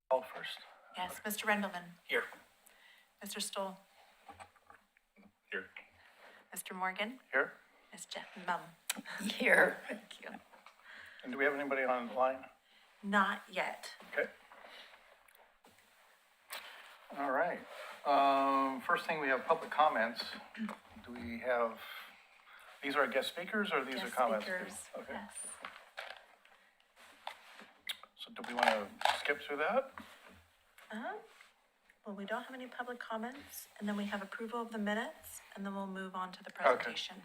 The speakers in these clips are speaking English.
Call first. Yes, Mr. Rendelman. Here. Mr. Stoll. Here. Mr. Morgan. Here. Ms. Mum. Here. Thank you. And do we have anybody online? Not yet. Okay. All right. First thing, we have public comments. Do we have, these are guest speakers or these Guest are comments? speakers, Okay. yes. So do we want to skip through that? Well, we don't have any public comments, and then we have approval of the minutes, and then we'll move on to the presentation.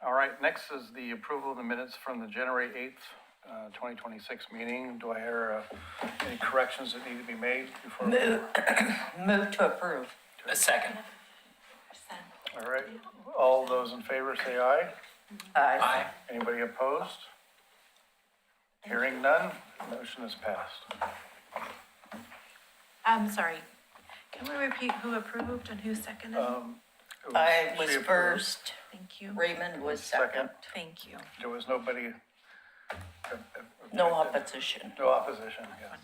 All right, next is the approval of the minutes from the January 8th, 2026 meeting. Do I hear any corrections that need to be made before? Move to approve. A second. All right, all those in favor say aye. Aye. Anybody opposed? Hearing none, motion is passed. I'm sorry. Can we repeat who approved and who seconded? I was She approved. first, Thank you. Raymond was second. Thank you. There was nobody. No opposition. No opposition, yes.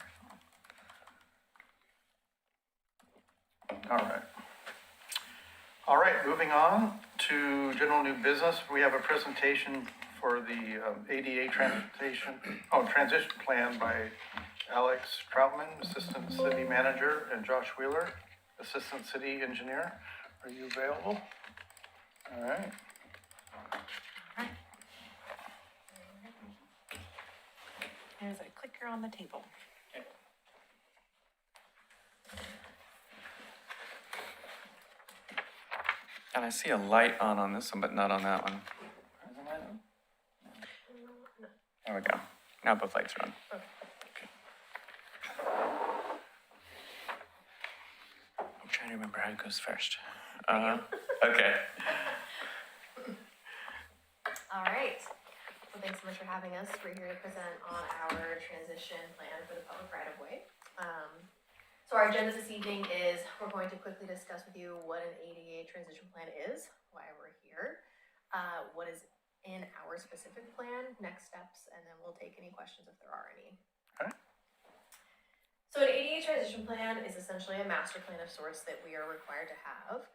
All right. All right, moving on to general new business. We have a presentation for the ADA transition plan by Alex Troutman, Assistant City Manager, and Josh Wheeler, Assistant City Engineer. Are you available? All right. There's a clicker on the table. And I see a light on this one, but not on that one. There we go. Now both lights are on. Okay. I'm trying to remember how it goes first. Okay. All right. Well, thanks so much for having us. We're here to present on our transition plan for the public right-of-way. So our agenda this evening is we're going to quickly discuss with you what an ADA transition plan is, why we're here, what is in our specific plan, next steps, and then we'll take any questions if there are any. Okay. So an ADA transition plan is essentially a master plan of sorts that we are required to have.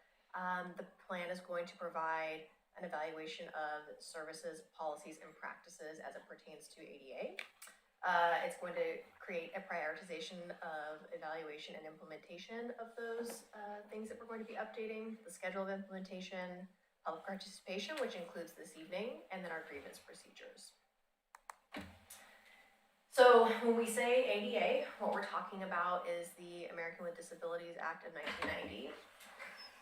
The plan is going to provide an evaluation of services, policies, and practices as it pertains to ADA. It's going to create a prioritization of evaluation and implementation of those things that we're going to be updating, the schedule of implementation, public participation, which includes this evening, and then our grievance procedures. So when we say ADA, what we're talking about is the American with Disabilities Act of 1990.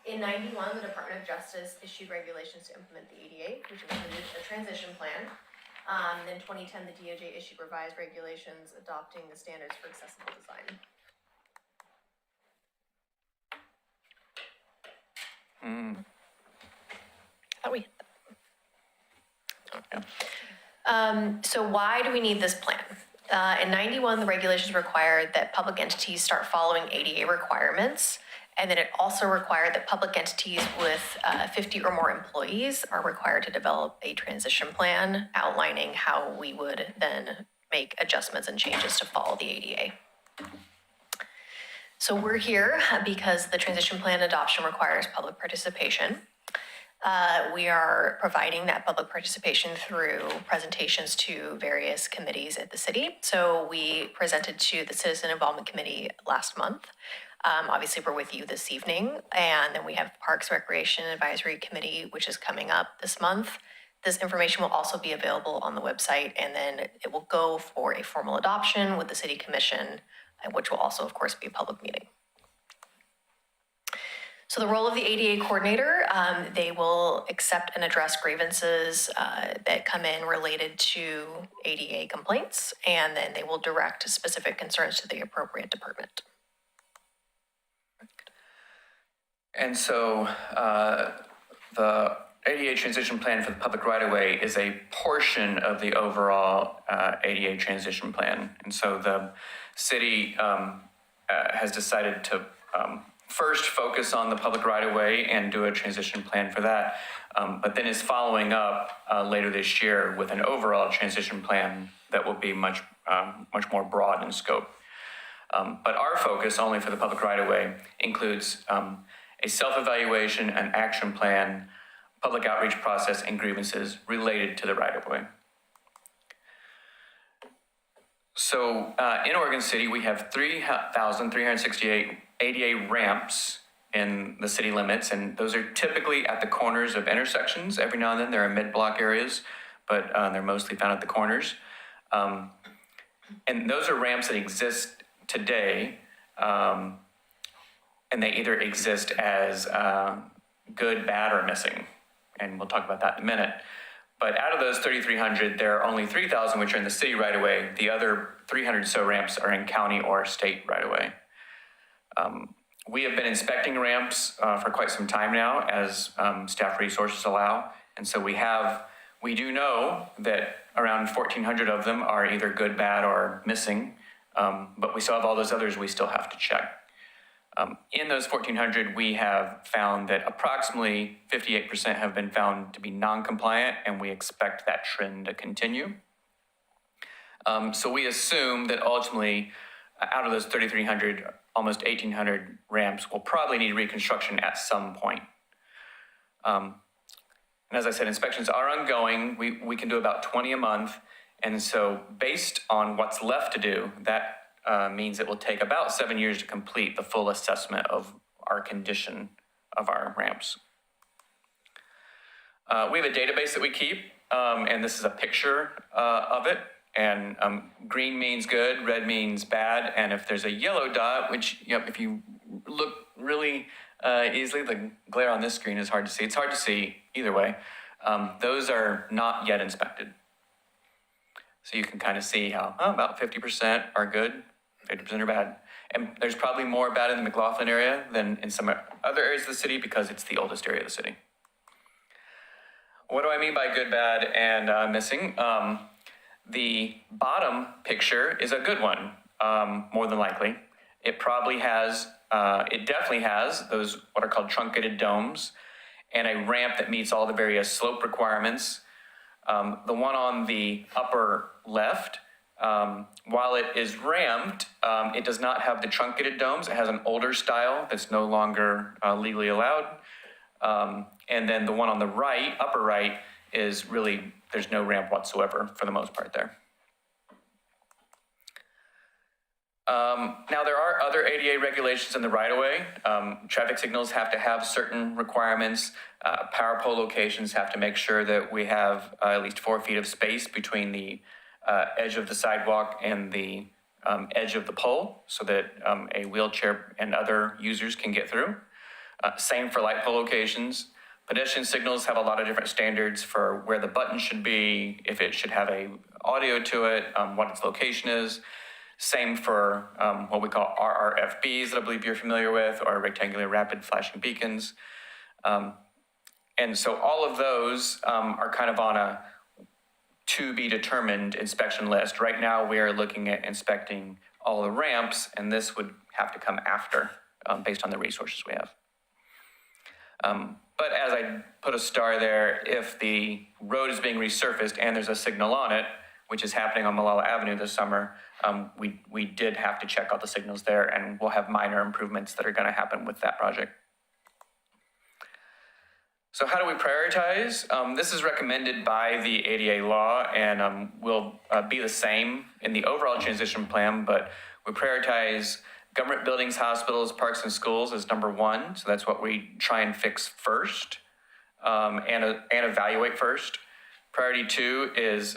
In 91, the Department of Justice issued regulations to implement the ADA, which included a transition plan. In 2010, the DOJ issued revised regulations adopting the standards for accessible design. So why do we need this plan? In 91, the regulations required that public entities start following ADA requirements. And then it also required that public entities with 50 or more employees are required to develop a transition plan outlining how we would then make adjustments and changes to follow the ADA. So we're here because the transition plan adoption requires public participation. We are providing that public participation through presentations to various committees at the city. So we presented to the Citizen Involvement Committee last month. Obviously, we're with you this evening, and then we have Parks, Recreation Advisory Committee, which is coming up this month. This information will also be available on the website, and then it will go for a formal adoption with the City Commission, which will also, of course, be a public meeting. So the role of the ADA coordinator, they will accept and address grievances that come in related to ADA complaints, and then they will direct specific concerns to the appropriate department. And so the ADA transition plan for the public right-of-way is a portion of the overall ADA transition plan. And so the city has decided to first focus on the public right-of-way and do a transition plan for that, but then is following up later this year with an overall transition plan that will be much more broad in scope. But our focus, only for the public right-of-way, includes a self-evaluation, an action plan, public outreach process, and grievances related to the right-of-way. So in Oregon City, we have 3,368 ADA ramps in the city limits, and those are typically at the corners of intersections. Every now and then there are mid-block areas, but they're mostly found at the corners. And those are ramps that exist today, and they either exist as good, bad, or missing. And we'll talk about that in a minute. But out of those 3,300, there are only 3,000 which are in the city right away. The other 300 or so ramps are in county or state right away. We have been inspecting ramps for quite some time now as staff resources allow. And so we do know that around 1,400 of them are either good, bad, or missing. But we still have all those others we still have to check. In those 1,400, we have found that approximately 58% have been found to be non-compliant, and we expect that trend to continue. So we assume that ultimately, out of those 3,300, almost 1,800 ramps will probably need reconstruction at some point. And as I said, inspections are ongoing. We can do about 20 a month. And so based on what's left to do, that means it will take about 7 years to complete the full assessment of our condition of our ramps. We have a database that we keep, and this is a picture of it. And green means good, red means bad, and if there's a yellow dot, which if you look really easily, the glare on this screen is hard to see. It's hard to see either way. Those are not yet inspected. So you can kind of see how about 50% are good, 50% are bad. And there's probably more bad in the McLaughlin area than in some other areas of the city because it's the oldest area of the city. What do I mean by good, bad, and missing? The bottom picture is a good one, more than likely. It probably has, it definitely has those what are called truncated domes and a ramp that meets all the various slope requirements. The one on the upper left, while it is ramped, it does not have the truncated domes. It has an older style that's no longer legally allowed. And then the one on the right, upper right, is really, there's no ramp whatsoever for the most part there. Now there are other ADA regulations in the right-of-way. Traffic signals have to have certain requirements. Power pole locations have to make sure that we have at least 4 feet of space between the edge of the sidewalk and the edge of the pole so that a wheelchair and other users can get through. Same for light pole locations. Pedestrian signals have a lot of different standards for where the button should be, if it should have a audio to it, what its location is. Same for what we call RRFBs that I believe you're familiar with, or rectangular rapid flashing beacons. And so all of those are kind of on a to be determined inspection list. Right now we are looking at inspecting all the ramps, and this would have to come after based on the resources we have. But as I put a star there, if the road is being resurfaced and there's a signal on it, which is happening on Malala Avenue this summer, we did have to check out the signals there, and we'll have minor improvements that are going to happen with that project. So how do we prioritize? This is recommended by the ADA law and will be the same in the overall transition plan, but we prioritize government buildings, hospitals, parks, and schools as number 1. So that's what we try and fix first and evaluate first. Priority 2 is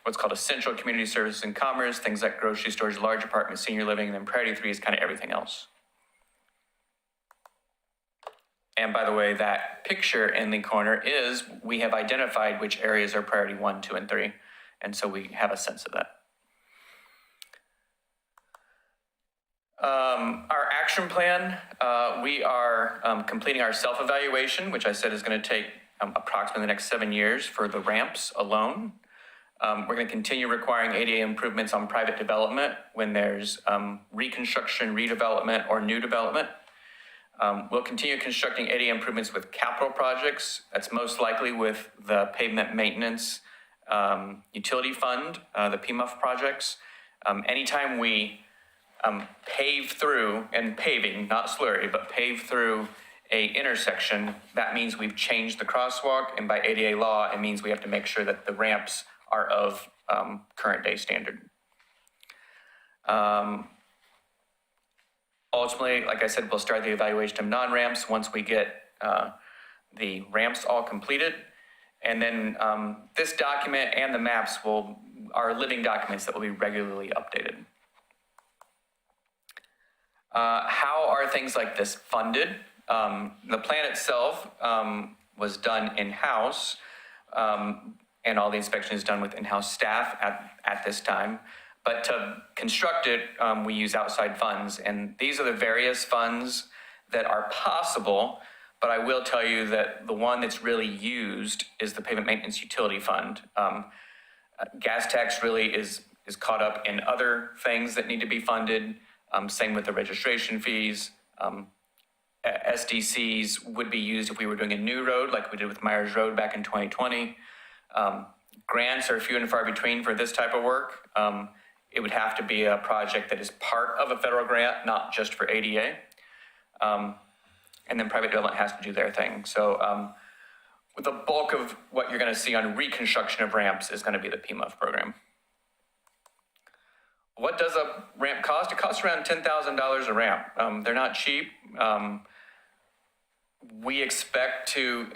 what's called essential community services and commerce, things like grocery stores, large apartments, senior living, and then priority 3 is kind of everything else. And by the way, that picture in the corner is, we have identified which areas are priority 1, 2, and 3. And so we have a sense of that. Our action plan, we are completing our self-evaluation, which I said is going to take approximately the next 7 years for the ramps alone. We're going to continue requiring ADA improvements on private development when there's reconstruction, redevelopment, or new development. We'll continue constructing ADA improvements with capital projects. That's most likely with the pavement maintenance utility fund, the PMUF projects. Anytime we pave through, and paving, not slurry, but pave through a intersection, that means we've changed the crosswalk, and by ADA law, it means we have to make sure that the ramps are of current day standard. Ultimately, like I said, we'll start the evaluation of non-ramps once we get the ramps all completed. And then this document and the maps are living documents that will be regularly updated. How are things like this funded? The plan itself was done in-house, and all the inspection is done with in-house staff at this time. But to construct it, we use outside funds, and these are the various funds that are possible, but I will tell you that the one that's really used is the Pavement Maintenance Utility Fund. Gas tax really is caught up in other things that need to be funded, same with the registration fees. SDCs would be used if we were doing a new road like we did with Myers Road back in 2020. Grants are few and far between for this type of work. It would have to be a project that is part of a federal grant, not just for ADA. And then private development has to do their thing. So with the bulk of what you're gonna see on reconstruction of ramps is gonna be the PMUF program. What does a ramp cost? It costs around $10,000 a ramp. They're not cheap. We expect to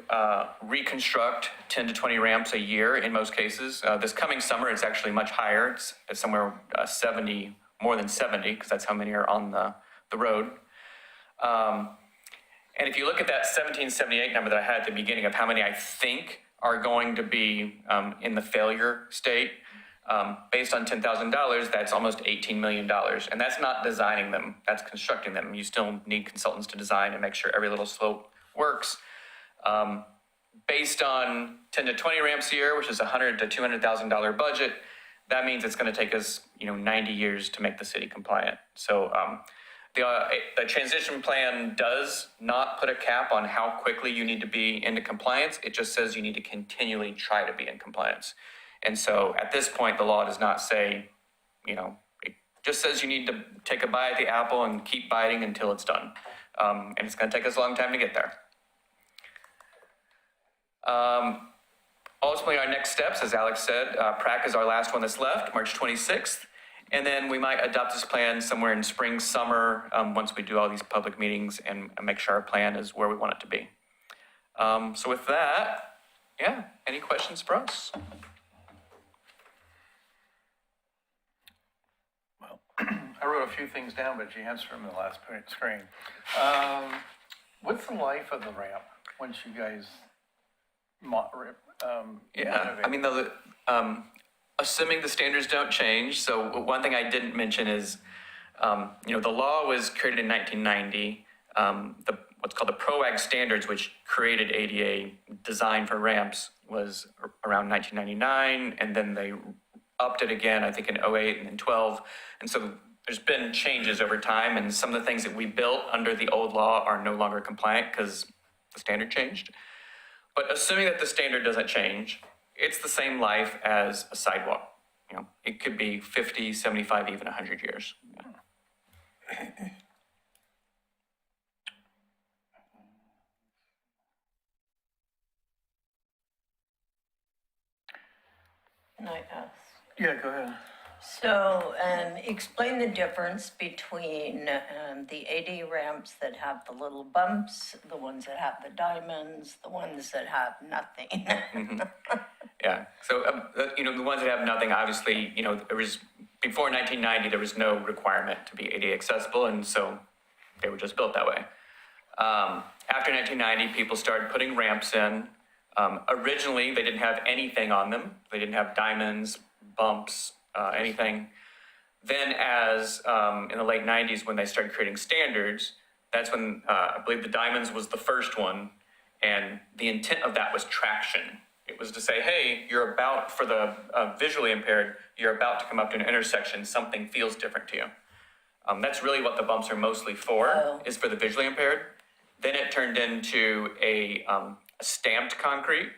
reconstruct 10 to 20 ramps a year in most cases. This coming summer, it's actually much higher. It's somewhere 70, more than 70, because that's how many are on the road. And if you look at that 1778 number that I had at the beginning of how many I think are going to be in the failure state, based on $10,000, that's almost $18 million. And that's not designing them, that's constructing them. You still need consultants to design and make sure every little slope works. Based on 10 to 20 ramps a year, which is $100,000 to $200,000 budget, that means it's going to take us, 90 years to make the city compliant. So the transition plan does not put a cap on how quickly you need to be into compliance. It just says you need to continually try to be in compliance. And so at this point, the law does not say, it just says you need to take a bite at the apple and keep biting until it's done. And it's going to take us a long time to get there. Ultimately, our next steps, as Alex said, PRAC is our last one that's left, March 26th. And then we might adopt this plan somewhere in spring, summer, once we do all these public meetings and make sure our plan is where we want it to be. So with that, any questions for us? Well, I wrote a few things down, but you answered them in the last screen. What's the life of the ramp once you guys renovate? I mean, assuming the standards don't change. So one thing I didn't mention is, the law was created in 1990. What's called the PROAG standards, which created ADA design for ramps, was around 1999, and then they upped it again, I think in 08 and then 12. And so there's been changes over time, and some of the things that we built under the old law are no longer compliant because the standard changed. But assuming that the standard doesn't change, it's the same life as a sidewalk. It could be 50, 75, even 100 years. Can I ask? Yeah, go ahead. So, explain the difference between the AD ramps that have the little bumps, the ones that have the diamonds, the ones that have nothing. Yeah, so, the ones that have nothing, obviously, there was, before 1990, there was no requirement to be ADA accessible, and so they were just built that way. After 1990, people started putting ramps in. Originally, they didn't have anything on them. They didn't have diamonds, bumps, anything. Then as in the late 90s, when they started creating standards, that's when I believe the diamonds was the first one. And the intent of that was traction. It was to say, hey, you're about, for the visually impaired, you're about to come up to an intersection, something feels different to you. That's really what the bumps are mostly for, is for the visually impaired. Then it turned into a stamped concrete.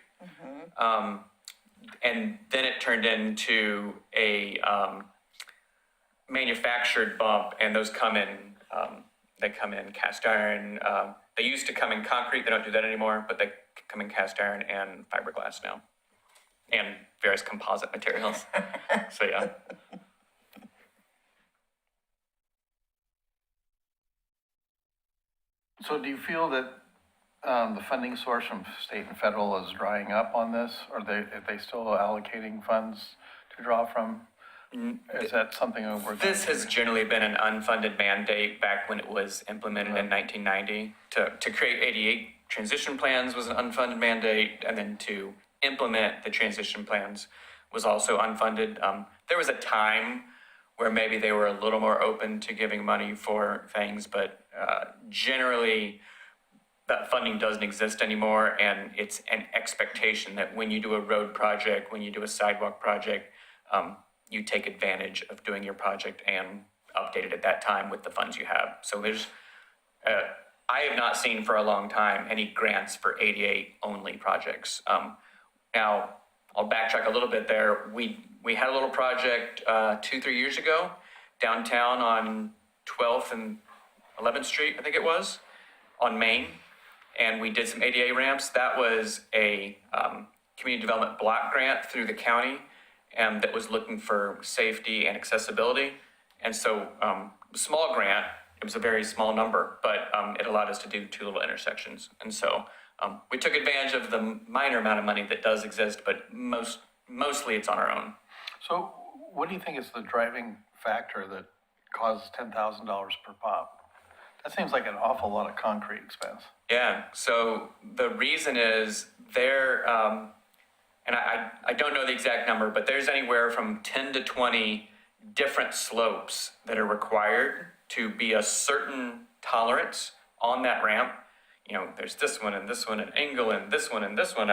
And then it turned into a manufactured bump, and those come in, they come in cast iron. They used to come in concrete. They don't do that anymore, but they come in cast iron and fiberglass now, and various composite materials. So yeah. So do you feel that the funding source from state and federal is drying up on this? Or are they still allocating funds to draw from? Is that something over? This has generally been an unfunded mandate back when it was implemented in 1990. To create 88 transition plans was an unfunded mandate, and then to implement the transition plans was also unfunded. There was a time where maybe they were a little more open to giving money for things, but generally that funding doesn't exist anymore, and it's an expectation that when you do a road project, when you do a sidewalk project, you take advantage of doing your project and update it at that time with the funds you have. So there's, I have not seen for a long time any grants for 88 only projects. Now, I'll backtrack a little bit there. We had a little project 2-3 years ago downtown on 12th and 11th Street, I think it was, on Main, and we did some ADA ramps. That was a community development block grant through the county, and that was looking for safety and accessibility. And so, small grant, it was a very small number, but it allowed us to do 2 little intersections. And so we took advantage of the minor amount of money that does exist, but mostly it's on our own. So what do you think is the driving factor that causes $10,000 per pop? That seems like an awful lot of concrete expense. Yeah, so the reason is there, and I don't know the exact number, but there's anywhere from 10 to 20 different slopes that are required to be a certain tolerance on that ramp. You know, there's this one, an angle, and this one, and this one.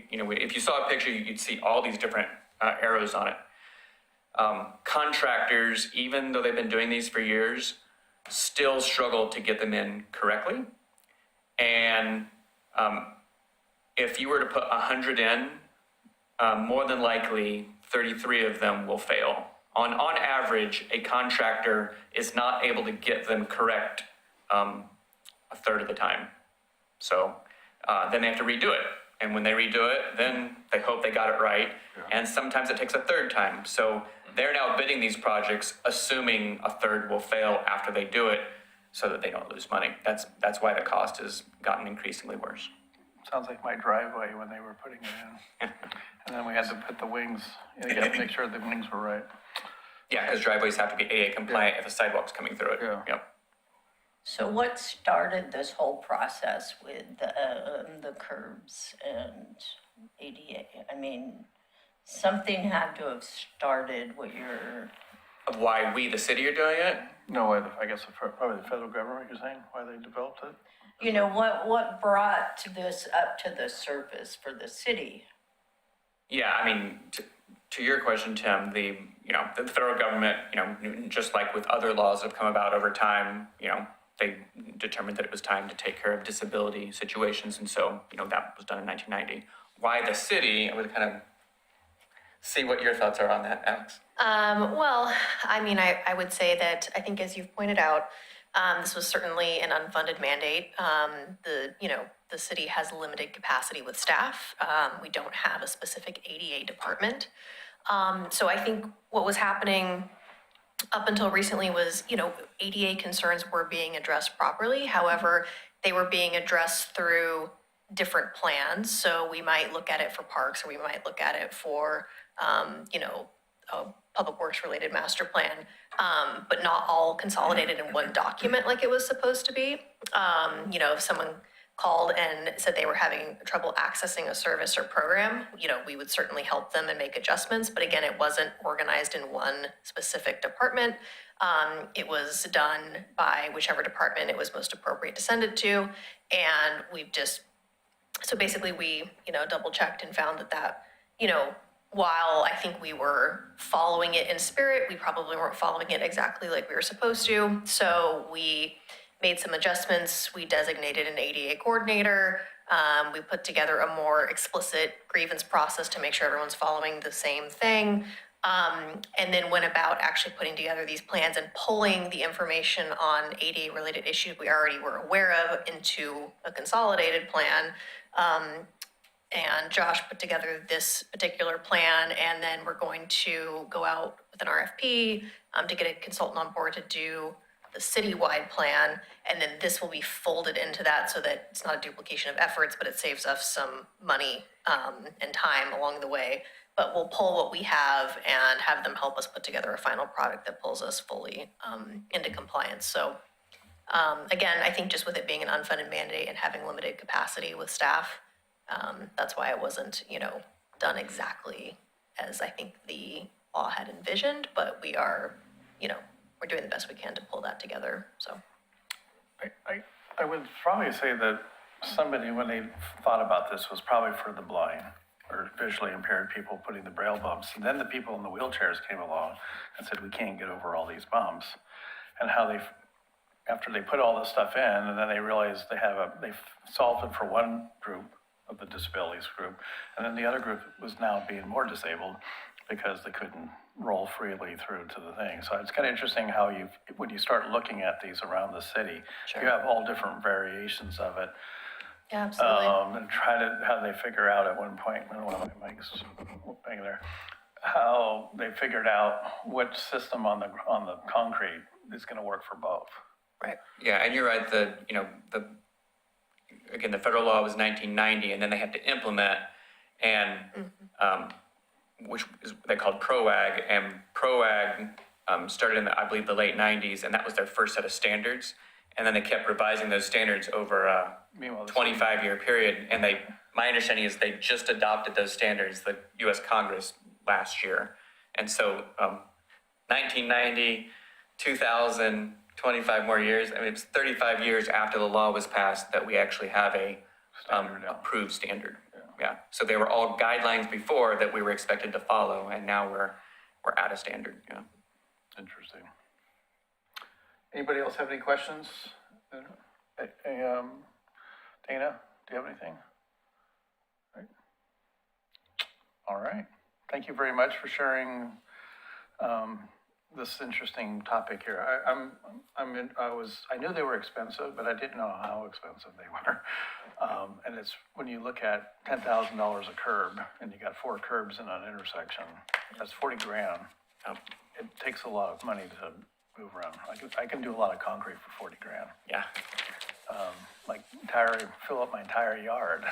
You know, if you saw a picture, you'd see all these different arrows on it. Contractors, even though they've been doing these for years, still struggle to get them in correctly. And if you were to put 100 in, more than likely 33 of them will fail. On average, a contractor is not able to get them correct a third of the time. So then they have to redo it. And when they redo it, then they hope they got it right. Yeah. And sometimes it takes a third time. So they're now bidding these projects assuming a third will fail after they do it so that they don't lose money. That's why the cost has gotten increasingly worse. Sounds like my driveway when they were putting it in. And then we had to put the wings, you have to make sure the wings were right. Yeah, because driveways have to be ADA compliant if a sidewalk's coming through it. Yeah. Yep. So what started this whole process with the curbs and ADA? I mean, something had to have started what you're... Of why we, the city, are doing it? No, I guess probably the federal government, you're saying, why they developed it? You know, what brought this up to the surface for the city? Yeah, I mean, to your question, Tim, the federal government, just like with other laws that have come about over time, they determined that it was time to take care of disability situations, and so, that was done in 1990. Why the city? I would kind of see what your thoughts are on that, Alex. Well, I mean, I would say that I think, as you've pointed out, this was certainly an unfunded mandate. The city has limited capacity with staff. We don't have a specific ADA department. So I think what was happening up until recently was, ADA concerns were being addressed properly. However, they were being addressed through different plans. So we might look at it for parks, or we might look at it for, a public works related master plan, but not all consolidated in one document like it was supposed to be. If someone called and said they were having trouble accessing a service or program, we would certainly help them and make adjustments. But again, it wasn't organized in one specific department. It was done by whichever department it was most appropriate to send it to. And so basically we, double checked and found that, while I think we were following it in spirit, we probably weren't following it exactly like we were supposed to. So we made some adjustments. We designated an ADA coordinator. We put together a more explicit grievance process to make sure everyone's following the same thing. And then went about actually putting together these plans and pulling the information on ADA-related issues we already were aware of into a consolidated plan. And Josh put together this particular plan, and then we're going to go out with an RFP to get a consultant on board to do the citywide plan, and then this will be folded into that so that it's not a duplication of efforts, but it saves us some money and time along the way. But we'll pull what we have and have them help us put together a final product that pulls us fully into compliance. So again, I think just with it being an unfunded mandate and having limited capacity with staff, that's why it wasn't, done exactly as I think the law had envisioned, but we are, we're doing the best we can to pull that together, so. I would probably say that somebody, when they thought about this, was probably for the blind or visually impaired people putting the braille bumps. And then the people in the wheelchairs came along and said, we can't get over all these bumps. And how they, after they put all this stuff in, and then they realized they've solved it for one group of the disabilities group, and then the other group was now being more disabled because they couldn't roll freely through to the thing. So it's kind of interesting how when you start looking at these around the city, Sure. you have all different variations of it. Yeah, absolutely. And how they figure out at one point, when one of my mics being there, how they figured out what system on the concrete is going to work for both. Right. Yeah, and you're right, the federal law was 1990, and then they had to implement, and, which is, they called PROAG, and PROAG started in, I believe, the late 90s, and that was their first set of standards. And then they kept revising those standards over a 25-year period. And my understanding is they just adopted those standards, the U.S. Congress, last year. And so 1990, 2000, 25 more years. I mean, it's 35 years after the law was passed that we actually have a approved standard. Yeah. So they were all guidelines before that we were expected to follow, and now we're at a standard. Yeah. Interesting. Anybody else have any questions? Dayna, do you have anything? All right. Thank you very much for sharing this interesting topic here. I knew they were expensive, but I didn't know how expensive they were. And it's when you look at $10,000 a curb, and you got 4 curbs in an intersection, that's $40,000. It takes a lot of money to move around. I can do a lot of concrete for $40,000. Yeah. Like fill up my entire yard.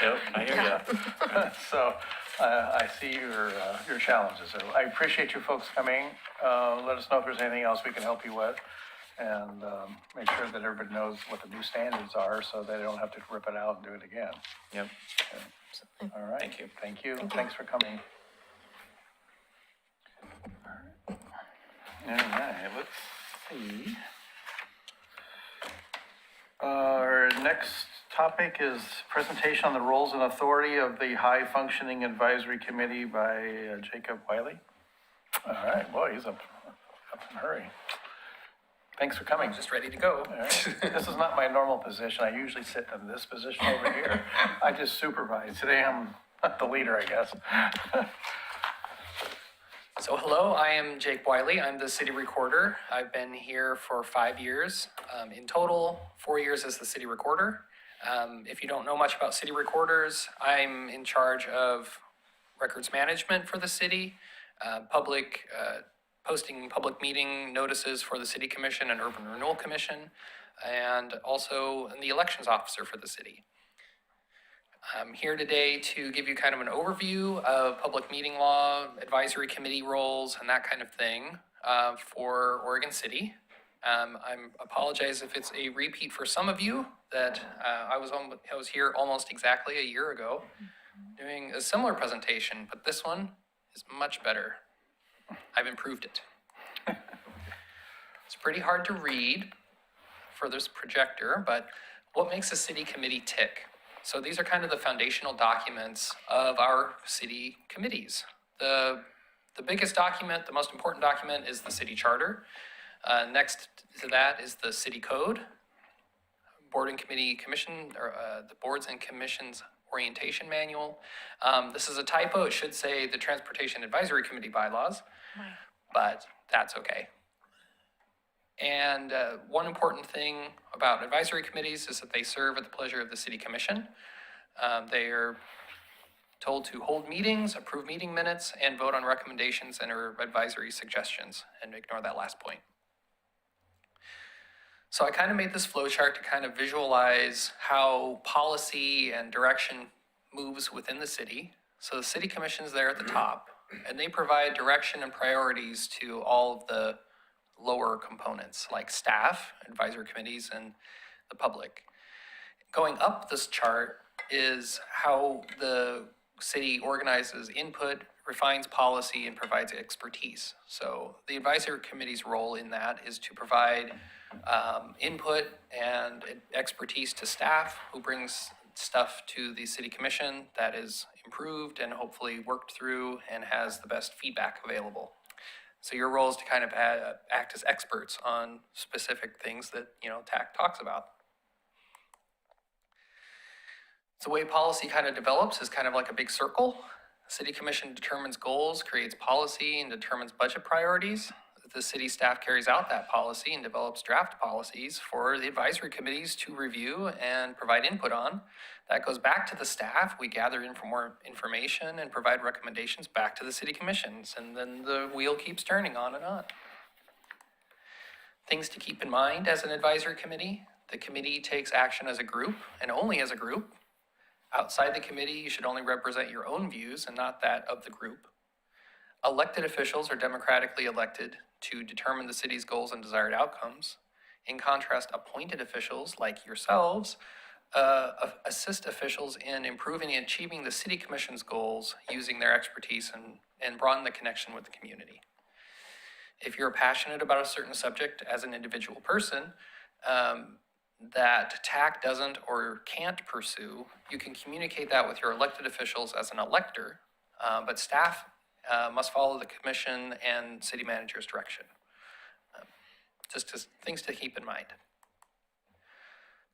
Yep, I hear you. So I see your challenges. So I appreciate you folks coming. Let us know if there's anything else we can help you with, and make sure that everybody knows what the new standards are, so they don't have to rip it out and do it again. Yep. All right. Thank you. Thank you. Thanks for coming. All right, let's see. Our next topic is presentation on the roles and authority of the High Functioning Advisory Committee by Jakob Wiley. All right, boy, he's up in a hurry. Thanks for coming. Just ready to go. All right. This is not my normal position. I usually sit in this position over here. I just supervise. Today I'm the leader, I guess. So hello, I am Jake Wiley. I'm the city recorder. I've been here for 5 years. In total, 4 years as the city recorder. If you don't know much about city recorders, I'm in charge of records management for the city, posting public meeting notices for the City Commission and Urban Renewal Commission, and also the elections officer for the city. I'm here today to give you kind of an overview of public meeting law, advisory committee roles, and that kind of thing for Oregon City. I apologize if it's a repeat for some of you that I was here almost exactly a year ago doing a similar presentation, but this one is much better. I've improved it. It's pretty hard to read for this projector, but what makes a city committee tick? So these are kind of the foundational documents of our city committees. The biggest document, the most important document, is the city charter. Next to that is the city code, board and committee commission, or the boards and commissions orientation manual. This is a typo. It should say the Transportation Advisory Committee bylaws, but that's okay. And one important thing about advisory committees is that they serve at the pleasure of the city commission. They are told to hold meetings, approve meeting minutes, and vote on recommendations and or advisory suggestions, and ignore that last point. So I kind of made this flow chart to kind of visualize how policy and direction moves within the city. So the city commission's there at the top, and they provide direction and priorities to all of the lower components like staff, advisory committees, and the public. Going up this chart is how the city organizes input, refines policy, and provides expertise. So the advisory committee's role in that is to provide input and expertise to staff who brings stuff to the city commission that is improved and hopefully worked through and has the best feedback available. So your role is to kind of act as experts on specific things that, TAC talks about. So the way policy kind of develops is kind of like a big circle. The city commission determines goals, creates policy, and determines budget priorities. The city staff carries out that policy and develops draft policies for the advisory committees to review and provide input on. That goes back to the staff. We gather in for more information and provide recommendations back to the city commissions, and then the wheel keeps turning on and on. Things to keep in mind as an advisory committee: the committee takes action as a group and only as a group. Outside the committee, you should only represent your own views and not that of the group. Elected officials are democratically elected to determine the city's goals and desired outcomes. In contrast, appointed officials like yourselves assist officials in improving and achieving the city commission's goals using their expertise and broaden the connection with the community. If you're passionate about a certain subject as an individual person, that TAC doesn't or can't pursue, you can communicate that with your elected officials as an elector, but staff must follow the commission and city manager's direction. Just things to keep in mind.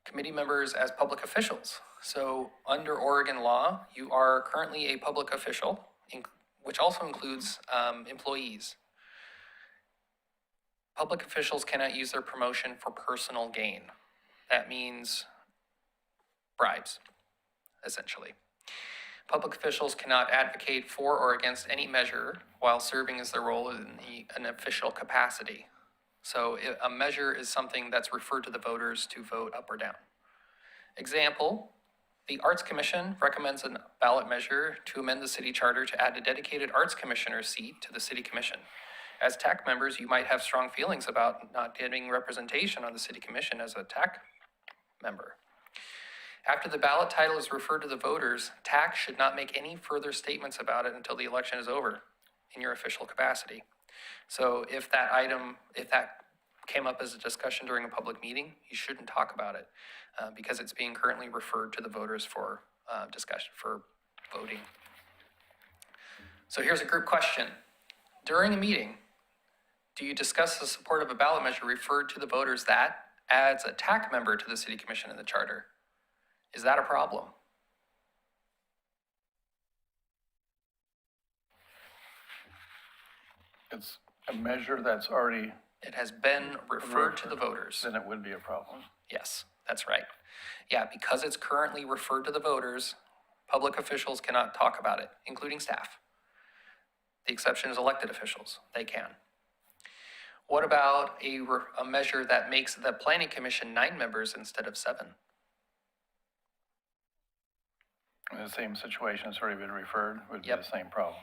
Committee members as public officials. So under Oregon law, you are currently a public official, which also includes employees. Public officials cannot use their promotion for personal gain. That means bribes, essentially. Public officials cannot advocate for or against any measure while serving as their role in an official capacity. So a measure is something that's referred to the voters to vote up or down. Example, the Arts Commission recommends a ballot measure to amend the city charter to add a dedicated arts commissioner seat to the city commission. As TAC members, you might have strong feelings about not getting representation on the city commission as a TAC member. After the ballot title is referred to the voters, TAC should not make any further statements about it until the election is over in your official capacity. So if that came up as a discussion during a public meeting, you shouldn't talk about it because it's being currently referred to the voters for discussion, for voting. So here's a group question. During a meeting, do you discuss the support of a ballot measure referred to the voters that adds a TAC member to the city commission in the charter? Is that a problem? It's a measure that's already, It has been referred to the voters. then it would be a problem. Yes, that's right. Yeah, because it's currently referred to the voters, public officials cannot talk about it, including staff. The exception is elected officials. They can. What about a measure that makes the planning commission 9 members instead of 7? In the same situation, it's already been referred, would be Yep. the same problem.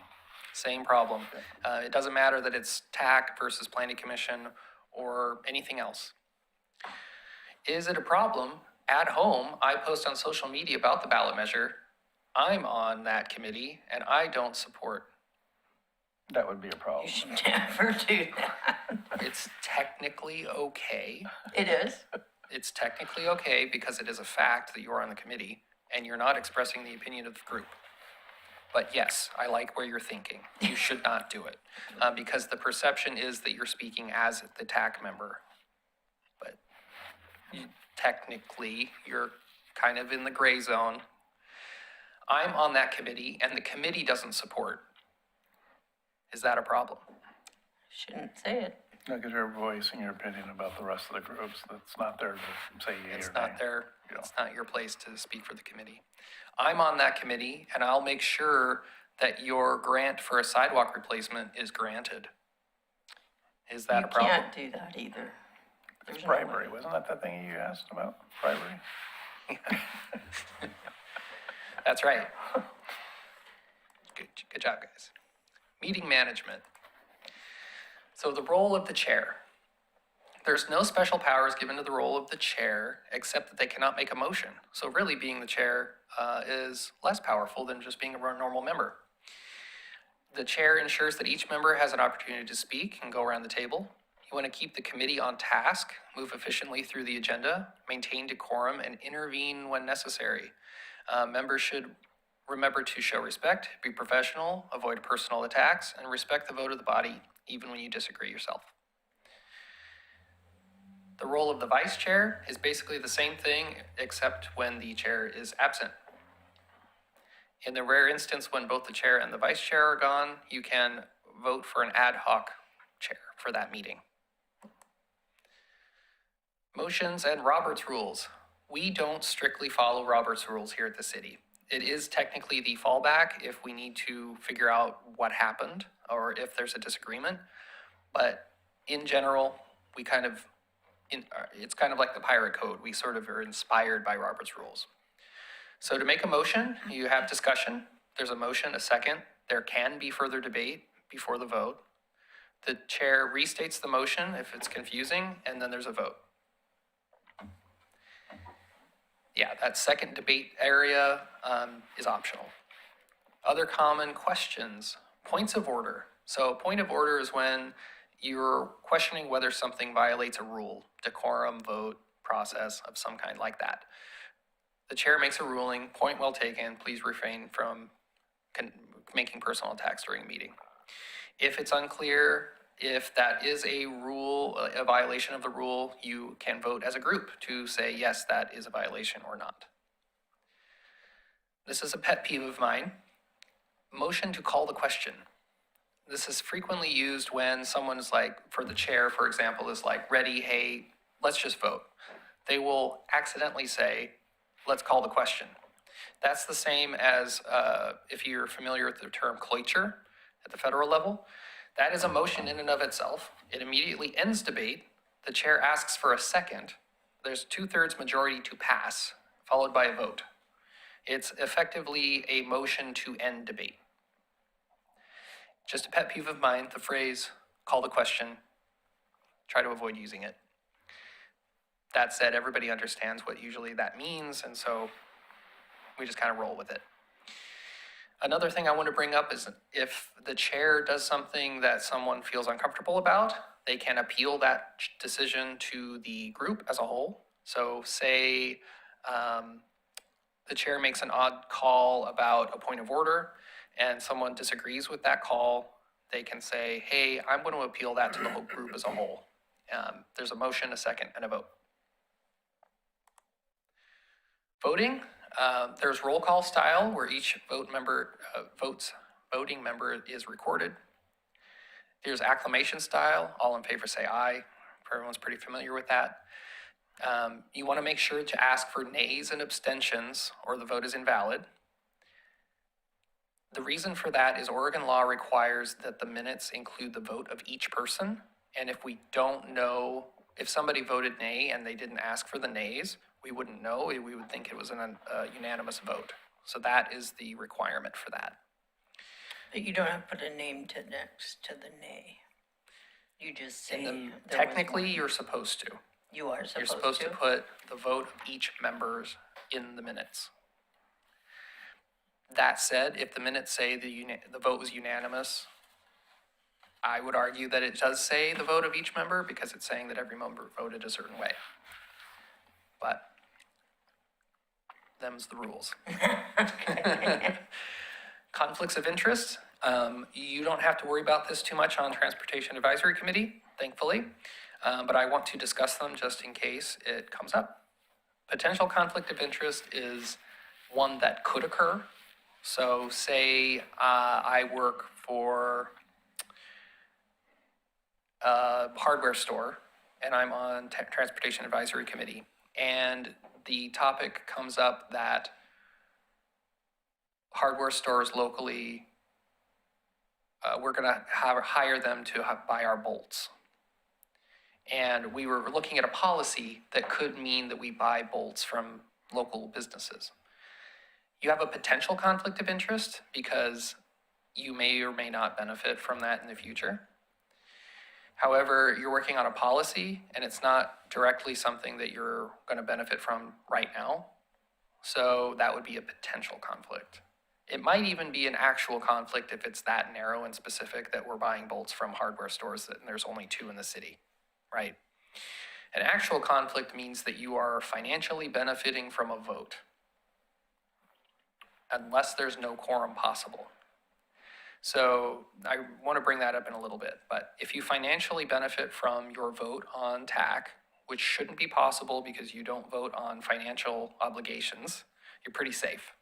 Same problem. It doesn't matter that it's TAC versus planning commission or anything else. Is it a problem? At home, I post on social media about the ballot measure. I'm on that committee and I don't support. That would be a problem. You should never do that. It's technically okay. It is. It's technically okay because it is a fact that you're on the committee and you're not expressing the opinion of the group. But yes, I like where you're thinking. You should not do it because the perception is that you're speaking as the TAC member. But technically, you're kind of in the gray zone. I'm on that committee and the committee doesn't support. Is that a problem? Shouldn't say it. No, because you're voicing your opinion about the rest of the groups. That's not there to say yea or nay. It's not there. Yeah. It's not your place to speak for the committee. I'm on that committee and I'll make sure that your grant for a sidewalk replacement is granted. Is that a problem? You can't do that either. There's no way. Bribery, wasn't that the thing you asked about? Bribery? That's right. Good job, guys. Meeting management. So the role of the chair. There's no special powers given to the role of the chair, except that they cannot make a motion. So really being the chair is less powerful than just being a normal member. The chair ensures that each member has an opportunity to speak and go around the table. You want to keep the committee on task, move efficiently through the agenda, maintain decorum, and intervene when necessary. Members should remember to show respect, be professional, avoid personal attacks, and respect the vote of the body, even when you disagree yourself. The role of the vice chair is basically the same thing, except when the chair is absent. In the rare instance when both the chair and the vice chair are gone, you can vote for an ad hoc chair for that meeting. Motions and Robert's rules. We don't strictly follow Robert's rules here at the city. It is technically the fallback if we need to figure out what happened or if there's a disagreement. But in general, we kind of, it's kind of like the pirate code. We sort of are inspired by Robert's rules. So to make a motion, you have discussion. There's a motion, a second. There can be further debate before the vote. The chair restates the motion if it's confusing, and then there's a vote. Yeah, that second debate area is optional. Other common questions, points of order. So a point of order is when you're questioning whether something violates a rule, decorum, vote, process of some kind like that. The chair makes a ruling, point well taken, please refrain from making personal attacks during a meeting. If it's unclear, if that is a rule, a violation of the rule, you can vote as a group to say, yes, that is a violation or not. This is a pet peeve of mine. Motion to call the question. This is frequently used when someone is like, for the chair, for example, is like, ready, hey, let's just vote. They will accidentally say, let's call the question. That's the same as if you're familiar with the term cloture at the federal level. That is a motion in and of itself. It immediately ends debate. The chair asks for a second. There's 2/3 majority to pass, followed by a vote. It's effectively a motion to end debate. Just a pet peeve of mine, the phrase, call the question, try to avoid using it. That said, everybody understands what usually that means, and so we just kind of roll with it. Another thing I want to bring up is if the chair does something that someone feels uncomfortable about, they can appeal that decision to the group as a whole. So say the chair makes an odd call about a point of order and someone disagrees with that call, they can say, hey, I'm going to appeal that to the whole group as a whole. There's a motion, a second, and a vote. Voting. There's roll call style where each voting member is recorded. There's acclamation style, all in favor say aye. Everyone's pretty familiar with that. You want to make sure to ask for nays and abstentions or the vote is invalid. The reason for that is Oregon law requires that the minutes include the vote of each person. And if we don't know, if somebody voted nay and they didn't ask for the nays, we wouldn't know. We would think it was a unanimous vote. So that is the requirement for that. But you don't have to put a name to next to the nay. You just say. Technically, you're supposed to. You are supposed to. You're supposed to put the vote of each member in the minutes. That said, if the minutes say the vote was unanimous, I would argue that it does say the vote of each member because it's saying that every member voted a certain way. But them's the rules. Conflicts of interest. You don't have to worry about this too much on Transportation Advisory Committee, thankfully. But I want to discuss them just in case it comes up. Potential conflict of interest is one that could occur. So say I work for a hardware store and I'm on Transportation Advisory Committee, and the topic comes up that hardware stores locally, we're going to hire them to buy our bolts. And we were looking at a policy that could mean that we buy bolts from local businesses. You have a potential conflict of interest because you may or may not benefit from that in the future. However, you're working on a policy and it's not directly something that you're going to benefit from right now. So that would be a potential conflict. It might even be an actual conflict if it's that narrow and specific that we're buying bolts from hardware stores and there's only 2 in the city, right? An actual conflict means that you are financially benefiting from a vote, unless there's no quorum possible. So I want to bring that up in a little bit, but if you financially benefit from your vote on TAC, which shouldn't be possible because you don't vote on financial obligations, you're pretty safe.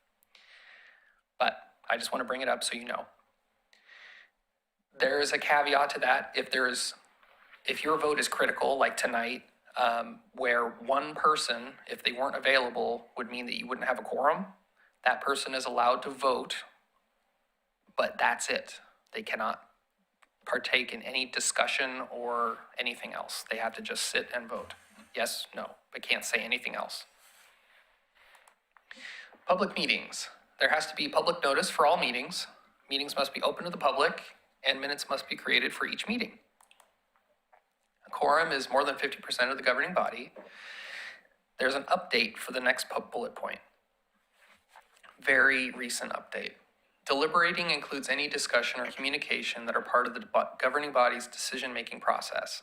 But I just want to bring it up so you know. There is a caveat to that. If your vote is critical, like tonight, where one person, if they weren't available, would mean that you wouldn't have a quorum, that person is allowed to vote, but that's it. They cannot partake in any discussion or anything else. They have to just sit and vote. Yes, no, but can't say anything else. Public meetings. There has to be public notice for all meetings. Meetings must be open to the public, and minutes must be created for each meeting. A quorum is more than 50% of the governing body. There's an update for the next bullet point. Very recent update. Deliberating includes any discussion or communication that are part of the governing body's decision-making process.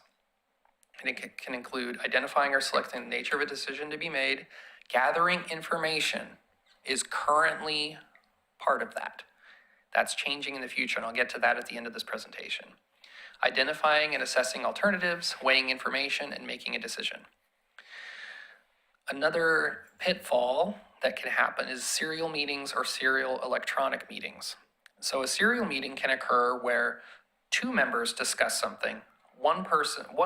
And it can include identifying or selecting the nature of a decision to be made. Gathering information is currently part of that. That's changing in the future, and I'll get to that at the end of this presentation. Identifying and assessing alternatives, weighing information, and making a decision. Another pitfall that can happen is serial meetings or serial electronic meetings. So a serial meeting can occur where 2 members discuss something. One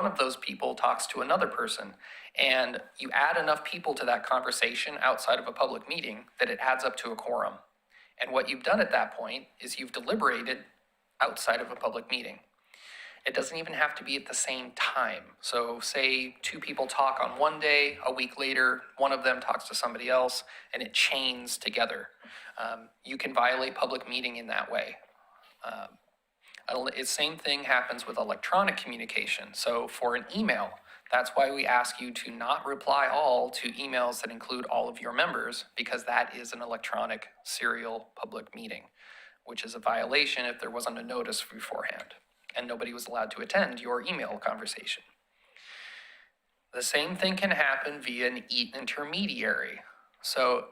of those people talks to another person, and you add enough people to that conversation outside of a public meeting that it adds up to a quorum. And what you've done at that point is you've deliberated outside of a public meeting. It doesn't even have to be at the same time. So say 2 people talk on one day, a week later, one of them talks to somebody else, and it chains together. You can violate public meeting in that way. The same thing happens with electronic communication. So for an email, that's why we ask you to not reply all to emails that include all of your members, because that is an electronic serial public meeting, which is a violation if there wasn't a notice beforehand and nobody was allowed to attend your email conversation. The same thing can happen via an intermediary. So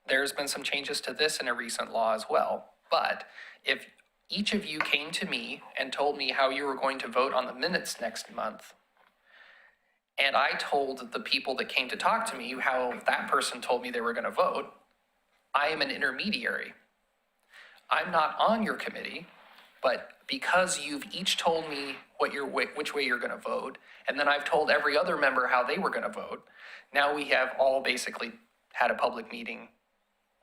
there's been some changes to this in a recent law as well. But if each of you came to me and told me how you were going to vote on the minutes next month, and I told the people that came to talk to me how that person told me they were going to vote, I am an intermediary. I'm not on your committee, but because you've each told me which way you're going to vote, and then I've told every other member how they were going to vote, now we have all basically had a public meeting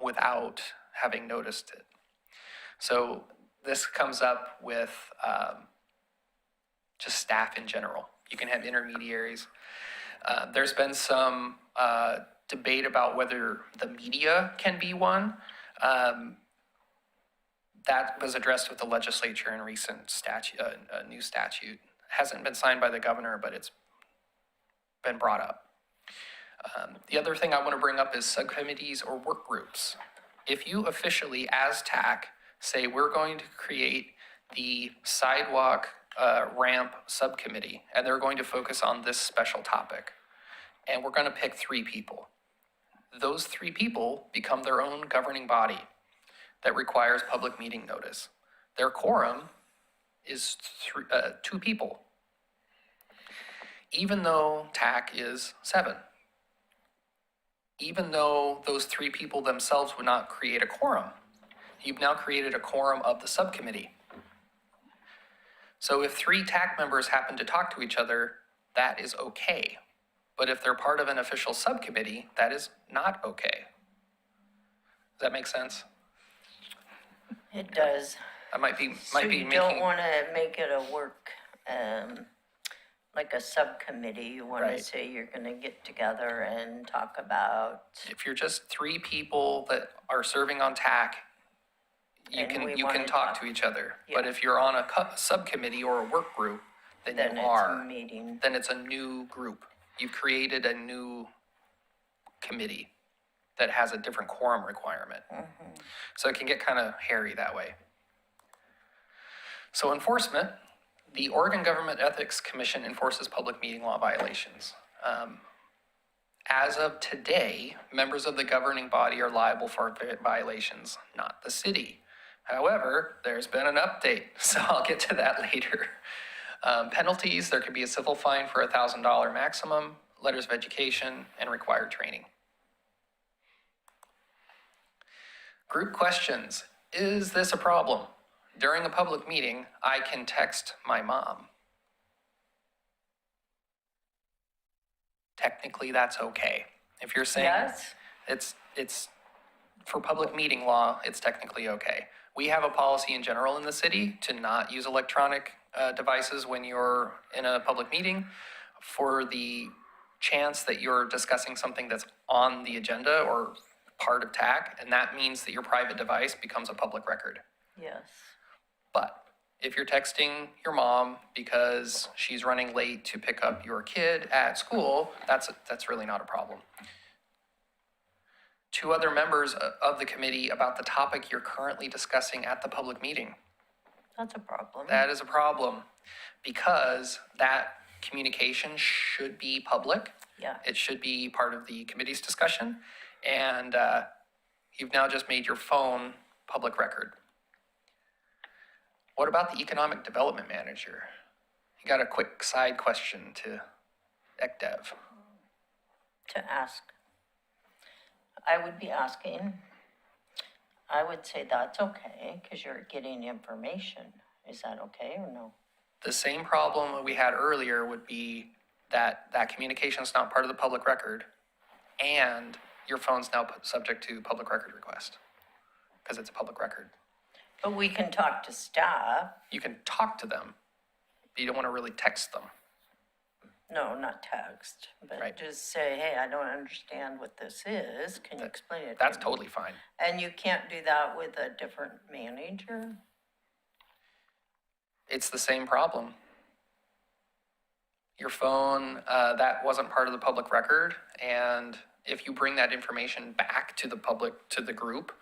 without having noticed it. So this comes up with just staff in general. You can have intermediaries. There's been some debate about whether the media can be one. That was addressed with the legislature in recent new statute. Hasn't been signed by the governor, but it's been brought up. The other thing I want to bring up is subcommittees or work groups. If you officially, as TAC, say we're going to create the sidewalk ramp subcommittee, and they're going to focus on this special topic, and we're going to pick 3 people. Those 3 people become their own governing body that requires public meeting notice. Their quorum is 2 people, even though TAC is 7. Even though those 3 people themselves would not create a quorum, you've now created a quorum of the subcommittee. So if 3 TAC members happen to talk to each other, that is okay. But if they're part of an official subcommittee, that is not okay. Does that make sense? It does. I might be So you making. don't want to make it a work, like a subcommittee. You want to Right. say you're going to get together and talk about, If you're just 3 people that are serving on TAC, you And we can wanna talk talk. to each other. But Yeah. if you're on a subcommittee or a work group, then then you it's a are. meeting. Then it's a new group. You've created a new committee that has a different quorum requirement. So it can get kind of hairy that way. So enforcement, the Oregon Government Ethics Commission enforces public meeting law violations. As of today, members of the governing body are liable for violations, not the city. However, there's been an update, so I'll get to that later. Penalties, there could be a civil fine for $1,000 maximum, letters of education, and required training. Group questions. Is this a problem? During a public meeting, I can text my mom. Technically, that's okay. If you're saying Yes? it's for public meeting law, it's technically okay. We have a policy in general in the city to not use electronic devices when you're in a public meeting for the chance that you're discussing something that's on the agenda or part of TAC, and that means that your private device becomes a public record. Yes. But if you're texting your mom because she's running late to pick up your kid at school, that's really not a problem. 2 other members of the committee about the topic you're currently discussing at the public meeting. That's a problem. That is a problem because that communication should be public. Yeah. It should be part of the committee's discussion. And you've now just made your phone public record. What about the economic development manager? You got a quick side question to ECDev. To ask. I would be asking, I would say that's okay, because you're getting information. Is that okay or no? The same problem that we had earlier would be that communication is not part of the public record, and your phone's now subject to public record request, because it's a public record. But we can talk to staff. You can talk to them, but you don't want to really text them. No, not text, but Right. just say, hey, I don't understand what this is. Can you explain it? to That's me?" totally fine. And you can't do that with a different manager? It's the same problem. Your phone, that wasn't part of the public record, and if you bring that information back to the public, to the group,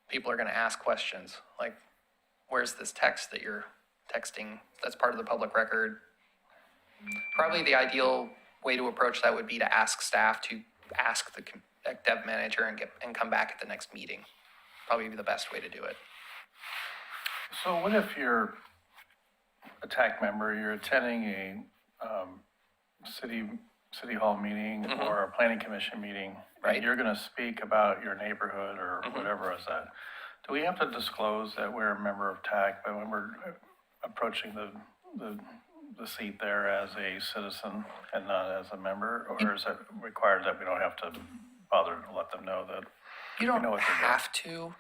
people are gonna ask questions, like, where's this text that you're texting that's part of the public record? Probably the ideal way to approach that would be to ask staff to ask the dev manager and come back at the next meeting. Probably be the best way to do it. So what if you're a TAC member, you're attending a city hall meeting or a planning commission meeting? Right. And you're gonna speak about your neighborhood or whatever is that. Do we have to disclose that we're a member of TAC but when we're approaching the seat there as a citizen and not as a member? Or is it required that we don't have to bother to let them know that? You know don't what they're doing. have to.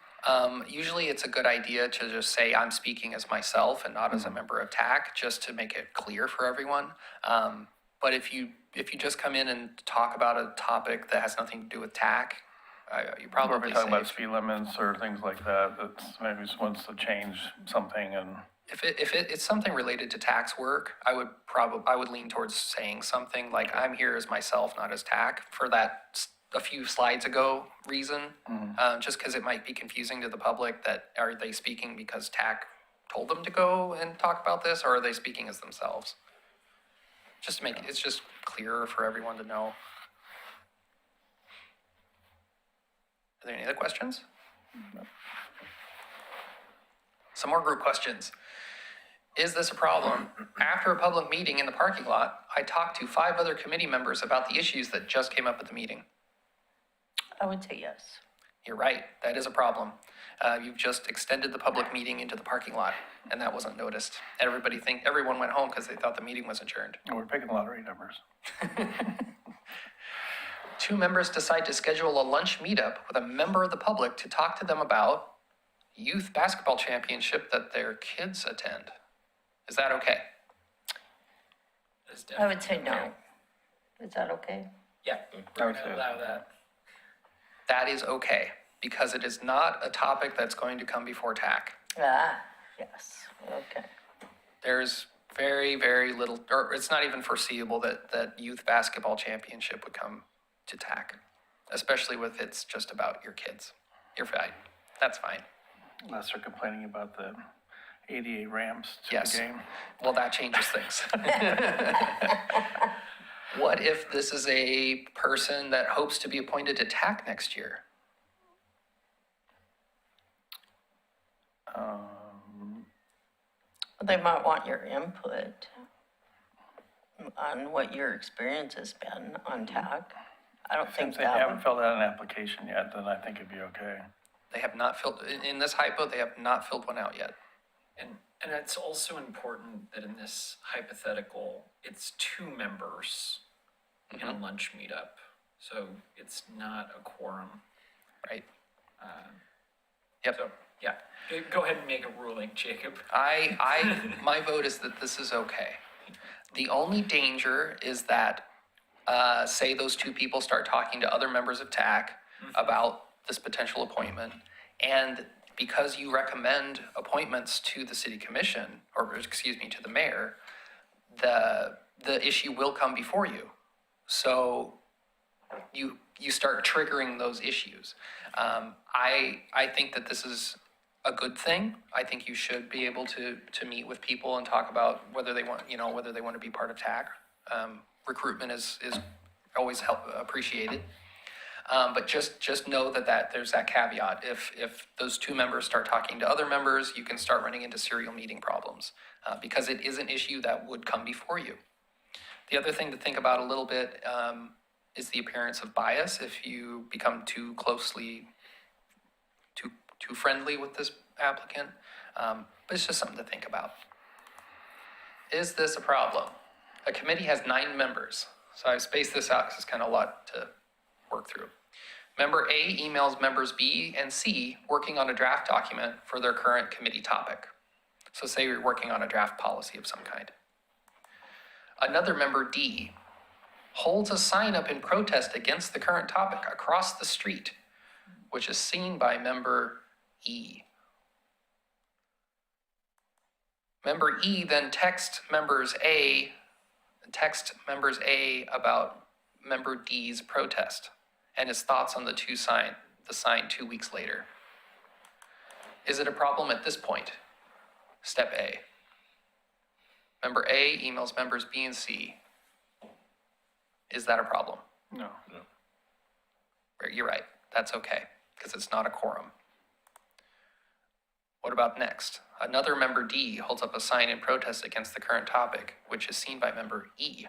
Usually it's a good idea to just say I'm speaking as myself and not as a member of TAC, just to make it clear for everyone. But if you just come in and talk about a topic that has nothing to do with TAC, you're Or probably if we talk about safe. speed limits or things like that, that's maybe just wants to change something and. If it's something related to tax work, I would lean towards saying something like I'm here as myself, not as TAC, for that a few slides ago reason. Just because it might be confusing to the public that are they speaking because TAC told them to go and talk about this, or are they speaking as themselves? Just to make it's just clearer for everyone to know. Are there any other questions? Some more group questions. Is this a problem? After a public meeting in the parking lot, I talked to 5 other committee members about the issues that just came up at the meeting. I would say yes. You're right, that is a problem. You've just extended the public meeting into the parking lot, and that wasn't noticed. Everyone went home because they thought the meeting was adjourned. And we're picking lottery numbers. 2 members decide to schedule a lunch meetup with a member of the public to talk to them about youth basketball championship that their kids attend. Is that okay? I would say no. Is that okay? Yeah, I we're would gonna say allow that. That is okay, because it is not a topic that's going to come before TAC. Ah, yes, okay. There's very, very little, or it's not even foreseeable that youth basketball championship would come to TAC, especially with it's just about your kids. You're fine. That's fine. Unless they're complaining about the 88 Rams to Yes. the game. Well, that changes things. What if this is a person that hopes to be appointed to TAC next year? They might want your input on what your experience has been on TAC. I don't think Since they that haven't would, filled out an application yet, then I think it'd be okay. They have not filled, in this hypo, they have not filled one out yet. And it's also important that in this hypothetical, it's 2 members in a lunch meetup. So it's not a quorum. Right? Yep. So, yeah, go ahead and make a ruling, Jacob. My vote is that this is okay. The only danger is that, say those 2 people start talking to other members of TAC about this potential appointment, and because you recommend appointments to the city commission, or excuse me, to the mayor, the issue will come before you. So you start triggering those issues. I think that this is a good thing. I think you should be able to meet with people and talk about whether they want, whether they want to be part of TAC. Recruitment is always appreciated. But just know that there's that caveat. If those 2 members start talking to other members, you can start running into serial meeting problems, because it is an issue that would come before you. The other thing to think about a little bit is the appearance of bias if you become too friendly with this applicant. But it's just something to think about. Is this a problem? A committee has 9 members, so I've spaced this out because it's kind of a lot to work through. Member A emails members B and C working on a draft document for their current committee topic. So say you're working on a draft policy of some kind. Another member D holds a sign up in protest against the current topic across the street, which is seen by member E. Member E then texts members A about member D's protest and his thoughts on the sign 2 weeks later. Is it a problem at this point? Step A. Member A emails members B and C. Is that a problem? No. You're right, that's okay, because it's not a quorum. What about next? Another member D holds up a sign in protest against the current topic, which is seen by member E.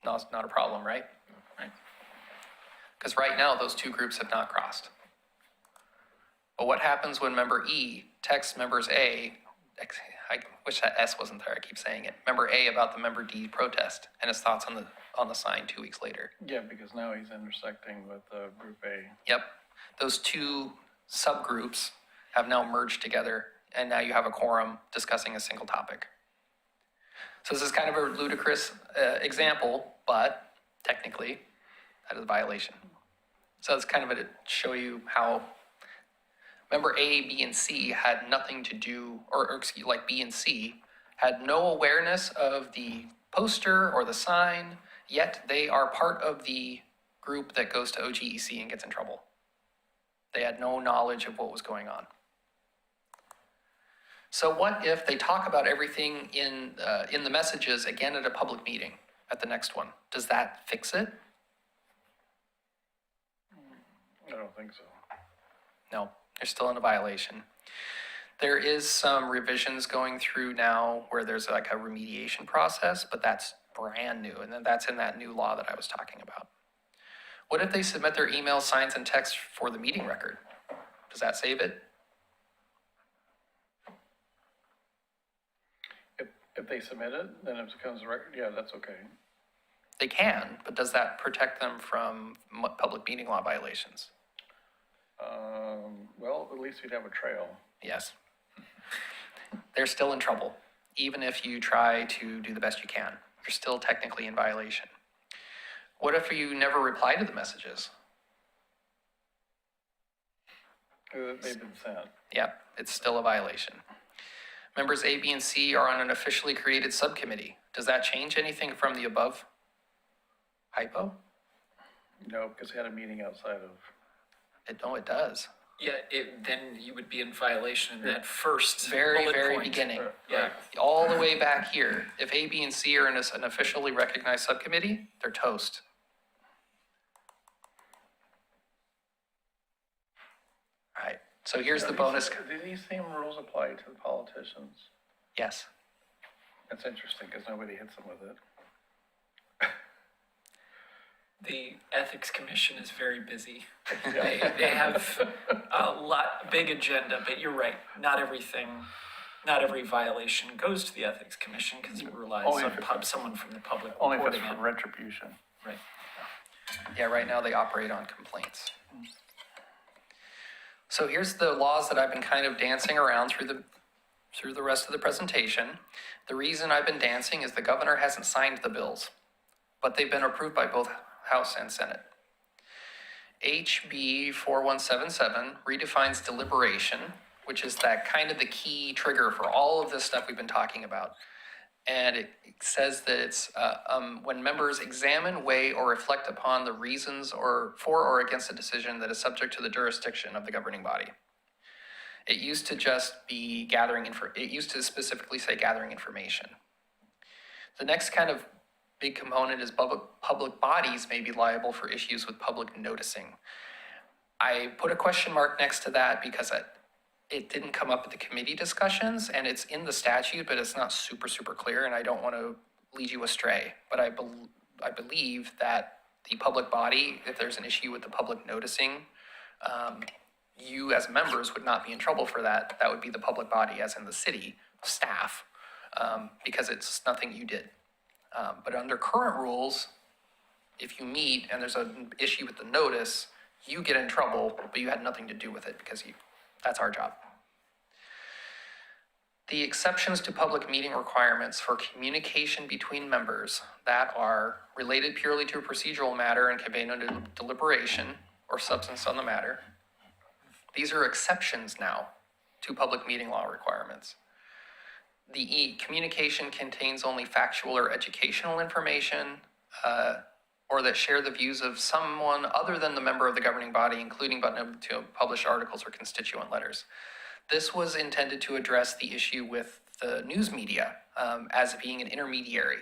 No, it's not a problem, right? Right. Because right now, those 2 groups have not crossed. But what happens when member E texts members A, I wish that S wasn't there, I keep saying it, member A about the member D protest and his thoughts on the sign 2 weeks later? Yeah, because now he's intersecting with Group A. Yep, those 2 subgroups have now merged together, and now you have a quorum discussing a single topic. So this is kind of a ludicrous example, but technically, that is a violation. So it's kind of to show you how member A, B, and C had nothing to do, or excuse, like B and C, had no awareness of the poster or the sign, yet they are part of the group that goes to OGEC and gets in trouble. They had no knowledge of what was going on. So what if they talk about everything in the messages again at a public meeting at the next one? Does that fix it? I don't think so. No, they're still in a violation. There is some revisions going through now where there's like a remediation process, but that's brand new, and then that's in that new law that I was talking about. What if they submit their emails, signs, and texts for the meeting record? Does that save it? If they submit it, then it becomes a record, yeah, that's okay. They can, but does that protect them from public meeting law violations? Well, at least we'd have a trail. Yes. They're still in trouble, even if you try to do the best you can. You're still technically in violation. What if you never reply to the messages? They've been sent. Yep, it's still a violation. Members A, B, and C are on an officially created subcommittee. Does that change anything from the above hypo? No, because they had a meeting outside of. No, it does. Yeah, then you would be in violation in that first Very, bullet very point. beginning. Yeah. All the way back here. If A, B, and C are in an officially recognized subcommittee, they're toast. All right, so here's the bonus. Do these same rules apply to the politicians? Yes. That's interesting, because nobody hits them with it. The Ethics Commission is very busy. They have a big agenda, but you're right. Not every violation goes to the Ethics Commission because it relies Only on if someone from the public Only if it's reporting for it. retribution. Right. Yeah, right now they operate on complaints. So here's the laws that I've been kind of dancing around through the rest of the presentation. The reason I've been dancing is the governor hasn't signed the bills, but they've been approved by both House and Senate. HB 4177 redefines deliberation, which is that kind of the key trigger for all of this stuff we've been talking about. And it says that it's when members examine, weigh, or reflect upon the reasons for or against a decision that is subject to the jurisdiction of the governing body. It used to just be it used to specifically say gathering information. The next kind of big component is public bodies may be liable for issues with public noticing. I put a question mark next to that because it didn't come up at the committee discussions, and it's in the statute, but it's not super, super clear, and I don't want to lead you astray. But I believe that the public body, if there's an issue with the public noticing, you as members would not be in trouble for that. That would be the public body, as in the city staff, because it's nothing you did. But under current rules, if you meet and there's an issue with the notice, you get in trouble, but you had nothing to do with it because that's our job. The exceptions to public meeting requirements for communication between members that are related purely to a procedural matter and convey no deliberation or substance on the matter. These are exceptions now to public meeting law requirements. The E, communication contains only factual or educational information, or that share the views of someone other than the member of the governing body, including but not to publish articles or constituent letters. This was intended to address the issue with the news media as being an intermediary.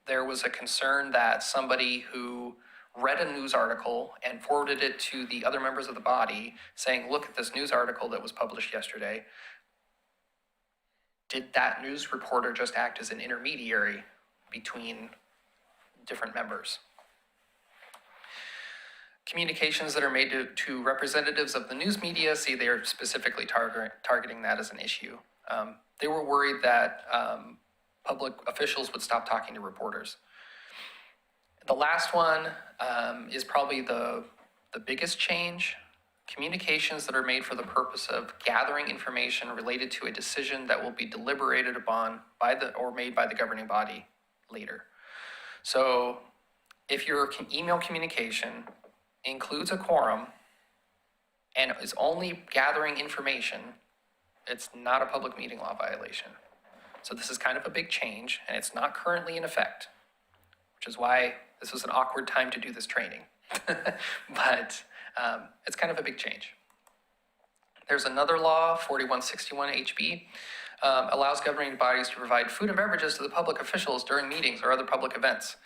There was a concern that somebody who read a news article and forwarded it to the other members of the body saying, look at this news article that was published yesterday. Did that news reporter just act as an intermediary between different members? Communications that are made to representatives of the news media, see, they are specifically targeting that as an issue. They were worried that public officials would stop talking to reporters. The last one is probably the biggest change. Communications that are made for the purpose of gathering information related to a decision that will be deliberated upon or made by the governing body later. So if your email communication includes a quorum and is only gathering information, it's not a public meeting law violation. So this is kind of a big change, and it's not currently in effect, which is why this was an awkward time to do this training. But it's kind of a big change. There's another law, 4161 HB, allows governing bodies to provide food and beverages to the public officials during meetings or other public events,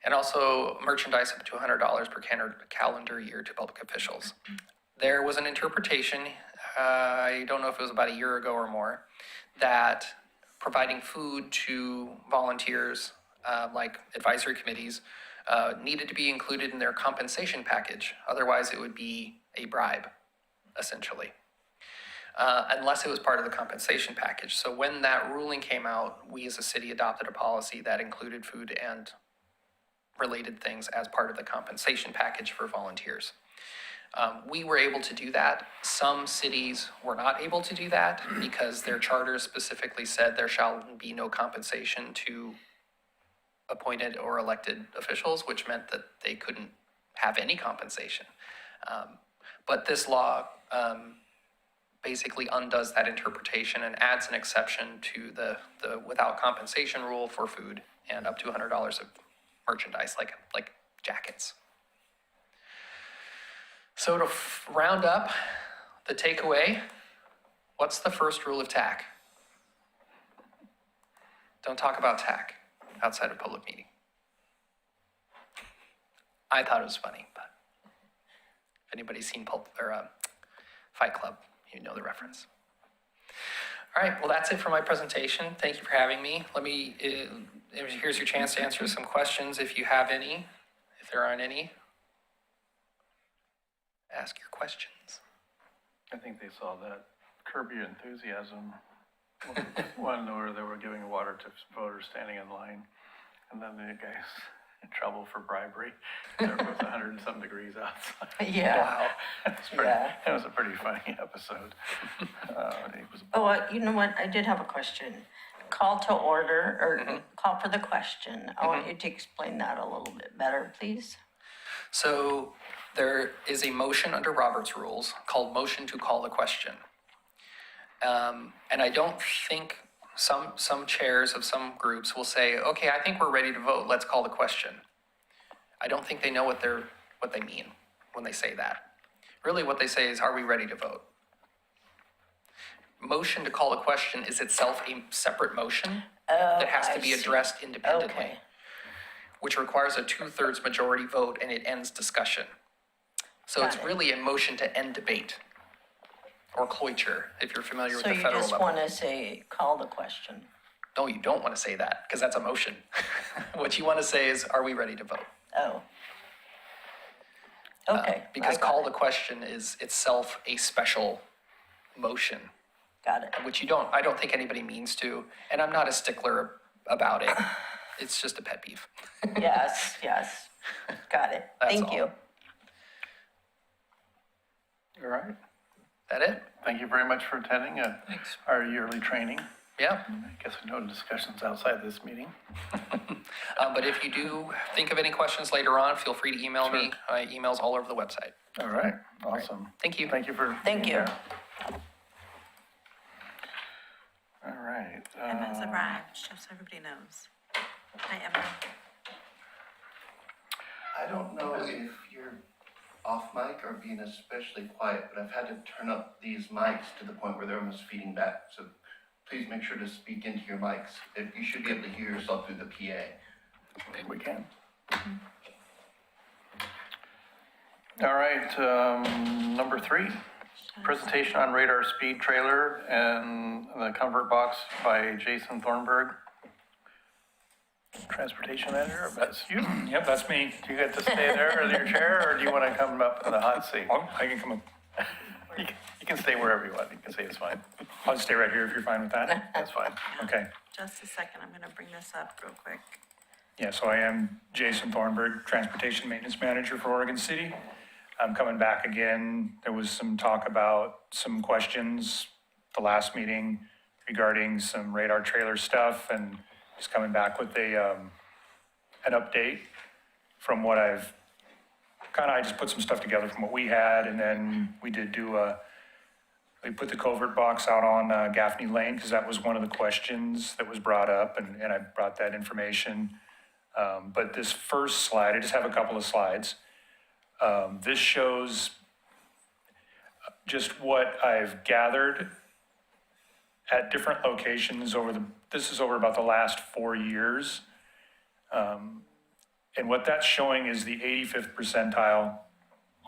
and also merchandise up to $100 per calendar year to public officials. There was an interpretation, I don't know if it was about a year ago or more, that providing food to volunteers, like advisory committees, needed to be included in their compensation package. Otherwise, it would be a bribe, essentially, unless it was part of the compensation package. So when that ruling came out, we as a city adopted a policy that included food and related things as part of the compensation package for volunteers. We were able to do that. Some cities were not able to do that because their charters specifically said there shall be no compensation to appointed or elected officials, which meant that they couldn't have any compensation. But this law basically undoes that interpretation and adds an exception to the without compensation rule for food and up to $100 of merchandise, like jackets. So to round up the takeaway, what's the first rule of TAC? Don't talk about TAC outside of public meeting. I thought it was funny, but if anybody's seen Fight Club, you know the reference. All right, well, that's it for my presentation. Thank you for having me. Here's your chance to answer some questions if you have any. If there aren't any, ask your questions. I think they saw that Curb Your Enthusiasm one where they were giving water to voters standing in line, and then the guy's in trouble for bribery. There was 100 and some degrees outside. Yeah. It was a pretty funny episode. You know what? I did have a question. Call to order, or call for the question. I want you to explain that a little bit better, please. So there is a motion under Robert's rules called motion to call the question. And I don't think some chairs of some groups will say, okay, I think we're ready to vote, let's call the question. I don't think they know what they mean when they say that. Really what they say is, are we ready to vote? Motion to call a question is itself a separate motion that has to be addressed independently, which requires a 2/3 majority vote and it ends discussion. So it's really a motion to end debate, or cloiture, if you're familiar with the federal level. So you just want to say, call the question? No, you don't want to say that, because that's a motion. What you want to say is, are we ready to vote? Oh. Okay. Because call the question is itself a special motion, Got it. which I don't think anybody means to, and I'm not a stickler about it. It's just a pet peeve. Yes. Got it. That's Thank all. you. All right. That it? Thank you very much for attending Thanks. our yearly training. Yeah. I guess no discussions outside this meeting. But if you do think of any questions later on, feel free to email me. My email's all over the website. All right, awesome. Thank you. Thank you for Thank being you. here. All right. Emma's arrived, just so everybody knows. Hi, Emma. I don't know if you're off mic or being especially quiet, but I've had to turn up these mics to the point where they're almost feeding back. So please make sure to speak into your mics. You should be able to hear yourself through the PA. We can. All right, number 3, presentation on radar speed trailer and the Covert box by Jayson Thornberg. Transportation manager, that's you. Yep, that's me. Do you get to stay there in your chair, or do you want to come up in the hot seat? I can come up. You can stay wherever you want. You can say it's fine. I'll stay right here if you're fine with that. That's fine. Okay. Just a second, I'm gonna bring this up real quick. Yeah, so I am Jayson Thornberg, Transportation Maintenance Manager for Oregon City. I'm coming back again. There was some talk about some questions the last meeting regarding some radar trailer stuff, and just coming back with an update from what I just put some stuff together from what we had, and then we did we put the Covert box out on Gaffney Lane, because that was one of the questions that was brought up, and I brought that information. But this first slide, I just have a couple of slides. This shows just what I've gathered at different locations this is over about the last 4 years. And what that's showing is the 85th percentile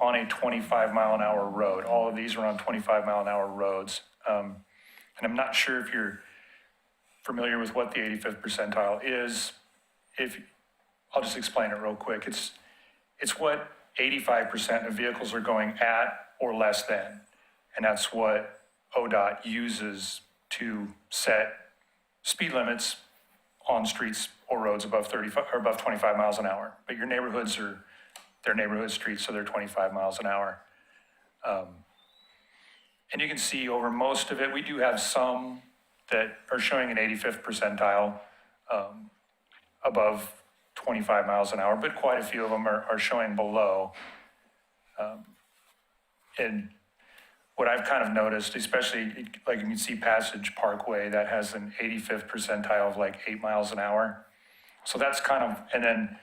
on a 25-mile-an-hour road. All of these are on 25-mile-an-hour roads. And I'm not sure if you're familiar with what the 85th percentile is. I'll just explain it real quick. It's what 85% of vehicles are going at or less than. And that's what ODOT uses to set speed limits on streets or roads above 35 or above 25 miles an hour. But your neighborhoods they're neighborhood streets, so they're 25 miles an hour. And you can see over most of it, we do have some that are showing an 85th percentile above 25 miles an hour, but quite a few of them are showing below. And what I've kind of noticed, especially like you can see Passage Parkway, that has an 85th percentile of like 8 miles an hour. So that's kind of, and then,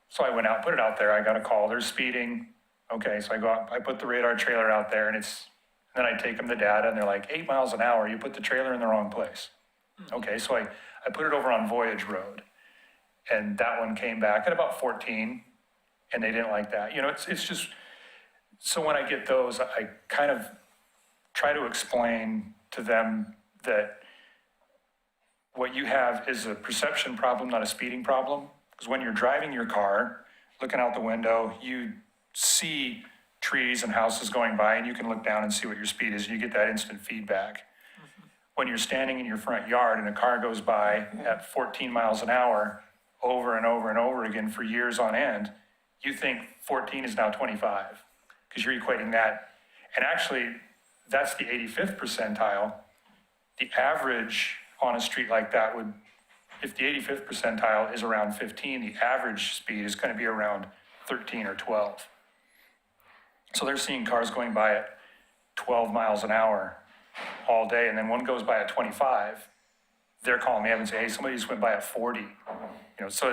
so I went out, put it out there, I got a call, they're speeding. Okay, so I go out, I put the radar trailer out there and then I take them the data and they're like 8 miles an hour, you put the trailer in the wrong place. Okay, so I put it over on Voyage Road and that one came back at about 14 and they didn't like that. You know, it's just, so when I get those, I kind of try to explain to them that what you have is a perception problem, not a speeding problem. Because when you're driving your car, looking out the window, you see trees and houses going by and you can look down and see what your speed is and you get that instant feedback. When you're standing in your front yard and a car goes by at 14 miles an hour over and over and over again for years on end, you think 14 is now 25 because you're equating that. And actually, that's the 85th percentile. The average on a street like that would, if the 85th percentile is around 15, the average speed is going to be around 13 or 12. So they're seeing cars going by at 12 miles an hour all day, and then one goes by at 25. They're calling me up and say, hey, somebody just went by at 40. You know, so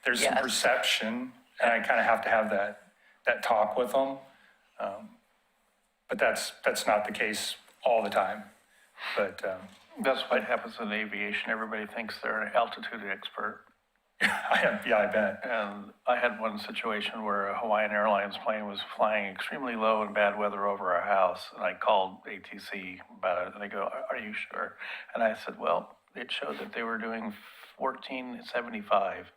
there's some Yes. perception, and I kind of have to have that talk with them. But that's not the case all the time. But That's what happens in aviation. Everybody thinks they're an altitude expert. I bet. And I had one situation where a Hawaiian Airlines plane was flying extremely low in bad weather over our house. And I called ATC about it and they go, are you sure? And I said, well, it showed that they were doing 1475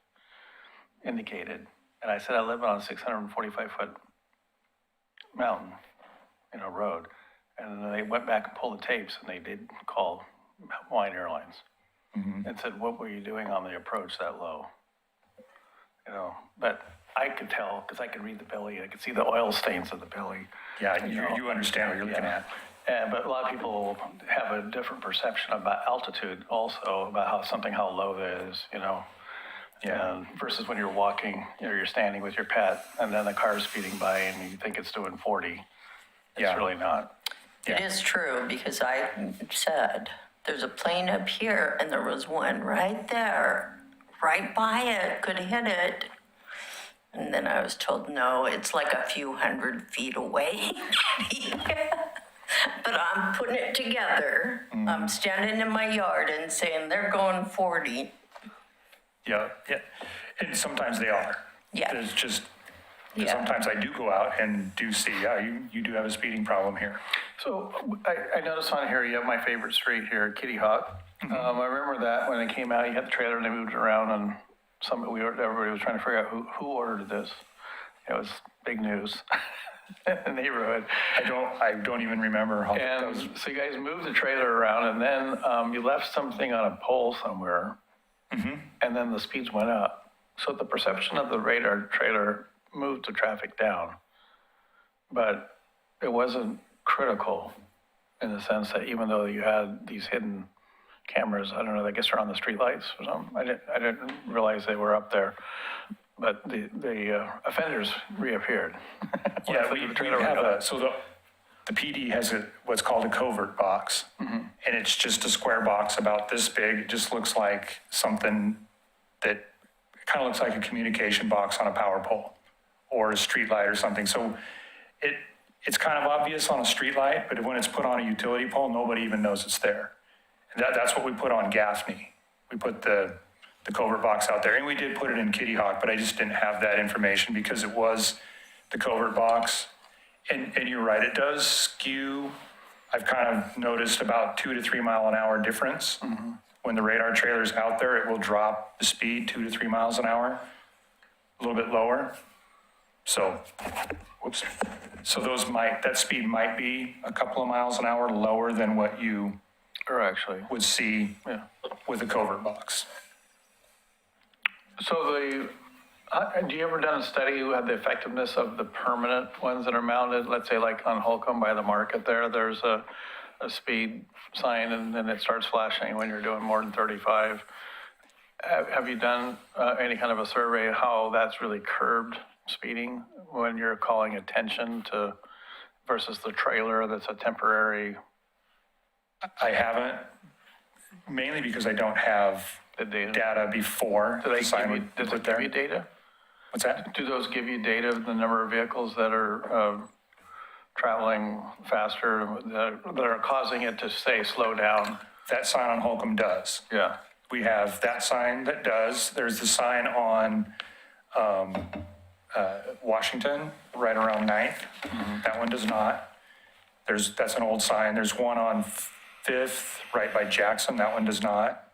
indicated. And I said, I live on a 645-foot mountain, road. And then they went back and pulled the tapes and they did call Hawaiian Airlines and said, what were you doing on the approach that low? But I could tell because I could read the belly. I could see the oil stains of the belly. Yeah, you understand what you're looking at. But a lot of people have a different perception about altitude also, about how low it is, And versus when you're walking, you're standing with your pet and then the car's speeding by and you think it's doing 40. It's really not. It is true, because I said, there's a plane up here, and there was one right there, right by it, could hit it. And then I was told, no, it's like a few hundred feet away. But I'm putting it together. I'm standing in my yard and saying, they're going 40. Yeah. And sometimes they are. Yeah. There's just, Yeah. sometimes I do go out and do see, you do have a speeding problem here. So I noticed on here, you have my favorite street here, Kitty Hawk. I remember that when it came out, you had the trailer and they moved it around and everybody was trying to figure out who ordered this. It was big news in the neighborhood. I don't even remember how that goes. And so you guys moved the trailer around and then you left something on a pole somewhere. And then the speeds went up. So the perception of the radar trailer moved the traffic down. But it wasn't critical in the sense that even though you had these hidden cameras, I don't know, I guess they're on the streetlights or something. I didn't realize they were up there. But the offenders reappeared. Yeah, we have so the PD has what's called a covert box. And it's just a square box about this big. It just looks like something that kind of looks like a communication box on a power pole or a street light or something. So it's kind of obvious on a street light, but when it's put on a utility pole, nobody even knows it's there. And that's what we put on Gaffney. We put the covert box out there, and we did put it in Kitty Hawk, but I just didn't have that information because it was the covert box. And you're right, it does skew. I've kind of noticed about 2 to 3 mile an hour difference. When the radar trailer's out there, it will drop the speed 2 to 3 miles an hour. a little bit lower. So, whoops. So that speed might be a couple of miles an hour lower than what you Or actually, would see with a covert box. so do you ever done a study who had the effectiveness of the permanent ones that are mounted? Let's say like on Holcomb by the market there's a speed sign and then it starts flashing when you're doing more than 35. Have you done any kind of a survey how that's really curbed speeding when you're calling attention to versus the trailer that's a temporary? I haven't, mainly because I don't have The data. data before. Do they the sign give you, would does put it give there. you data? What's that? Do those give you data of the number of vehicles that are traveling faster, that are causing it to say slow down? That sign on Holcomb does. Yeah. We have that sign that does. There's the sign on Washington, right around 9th. That one does not. That's an old sign. There's one on 5th, right by Jackson. That one does not.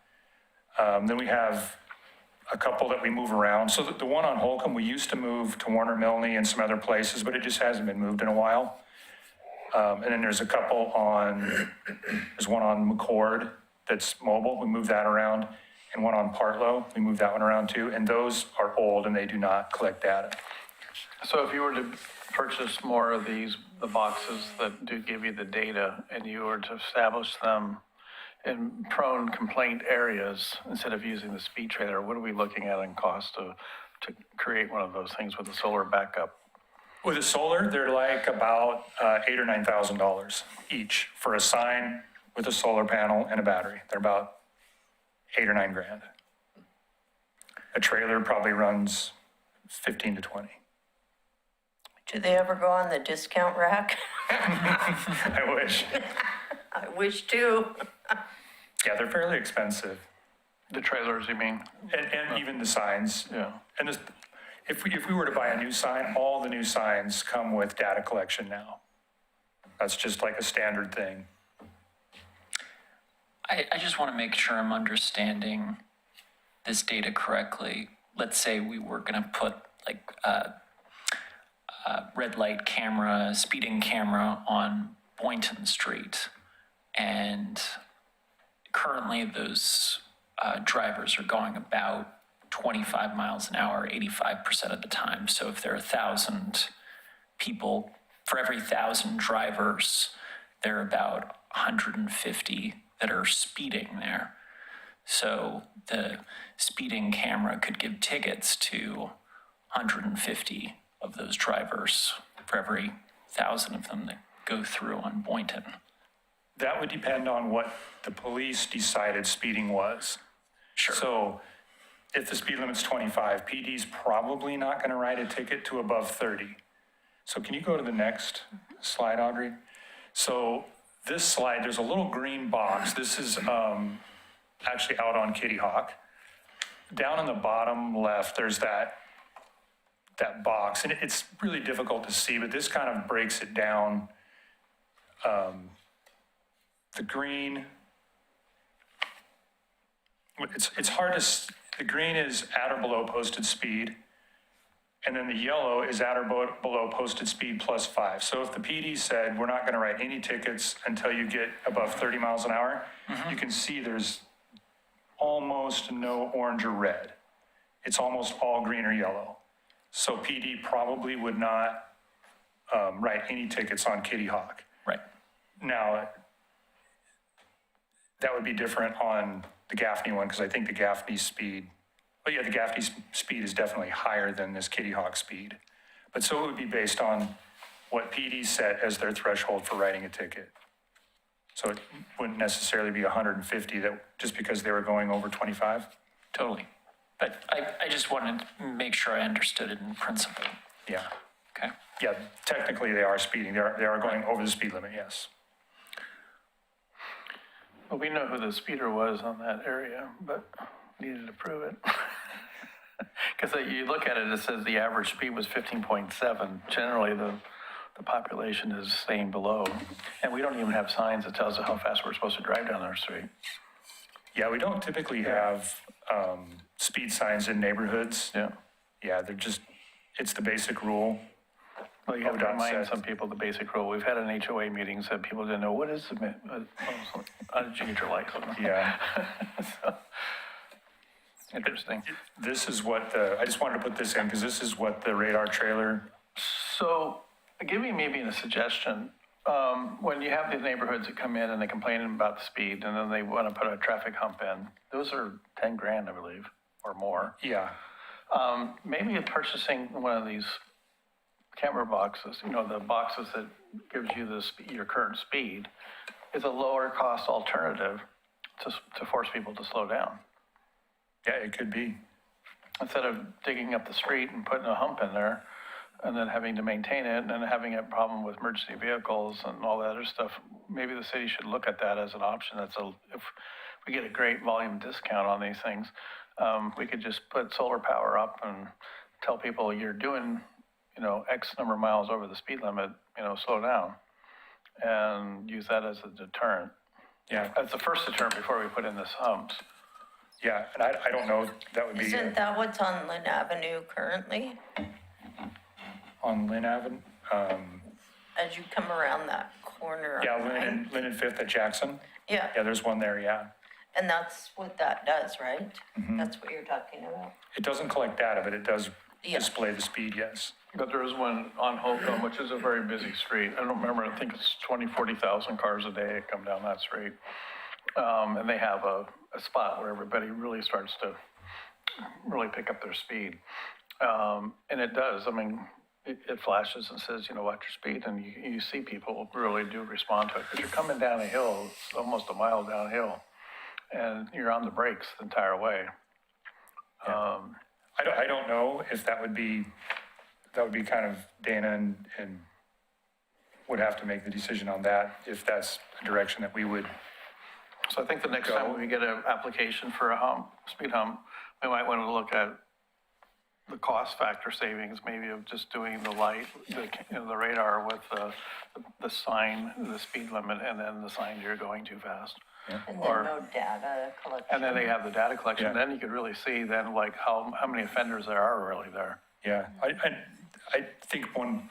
Then we have a couple that we move around. So the one on Holcomb, we used to move to Warner Milne and some other places, but it just hasn't been moved in a while. And then there's one on McCord that's mobile. We move that around. And one on Partlow, we move that one around too. And those are old and they do not collect data. So if you were to purchase more of the boxes that do give you the data, and you were to establish them in prone complaint areas instead of using the speed trailer, what are we looking at in cost to create one of those things with a solar backup? With a solar, they're like about $8,000 or $9,000 each for a sign with a solar panel and a battery. They're about $8,000 or $9,000. A trailer probably runs 15 to 20. Do they ever go on the discount rack? I wish. I wish too. Yeah, they're fairly expensive. The trailers, you mean? And even the signs. Yeah. And if we were to buy a new sign, all the new signs come with data collection now. That's just like a standard thing. I just want to make sure I'm understanding this data correctly. Let's say we were going to put like a red light camera, speeding camera on Boynton Street. And currently those drivers are going about 25 miles an hour, 85% of the time. So if there are 1,000 people, for every 1,000 drivers, there are about 150 that are speeding there. So the speeding camera could give tickets to 150 of those drivers for every 1,000 of them that go through on Boynton. That would depend on what the police decided speeding was. Sure. So if the speed limit's 25, PD's probably not going to write a ticket to above 30. So can you go to the next slide, Audrey? So this slide, there's a little green box. This is actually out on Kitty Hawk. Down in the bottom left, there's that box. And it's really difficult to see, but this kind of breaks it down. The green, it's hard to, the green is at or below posted speed. And then the yellow is at or below posted speed plus 5. So if the PD said, we're not going to write any tickets until you get above 30 miles an hour, you can see there's almost no orange or red. It's almost all green or yellow. So PD probably would not write any tickets on Kitty Hawk. Right. Now, that would be different on the Gaffney one, because I think the Gaffney speed, the Gaffney speed is definitely higher than this Kitty Hawk speed. But so it would be based on what PD set as their threshold for writing a ticket. So it wouldn't necessarily be 150 that just because they were going over 25. Totally. But I just wanted to make sure I understood it in principle. Yeah. Okay. Yeah, technically they are speeding. They are going over the speed limit, yes. Well, we know who the speeder was on that area, but needed to prove it. Because you look at it, it says the average speed was 15.7. Generally, the population is staying below. And we don't even have signs that tells us how fast we're supposed to drive down our street. Yeah, we don't typically have speed signs in neighborhoods. Yeah. Yeah, they're just, it's the basic rule. Well, you have to ODOT remind says- some people the basic rule. We've had an HOA meeting, said people didn't know, what is the, how did you get your license? Yeah. So, interesting. This is what the, I just wanted to put this in because this is what the radar trailer, So, give me maybe a suggestion. When you have these neighborhoods that come in and they complain about the speed, and then they want to put a traffic hump in, those are 10 grand, I believe, or more. yeah, Maybe purchasing one of these camera boxes, you know, the boxes that gives you your current speed, is a lower cost alternative to force people to slow down. yeah, it could be. Instead of digging up the street and putting a hump in there, and then having to maintain it, and then having a problem with emergency vehicles and all that other stuff, maybe the city should look at that as an option. If we get a great volume discount on these things, we could just put solar power up and tell people you're doing, you know, X number of miles over the speed limit, you know, slow down, and use that as a deterrent. Yeah, As the first deterrent before we put in this humps. yeah, and I don't know, that would be Isn't that what's on Lynn Avenue currently? on Lynn Avenue. As you come around that corner? Yeah, on Lynn and Fifth at Jackson. Yeah, Yeah, there's one there, yeah. and that's what that does, right? Mm-hmm. That's what you're talking about? It doesn't collect data, but it does Yeah. display the speed, yes. But there is one on Holcomb, which is a very busy street. I don't remember, I think it's 40,000 cars a day come down that street. And they have a spot where everybody really starts to really pick up their speed. And it does, I mean, it flashes and says, you know, watch your speed, and you see people really do respond to it. Because you're coming down a hill, it's almost a mile downhill, and you're on the brakes the entire way. I don't know if that would be kind of Dayna and would have to make the decision on that, if that's a direction that we would. So I think the next time we get an application for a hump, speed hump, we might want to look at the cost factor savings, maybe of just doing the light, the radar with the sign, the speed limit, and then the sign you're going too fast. And Or- then no data collection? And then they have the data collection, Yeah. then you could really see then like how many offenders there are really there. Yeah, I think one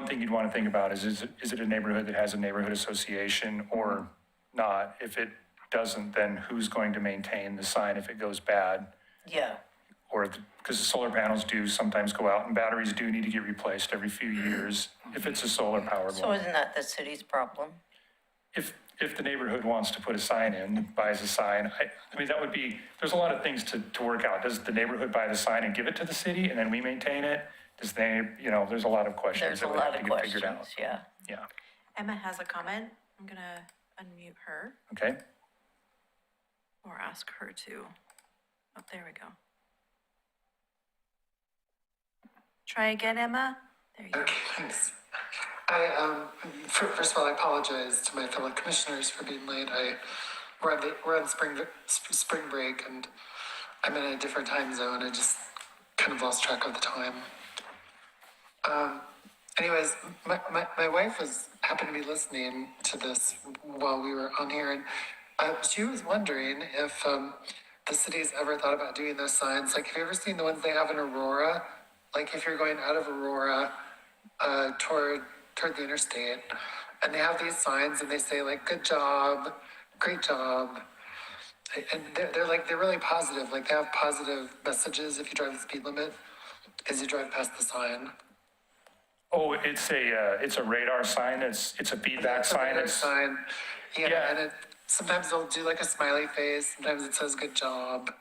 thing you'd want to think about is it a neighborhood that has a neighborhood association or not? If it doesn't, then who's going to maintain the sign if it goes bad? Yeah, Or, because the solar panels do sometimes go out and batteries do need to get replaced every few years, if it's a solar powered so one. isn't that the city's problem? If the neighborhood wants to put a sign in, buys a sign, I mean, that would be, there's a lot of things to work out. Does the neighborhood buy the sign and give it to the city and then we maintain it? Does they, you know, there's a lot of questions There's a that would lot have of to get figured out. questions, yeah. Yeah, Emma has a comment. I'm gonna unmute her okay. or ask her to. Oh, there we go. Try again, Emma. There you go. Okay, thanks. First of all, I apologize to my fellow commissioners for being late. We're on spring break, and I'm in a different time zone. I just kind of lost track of the time. Anyways, my wife happened to be listening to this while we were on here, and she was wondering if the city's ever thought about doing those signs. Like, have you ever seen the ones they have in Aurora? Like, if you're going out of Aurora toward the interstate, and they have these signs, and they say like, "Good job, great job," and they're really positive. Like, they have positive messages if you drive the speed limit as you drive past the sign. Oh, it's a radar sign, it's a feedback It's a sign, radar it's, sign. Yeah, Yeah. and sometimes they'll do like a smiley face. Sometimes it says "Good job."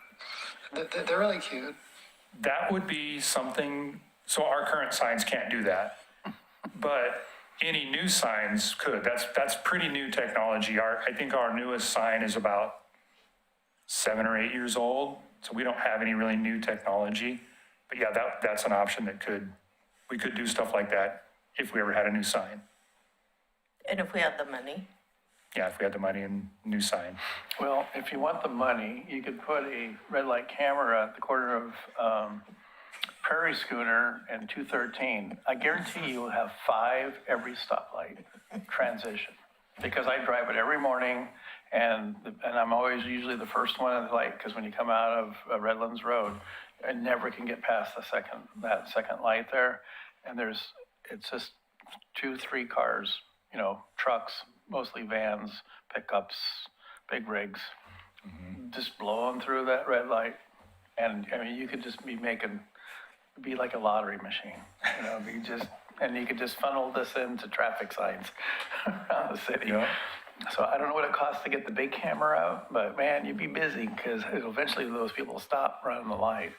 They're really cute. that would be something, so our current signs can't do that. But any new signs could, that's pretty new technology. I think our newest sign is about 7 or 8 years old, so we don't have any really new technology. But yeah, that's an option we could do stuff like that if we ever had a new sign. And if we have the money? Yeah, if we had the money and new sign. Well, if you want the money, you could put a red light camera at the corner of Prairie Schooner and 213. I guarantee you will have 5 every stoplight transition. Because I drive it every morning, and I'm always usually the first one at the light, because when you come out of Redlands Road, I never can get past that second light there. And it's just 2, 3 cars, trucks, mostly vans, pickups, big rigs, just blowing through that red light. And I mean, you could just be like a lottery machine, and you could just funnel this into traffic signs around the city. Yeah. So I don't know what it costs to get the big camera out, but man, you'd be busy because eventually those people stop running the light.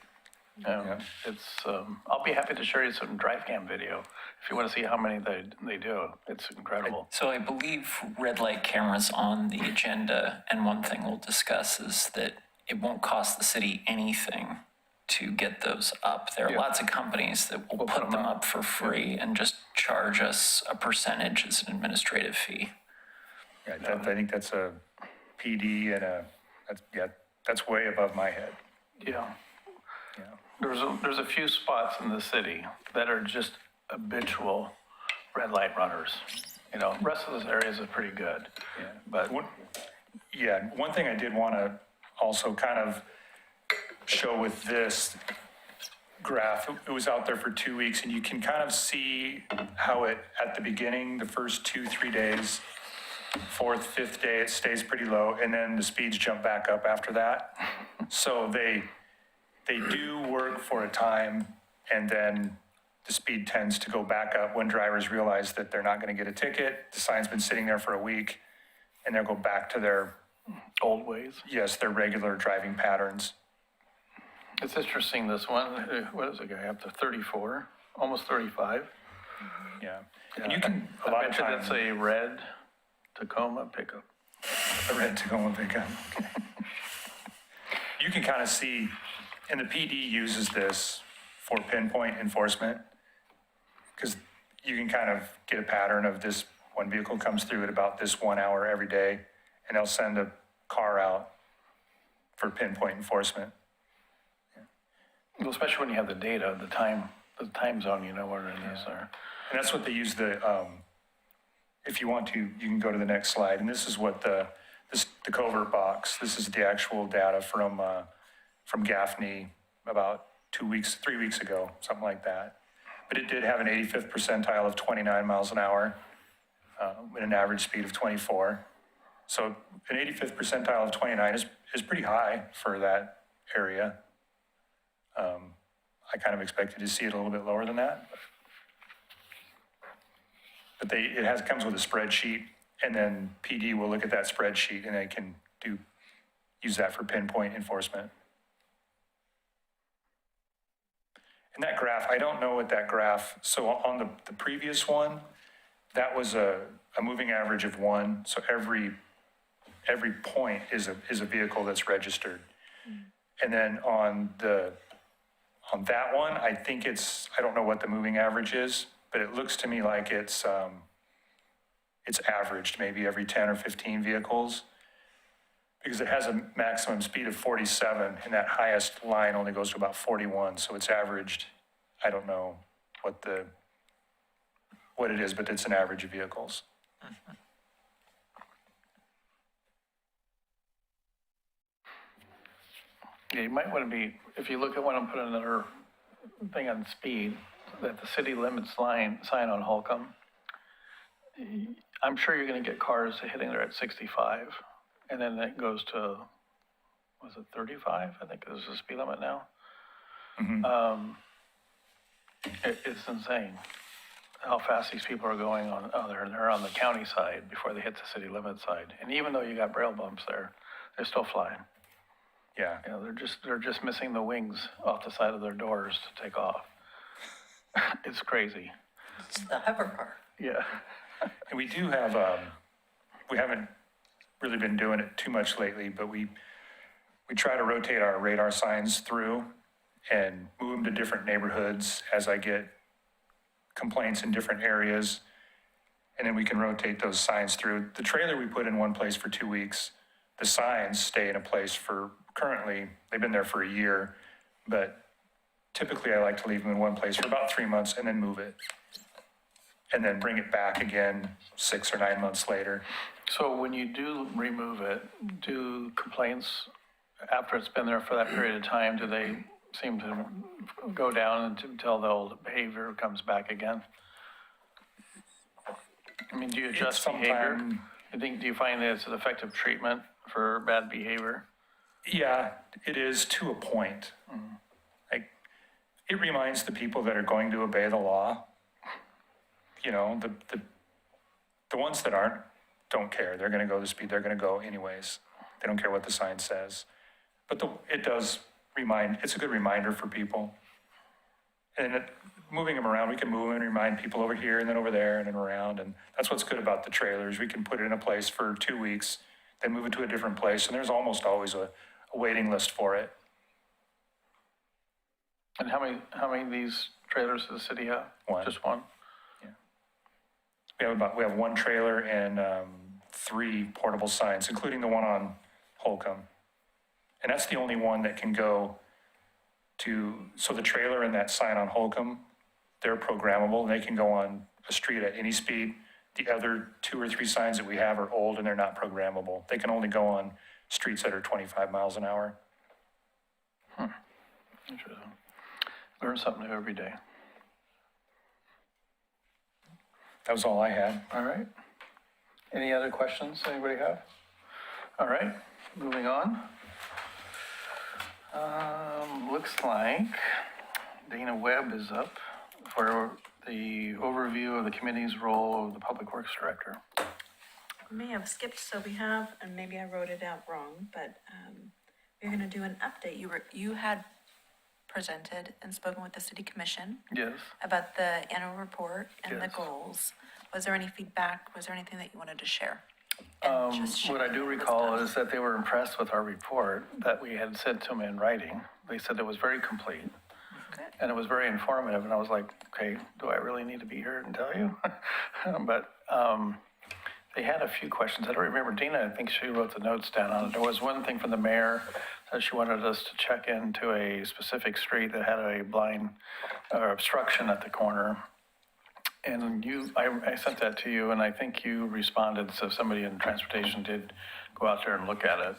I'll be happy to show you some drive cam video if you want to see how many they do. It's incredible. So I believe red light cameras on the agenda, and one thing we'll discuss is that it won't cost the city anything to get those up. There are lots of companies that will put them up for free and just charge us a percentage as an administrative fee. Yeah, I think that's a PD and that's way above my head. Yeah. There's a few spots in the city that are just habitual red light runners. Rest of those areas are pretty good. Yeah. But one thing I did want to also kind of show with this graph, it was out there for 2 weeks, and you can kind of see how at the beginning, the first 2-3 days, 4th, 5th day, it stays pretty low, and then the speeds jump back up after that. So they do work for a time, and then the speed tends to go back up when drivers realize that they're not going to get a ticket. The sign's been sitting there for a week, and they'll go back to their old ways. Yes, their regular driving patterns. It's interesting, this one, what is it, guy up to 34, almost 35? Yeah. And you can, a lot of I bet you times, that's a red Tacoma pickup. a red Tacoma pickup. Okay. You can kind of see, and the PD uses this for pinpoint enforcement, because you can kind of get a pattern of this one vehicle comes through at about this 1 hour every day, and they'll send a car out for pinpoint enforcement. Well, especially when you have the data, the time zone, where it is there. And that's what they use if you want to, you can go to the next slide. And this is what the Covert box, this is the actual data from Gaffney about 3 weeks ago, something like that. But it did have an 85th percentile of 29 miles an hour with an average speed of 24. So an 85th percentile of 29 is pretty high for that area. I kind of expected to see it a little bit lower than that. But it comes with a spreadsheet, and then PD will look at that spreadsheet and they can use that for pinpoint enforcement. And that graph, I don't know what that graph, so on the previous one, that was a moving average of 1. So every point is a vehicle that's registered. And then on that one, I think I don't know what the moving average is, but it looks to me like it's averaged maybe every 10 or 15 vehicles, because it has a maximum speed of 47, and that highest line only goes to about 41, so it's averaged. I don't know what it is, but it's an average of vehicles. Mm-hmm. Yeah, you might want to be, if you look at one, I'm putting another thing on speed, that the city limits sign on Holcomb. I'm sure you're going to get cars hitting there at 65, and then it goes to, was it 35? I think is the speed limit now. Mm-hmm. It's insane how fast these people are going on. They're on the county side before they hit the city limit side. And even though you got braille bumps there, they're still flying. Yeah. They're just missing the wings off the side of their doors to take off. It's crazy. It's the hover car. Yeah. And we do have, we haven't really been doing it too much lately, but we try to rotate our radar signs through and move them to different neighborhoods as I get complaints in different areas. And then we can rotate those signs through. The trailer we put in one place for 2 weeks. The signs stay in a place currently, they've been there for a year, but typically I like to leave them in one place for about 3 months and then move it. And then bring it back again 6 or 9 months later. So when you do remove it, do complaints after it's been there for that period of time, do they seem to go down until the old behavior comes back again. I mean, do you adjust behavior? Do you find that it's an effective treatment for bad behavior? Yeah, it is to a point. Like, it reminds the people that are going to obey the law, you know, the ones that aren't, don't care. They're gonna go the speed, they're gonna go anyways. They don't care what the sign says. But it does remind, it's a good reminder for people. And moving them around, we can move and remind people over here and then over there and then around. And that's what's good about the trailers. We can put it in a place for 2 weeks, then move it to a different place. And there's almost always a waiting list for it. And how many of these trailers does the city have? One. Just one? We have one trailer and 3 portable signs, including the one on Holcomb. And that's the only one that can go to, so the trailer and that sign on Holcomb, they're programmable. They can go on a street at any speed. The other 2 or 3 signs that we have are old and they're not programmable. They can only go on streets that are 25 miles an hour. Interesting. Learn something new every day. That was all I had. All right. Any other questions anybody have? All right, moving on. Looks like Dayna Webb is up for the overview of the committee's role of the Public Works Director. We may have skipped, so we have, and maybe I wrote it out wrong, but we're gonna do an update. You had presented and spoken with the city commission Yes. about the annual report and the Yes. goals. Was there any feedback? Was there anything that you wanted to share? And just What I do share with recall us. is that they were impressed with our report that we had sent to them in writing. They said it was very complete. Good. And it was very informative, and I was like, okay, do I really need to be here and tell you? But they had a few questions. I don't remember, Dayna, I think she wrote the notes down on it. There was one thing from the mayor that she wanted us to check into a specific street that had a blind or obstruction at the corner. And I sent that to you, and I think you responded, so somebody in transportation did go out there and look at it.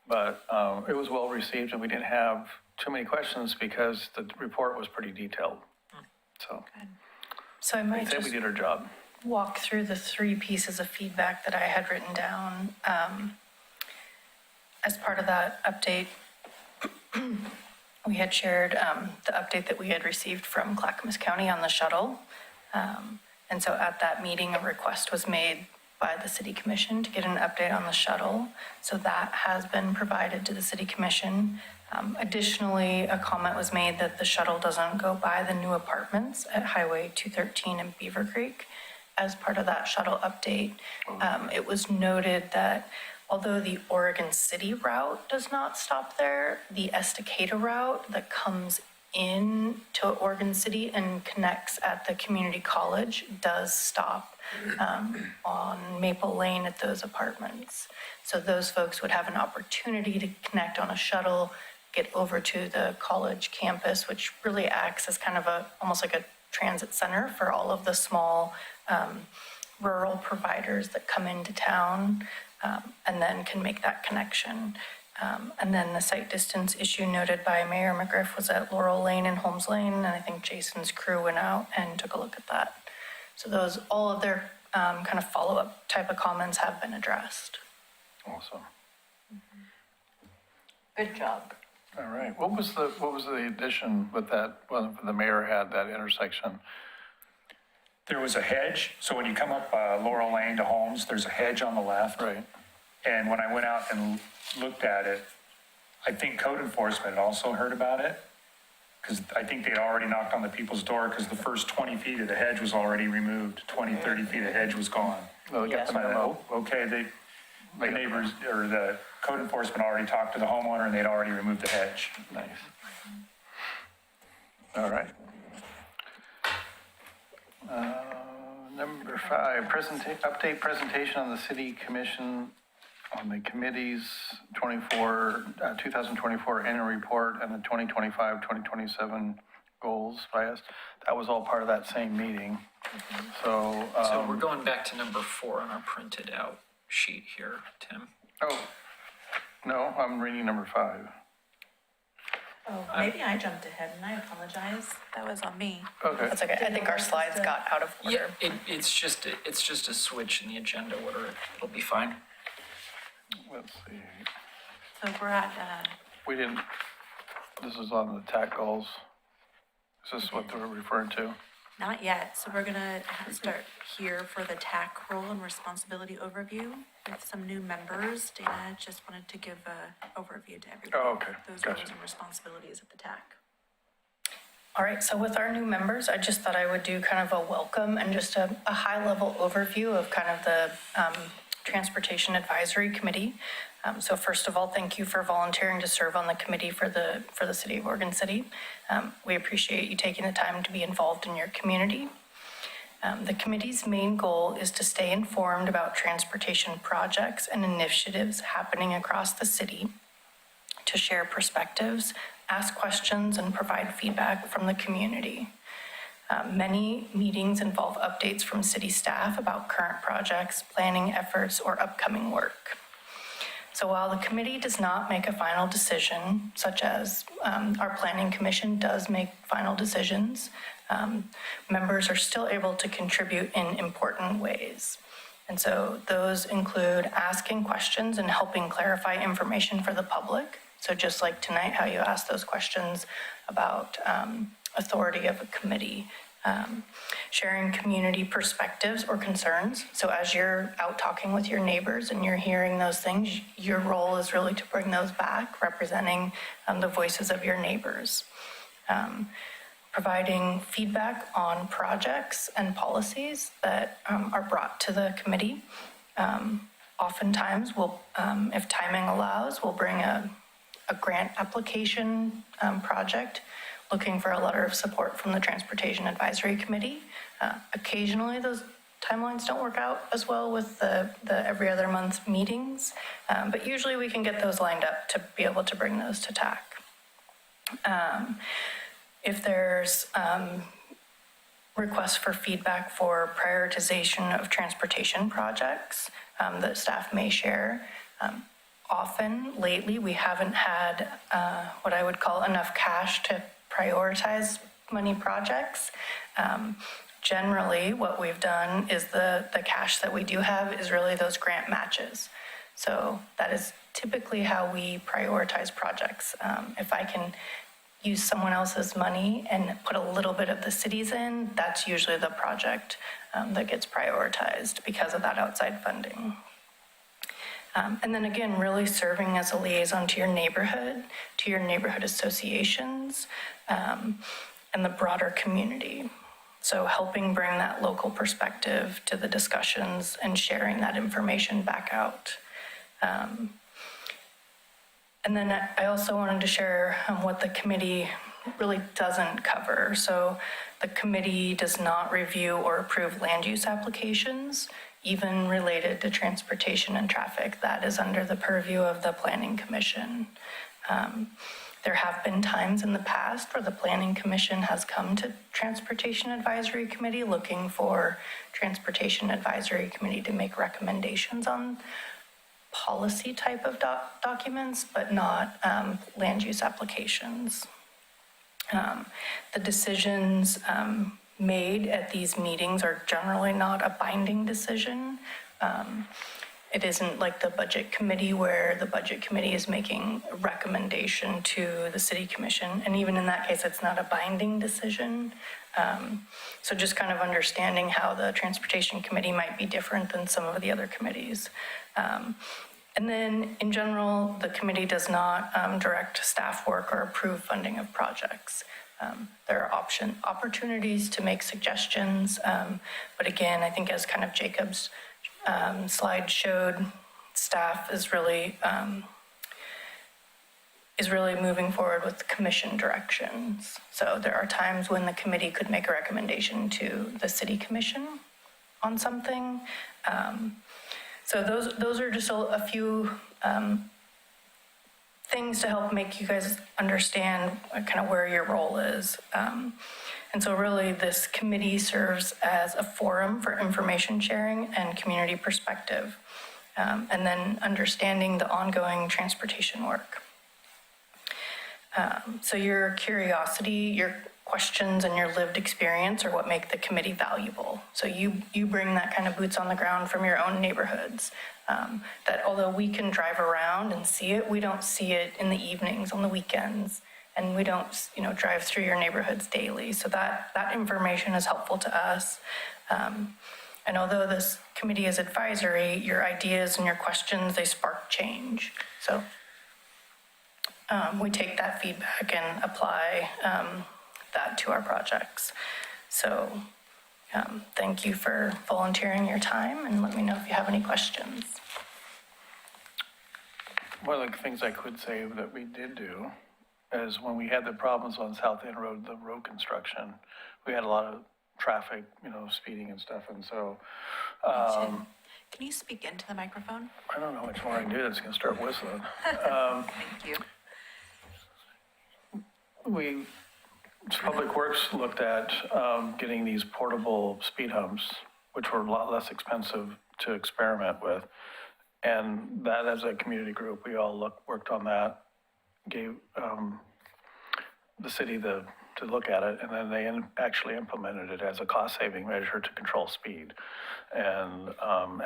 But it was well received, and we didn't have too many questions because the report was pretty detailed. So So I I might think we just did our job. walk through the 3 pieces of feedback that I had written down. As part of that update, we had shared the update that we had received from Clackamas County on the shuttle. And so at that meeting, a request was made by the city commission to get an update on the shuttle. So that has been provided to the city commission. Additionally, a comment was made that the shuttle doesn't go by the new apartments at Highway 213 in Beaver Creek. As part of that shuttle update, it was noted that although the Oregon City route does not stop there, the Estacada route that comes in to Oregon City and connects at the community college does stop on Maple Lane at those apartments. So those folks would have an opportunity to connect on a shuttle, get over to the college campus, which really acts as kind of almost like a transit center for all of the small rural providers that come into town, and then can make that connection. And then the site distance issue noted by Mayor McGriff was at Laurel Lane and Holmes Lane, and I think Jayson's crew went out and took a look at that. So all of their kind of follow-up type of comments have been addressed. Awesome. Good job. All right. What was the addition with that, when the mayor had that intersection? There was a hedge. So when you come up Laurel Lane to Holmes, there's a hedge on the left. Right. And when I went out and looked at it, I think code enforcement had also heard about it. Because I think they'd already knocked on the people's door because the first 20 feet of the hedge was already removed. 20, 30 feet of hedge was gone. Well, they got Yes. the memo. Okay, the neighbors or the code enforcement already talked to the homeowner and they'd already removed the hedge. Nice. All right. Number 5, update presentation on the city commission on the committee's 2024 annual report and the 2025, 2027 goals bias. That was all part of that same meeting. So, So we're going back to number 4 on our printed out sheet here, Tim. oh, no, I'm reading number 5. Oh, maybe I jumped ahead and I apologize. That was on me. Okay. That's okay. I think our slides got out of Yeah, order. it's just a switch in the agenda order. It'll be fine. Let's see. So we're at, We didn't, this is on the TAC goals. Is this what they're referring to? not yet, so we're gonna start here for the TAC role and responsibility overview with some new members. Dayna just wanted to give a overview to everybody. Oh, okay. Those Gotcha. roles and responsibilities at the TAC. All right, so with our new members, I just thought I would do kind of a welcome and just a high-level overview of kind of the Transportation Advisory Committee. So first of all, thank you for volunteering to serve on the committee for the City of Oregon City. We appreciate you taking the time to be involved in your community. The committee's main goal is to stay informed about transportation projects and initiatives happening across the city, to share perspectives, ask questions, and provide feedback from the community. Many meetings involve updates from city staff about current projects, planning efforts, or upcoming work. So while the committee does not make a final decision, such as our planning commission does make final decisions, members are still able to contribute in important ways. And so those include asking questions and helping clarify information for the public. So just like tonight, how you ask those questions about authority of a committee, sharing community perspectives or concerns. So as you're out talking with your neighbors and you're hearing those things, your role is really to bring those back, representing the voices of your neighbors. Providing feedback on projects and policies that are brought to the committee. Oftentimes, we'll, if timing allows, we'll bring a grant application project looking for a letter of support from the Transportation Advisory Committee. Occasionally, those timelines don't work out as well with the every other month meetings, but usually we can get those lined up to be able to bring those to TAC. If there's requests for feedback for prioritization of transportation projects that staff may share, often lately we haven't had what I would call enough cash to prioritize money projects. Generally, what we've done is the cash that we do have is really those grant matches. So that is typically how we prioritize projects. If I can use someone else's money and put a little bit of the city's in, that's usually the project that gets prioritized because of that outside funding. And then again, really serving as a liaison to your neighborhood associations, and the broader community. So helping bring that local perspective to the discussions and sharing that information back out. And then I also wanted to share what the committee really doesn't cover. So the committee does not review or approve land use applications, even related to transportation and traffic. That is under the purview of the Planning Commission. There have been times in the past where the Planning Commission has come to Transportation Advisory Committee looking for Transportation Advisory Committee to make recommendations on policy type of documents, but not land use applications. The decisions made at these meetings are generally not a binding decision. It isn't like the budget committee where the budget committee is making a recommendation to the city commission. And even in that case, it's not a binding decision. So just kind of understanding how the transportation committee might be different than some of the other committees. And then in general, the committee does not direct staff work or approve funding of projects. There are opportunities to make suggestions, but again, I think as kind of Jacob's slide showed, staff is really moving forward with commission directions. So there are times when the committee could make a recommendation to the city commission on something. So those are just a few things to help make you guys understand kind of where your role is. And so really this committee serves as a forum for information sharing and community perspective, and then understanding the ongoing transportation work. So your curiosity, your questions, and your lived experience are what make the committee valuable. So you bring that kind of boots on the ground from your own neighborhoods. That although we can drive around and see it, we don't see it in the evenings, on the weekends, and we don't, drive through your neighborhoods daily. So that information is helpful to us. And although this committee is advisory, your ideas and your questions, they spark change. So we take that feedback and apply that to our projects. So thank you for volunteering your time, and let me know if you have any questions. One of the things I could say that we did do is when we had the problems on South End Road, the road construction, we had a lot of traffic, speeding and stuff. And so, Can you speak into the microphone? I don't know how much more I can do. That's going to start whistling. Thank you. Public Works looked at getting these portable speed humps, which were a lot less expensive to experiment with. And that, as a community group, we all worked on that, gave the city to look at it, and then they actually implemented it as a cost-saving measure to control speed. And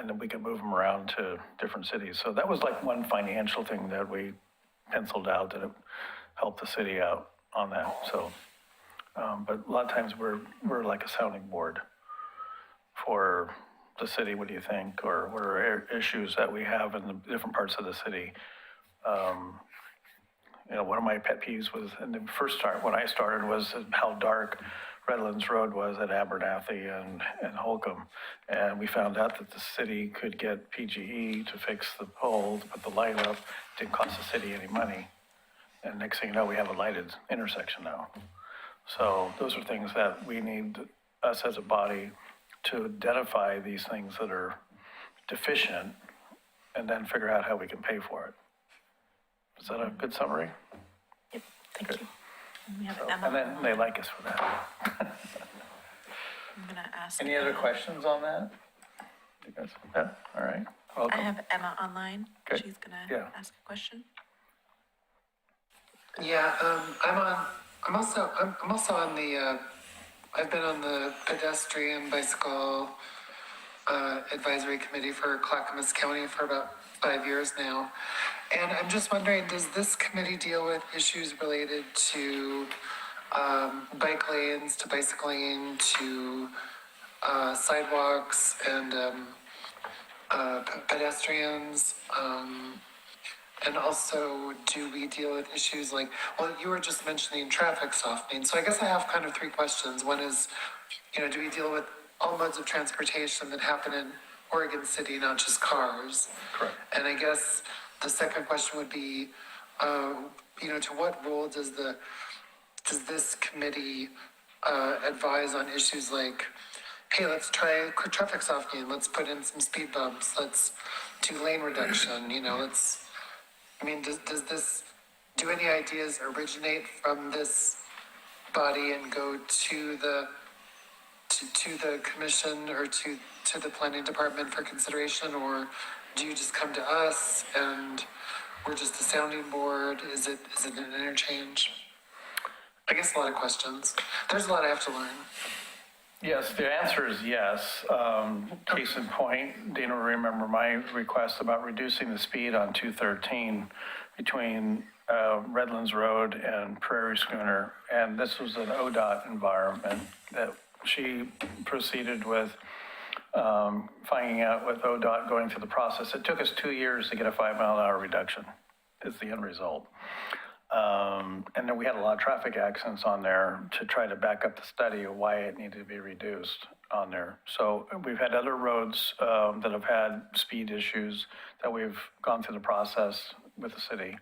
then we could move them around to different cities. So that was like one financial thing that we penciled out that it helped the city out on that. So, but a lot of times we're like a sounding board for the city. What do you think? Or what are issues that we have in the different parts of the city? One of my pet peeves was, in the first start, when I started, was how dark Redlands Road was at Abernathy and Holcomb. And we found out that the city could get PGE to fix the pole, to put the light up. Didn't cost the city any money. And next thing you know, we have a lighted intersection now. So those are things that we need, us as a body, to identify these things that are deficient and then figure out how we can pay for it. Is that a good summary? Yep, thank Good. you. And we have So, Emma. and then they like us for that. I'm gonna ask. Any other questions on that? You guys, yeah, all right. I Welcome. have Emma online. Good. She's gonna Yeah. ask a question. Yeah, I'm also on the, I've been on the pedestrian bicycle advisory committee for Clackamas County for about 5 years now. And I'm just wondering, does this committee deal with issues related to bike lanes, to bicycling, to sidewalks and pedestrians? And also, do we deal with issues like, well, you were just mentioning traffic softening. So I guess I have kind of three questions. One is, do we deal with all modes of transportation that happen in Oregon City, not just cars? Correct. And I guess the second question would be, to what role does this committee advise on issues like, hey, let's try traffic softening, let's put in some speed bumps, let's do lane reduction, do any ideas originate from this body and go to the commission or to the planning department for consideration, or do you just come to us and we're just a sounding board? Is it an interchange? I guess a lot of questions. There's a lot I have to learn. Yes, the answer is yes. Case in point, Dayna will remember my request about reducing the speed on 213 between Redlands Road and Prairie Schooner. And this was an ODOT environment that she proceeded with finding out with ODOT going through the process. It took us 2 years to get a 5-mile-an-hour reduction, is the end result. And then we had a lot of traffic accidents on there to try to back up the study of why it needed to be reduced on there. So we've had other roads that have had speed issues that we've gone through the process with the city,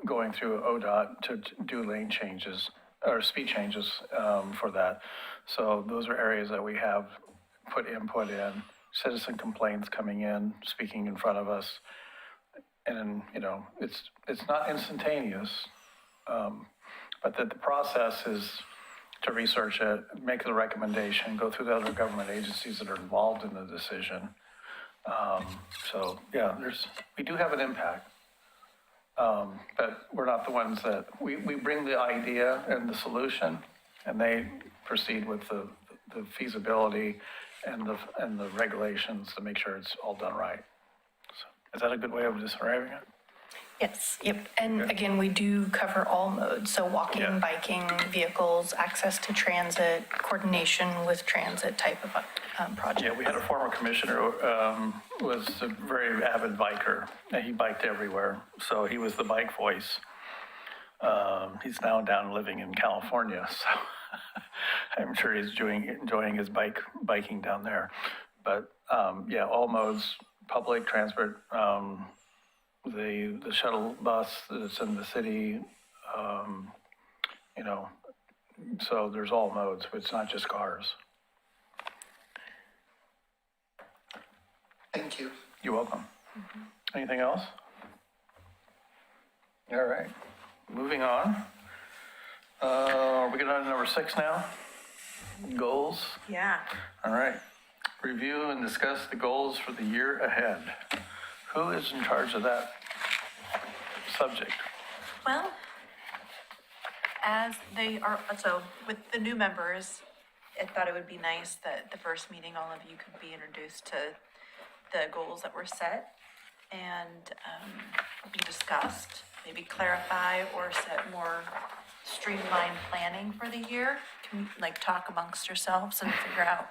going through ODOT to do lane changes or speed changes for that. So those are areas that we have put input in, citizen complaints coming in, speaking in front of us. And, it's not instantaneous, but that the process is to research it, make the recommendation, go through the other government agencies that are involved in the decision. So, yeah, we do have an impact. But we're not the ones that, we bring the idea and the solution, and they proceed with the feasibility and the regulations to make sure it's all done right. So, is that a good way of describing it? Yes, yep. And again, we do cover all modes. So walking, Yeah. biking, vehicles, access to transit, coordination with transit type of project. Yeah, we had a former commissioner, was a very avid biker, and he biked everywhere, so he was the bike voice. He's now down living in California, so I'm sure he's enjoying his biking down there. But, yeah, all modes, public transport, the shuttle bus that's in the city, you know, so there's all modes, it's not just cars. Thank you. You're welcome. Anything else? All right, moving on. Are we going on to number 6 now? Goals? Yeah. All right. Review and discuss the goals for the year ahead. Who is in charge of that subject? Well, as they are, so with the new members, I thought it would be nice that the first meeting, all of you could be introduced to the goals that were set and be discussed, maybe clarify or set more streamlined planning for the year. Like talk amongst yourselves and figure out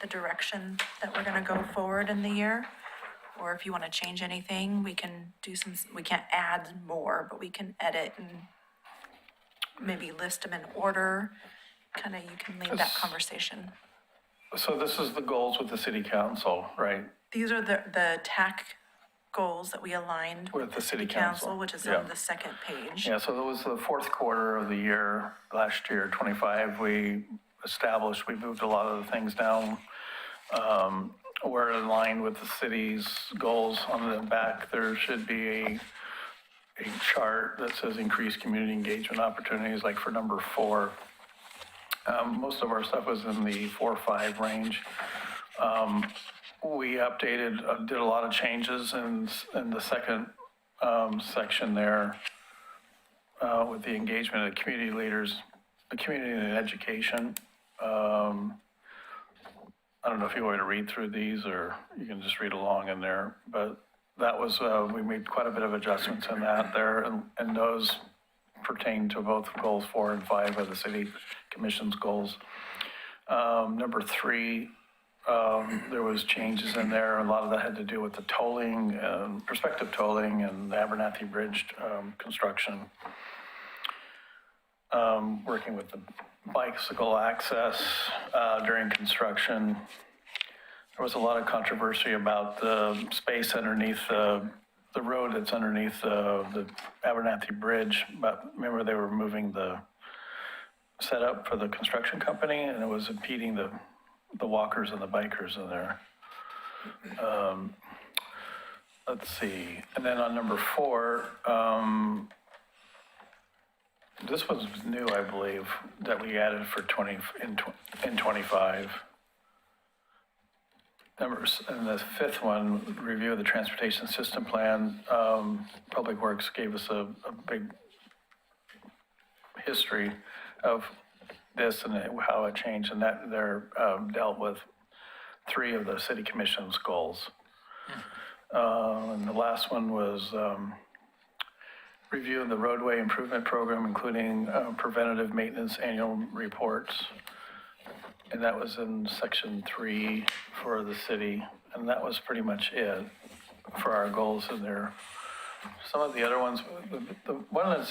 the direction that we're gonna go forward in the year. Or if you want to change anything, we can we can't add more, but we can edit and maybe list them in order. Kind of, you can lead that conversation. So this is the goals with the city council, right? These are the TAC goals that we aligned With the city council, which is yeah. on the second page. Yeah, so that was the fourth quarter of the year, last year, 25, we moved a lot of the things down. We're in line with the city's goals. On the back, there should be a chart that says increased community engagement opportunities, like for number 4. Most of our stuff was in the 4 or 5 range. We updated, did a lot of changes in the second section there with the engagement of community leaders, the community and education. I don't know if you want me to read through these or you can just read along in there, but that was, we made quite a bit of adjustments in that there, and those pertain to both goals 4 and 5 of the city commission's goals. Number 3, there was changes in there. A lot of that had to do with the tolling, prospective tolling and the Abernathy Bridge construction. Working with the bicycle access during construction. There was a lot of controversy about the space underneath the road that's underneath the Abernathy Bridge. But remember, they were moving the setup for the construction company, and it was impeding the walkers and the bikers in there. Let's see. And then on number 4, this was new, I believe, that we added for 25. Numbers, and the 5th one, review of the transportation system plan. Public Works gave us a big history of this and how it changed, and that they're dealt with 3 of the city commission's goals. And the last one was review of the roadway improvement program, including preventative maintenance annual reports. And that was in section 3 for the city. And that was pretty much it for our goals in there. Some of the other ones, the one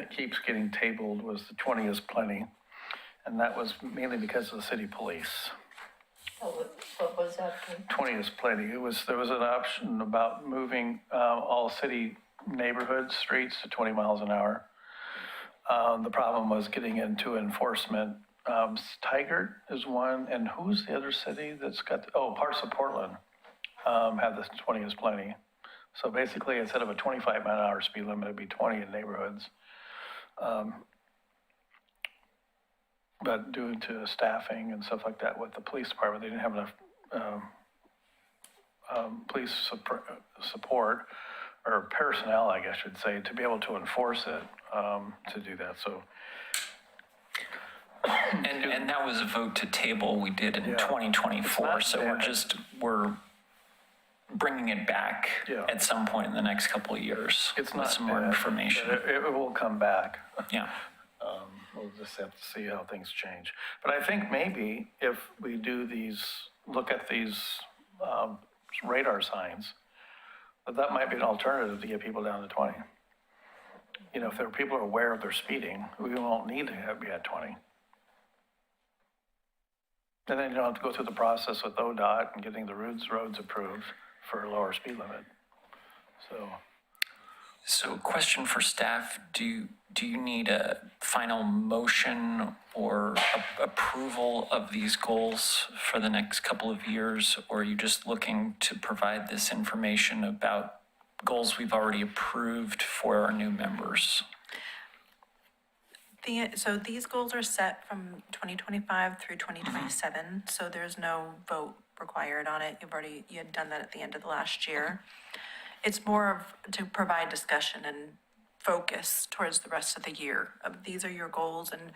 keeps getting tabled was the 20 is plenty. And that was mainly because of the city police. What was that? 20 is plenty. There was an option about moving all city neighborhoods, streets to 20 miles an hour. The problem was getting into enforcement. Tigard is one, and who's the other city that's got, parts of Portland have this 20 is plenty. So basically, instead of a 25 mile an hour speed limit, it'd be 20 in neighborhoods. But due to staffing and stuff like that with the police department, they didn't have enough police support. or personnel, I guess I should say, to be able to enforce it, to do that, so. And that was a vote to table we did in Yeah. 2024, It's so not bad. we're bringing it back Yeah. at some point in the next couple of years. It's with not some more bad. information. It will come back. Yeah. We'll just have to see how things change. But I think maybe if we do look at these radar signs, that might be an alternative to get people down to 20. You know, if people are aware of their speeding, we won't need to be at 20. And then you don't have to go through the process with ODOT and getting the roads approved for a lower speed limit. So question for staff, do you need a final motion or approval of these goals for the next couple of years? Or are you just looking to provide this information about goals we've already approved for our new members? So these goals are set from 2025 through 2027, so there's no vote required on it. You had done that at the end of the last year. It's more of to provide discussion and focus towards the rest of the year. These are your goals, and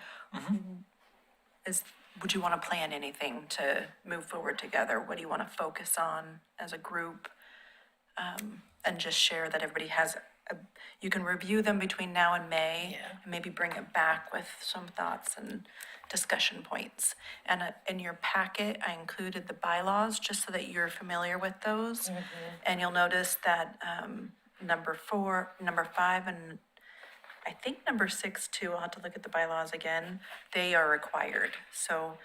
would you want to plan anything to move forward together? What do you want to focus on as a group? And just share that everybody has, you can review them between now and May, and maybe bring it back with some thoughts and discussion points. And in your packet, I included the bylaws, just so that you're familiar with those. And you'll notice that number 5, and I think number 6 too, I'll have to look at the bylaws again, they are required. So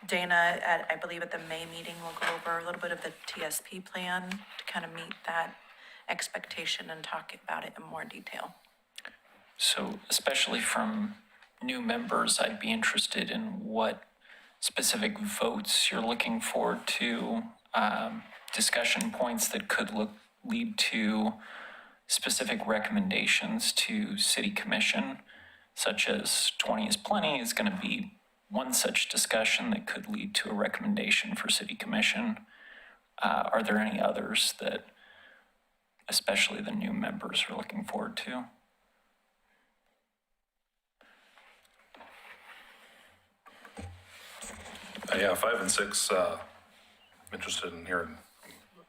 Dayna, I believe at the May meeting, will go over a little bit of the TSP plan to kind of meet that expectation and talk about it in more detail. So especially from new members, I'd be interested in what specific votes you're looking forward to, discussion points that could lead to specific recommendations to City Commission, such as 20 is plenty is going to be one such discussion that could lead to a recommendation for City Commission. Are there any others that especially the new members are looking forward to? Yeah, 5 and 6, I'm interested in hearing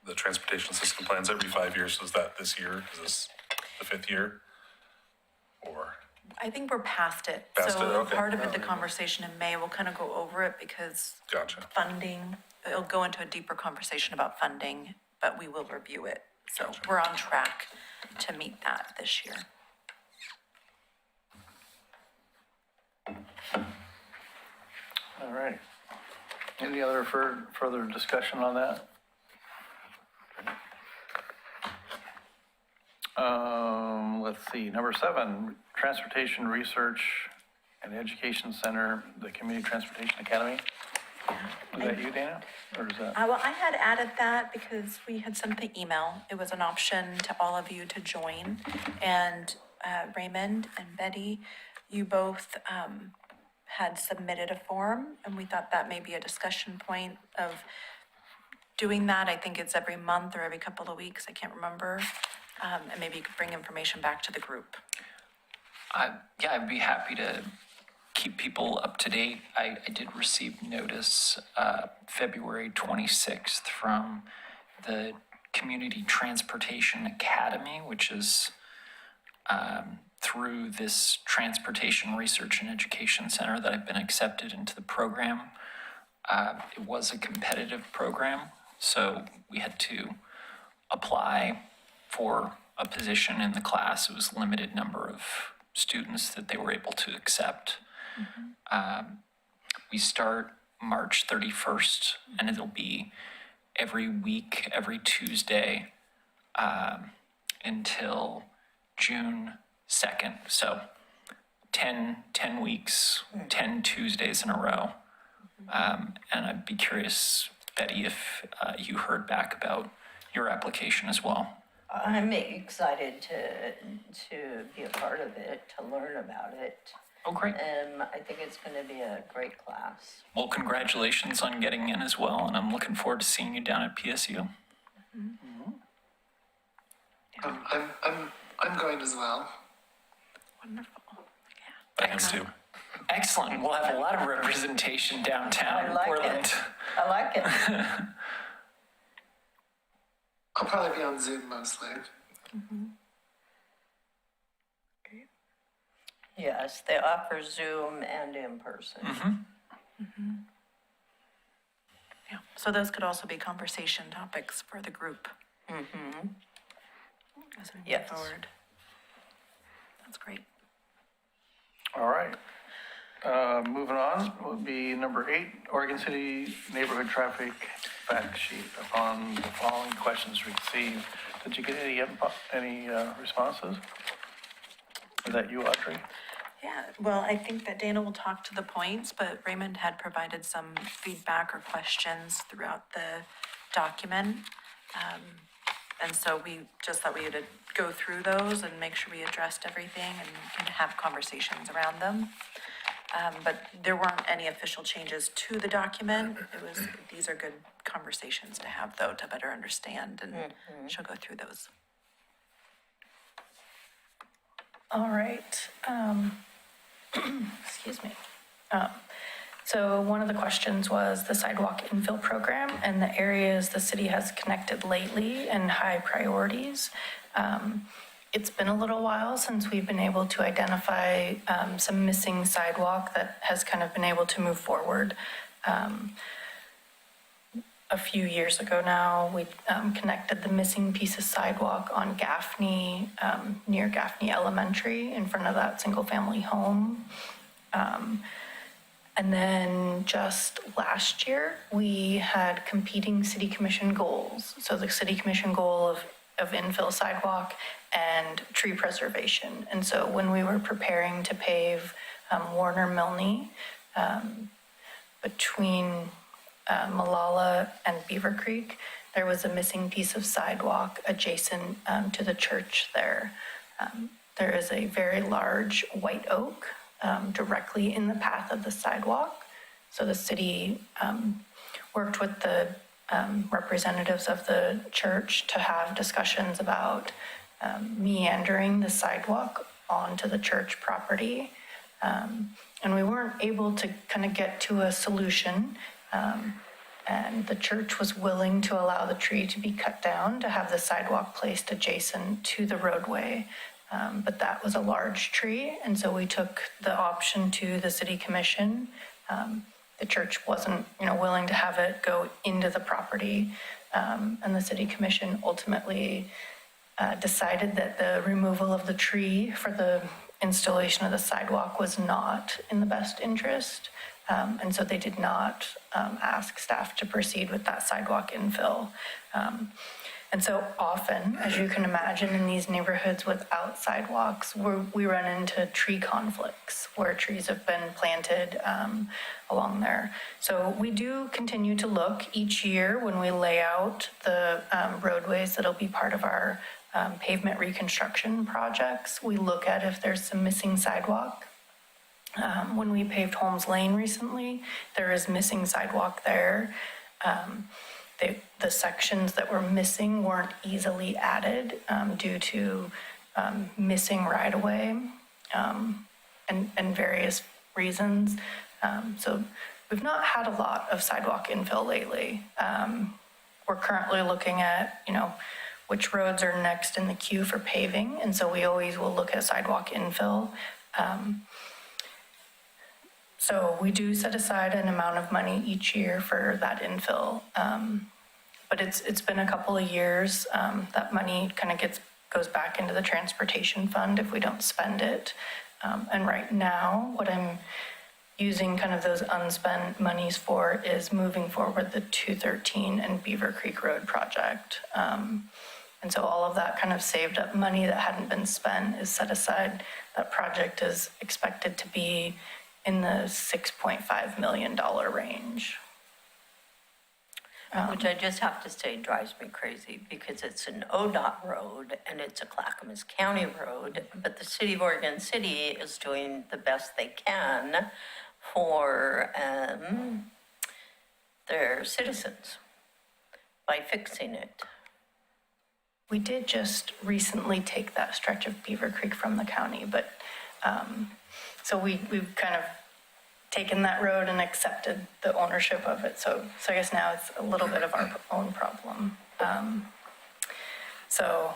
the transportation system plans every 5 years. Is that this year? Is this the 5th year? Or? I think we're past it. Past it, So okay. part of it, the conversation in May, we'll kind of go over it because Gotcha. funding, it'll go into a deeper conversation about funding, but we will review it. So we're on track to meet that this year. All right. Any other further discussion on that? Let's see, number 7, Transportation Research and Education Center, the Community Transportation Academy. Is that you, Dayna? Or is that? Well, I had added that because we had sent the email. It was an option to all of you to join. And Raymond and Betty, you both had submitted a form, and we thought that may be a discussion point of doing that. I think it's every month or every couple of weeks, I can't remember. And maybe you could bring information back to the group. Yeah, I'd be happy to keep people up to date. I did receive notice February 26th from the Community Transportation Academy, which is through this Transportation Research and Education Center that I've been accepted into the program. It was a competitive program, so we had to apply for a position in the class. It was a limited number of students that they were able to accept. We start March 31st, and it'll be every week, every Tuesday, until June 2nd. So 10 weeks, 10 Tuesdays in a row. And I'd be curious, Betty, if you heard back about your application as well. I'm excited to be a part of it, to learn about it. Oh, great. I think it's going to be a great class. Well, congratulations on getting in as well, and I'm looking forward to seeing you down at PSU. I'm going as well. Wonderful. Thanks too. Excellent. We'll have a lot of representation downtown I like Portland. it. I like it. I'll probably be on Zoom mostly. Yes, they offer Zoom and in person. Yeah, so those could also be conversation topics for the group. As we move Yes. forward. That's great. All right. Moving on would be number 8, Oregon City Neighborhood Traffic Fact Sheet. Upon the following questions received, did you get any responses? Is that you, Audrey? Yeah, well, I think that Dayna will talk to the points, but Raymond had provided some feedback or questions throughout the document. And so we just thought we had to go through those and make sure we addressed everything and can have conversations around them. But there weren't any official changes to the document. These are good conversations to have, though, to better understand, and she'll go through those. All right. Excuse me. So one of the questions was the sidewalk infill program and the areas the city has connected lately and high priorities. It's been a little while since we've been able to identify some missing sidewalk that has kind of been able to move forward. A few years ago now, we connected the missing piece of sidewalk on Gaffney, near Gaffney Elementary, in front of that single-family home. And then just last year, we had competing city commission goals. So the city commission goal of infill sidewalk and tree preservation. And so when we were preparing to pave Warner Milne between Malala and Beaver Creek, there was a missing piece of sidewalk adjacent to the church there. There is a very large white oak directly in the path of the sidewalk. So the city worked with the representatives of the church to have discussions about meandering the sidewalk onto the church property. And we weren't able to kind of get to a solution. And the church was willing to allow the tree to be cut down to have the sidewalk placed adjacent to the roadway. But that was a large tree, and so we took the option to the city commission. The church wasn't, willing to have it go into the property, and the city commission ultimately decided that the removal of the tree for the installation of the sidewalk was not in the best interest. And so they did not ask staff to proceed with that sidewalk infill. And so often, as you can imagine, in these neighborhoods without sidewalks, we run into tree conflicts where trees have been planted along there. So we do continue to look each year when we lay out the roadways that'll be part of our pavement reconstruction projects. We look at if there's some missing sidewalk. When we paved Holmes Lane recently, there is missing sidewalk there. The sections that were missing weren't easily added due to missing right-of-way and various reasons. So we've not had a lot of sidewalk infill lately. We're currently looking at, which roads are next in the queue for paving, and so we always will look at sidewalk infill. So we do set aside an amount of money each year for that infill. But it's been a couple of years. That money kind of goes back into the transportation fund if we don't spend it. And right now, what I'm using kind of those unspent monies for is moving forward the 213 and Beaver Creek Road project. And so all of that kind of saved up money that hadn't been spent is set aside. That project is expected to be in the $6.5 million range. Which I just have to say drives me crazy because it's an ODOT road and it's a Clackamas County road, but the city of Oregon City is doing the best they can for their citizens by fixing it. We did just recently take that stretch of Beaver Creek from the county, but, so we've kind of taken that road and accepted the ownership of it. So I guess now it's a little bit of our own problem. So,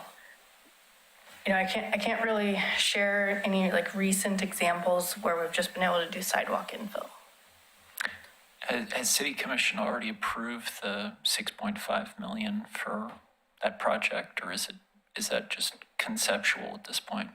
you know, I can't really share any like recent examples where we've just been able to do sidewalk infill. Has City Commission already approved the 6.5 million for that project, or is that just conceptual at this point?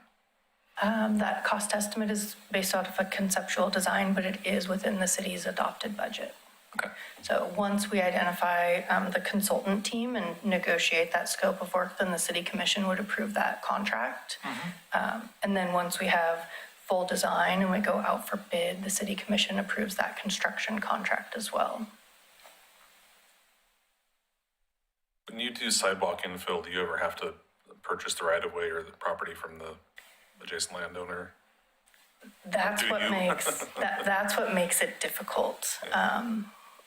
That cost estimate is based off of a conceptual design, but it is within the city's adopted budget. Okay. So once we identify the consultant team and negotiate that scope of work, then the city commission would approve that contract. And then once we have full design and we go out for bid, the city commission approves that construction contract as well. When you do sidewalk infill, do you ever have to purchase the right of way or the property from the adjacent landowner? That's what makes that's what makes it difficult.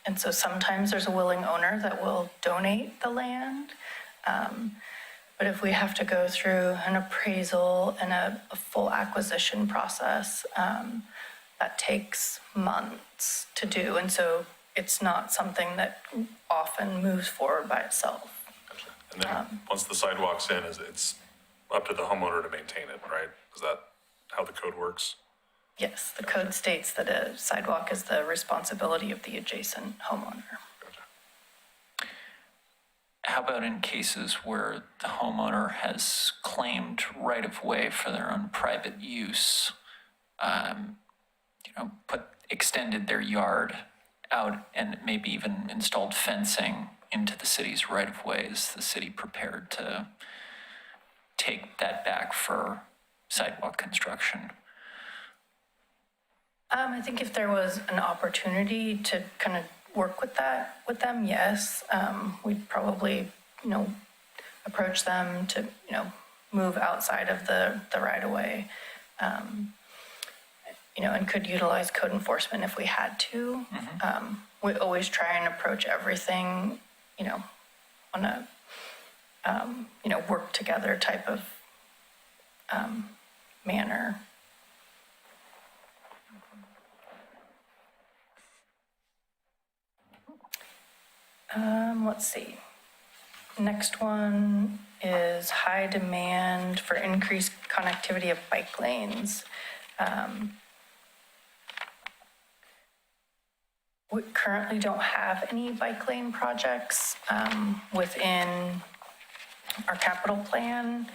And so sometimes there's a willing owner that will donate the land. But if we have to go through an appraisal and a full acquisition process, that takes months to do. And so it's not something that often moves forward by itself. And then once the sidewalk's in, it's up to the homeowner to maintain it, right? Is that how the code works? Yes, the code states that a sidewalk is the responsibility of the adjacent homeowner. How about in cases where the homeowner has claimed right-of-way for their own private use, extended their yard out and maybe even installed fencing into the city's right-of-way? Is the city prepared to take that back for sidewalk construction? I think if there was an opportunity to kind of work with them, yes, we'd probably, approach them to, move outside of the right of way, and could utilize code enforcement if we had to. We always try and approach everything, on a, work together type of manner. Let's see. Next one is high demand for increased connectivity of bike lanes. We currently don't have any bike lane projects within our capital plan.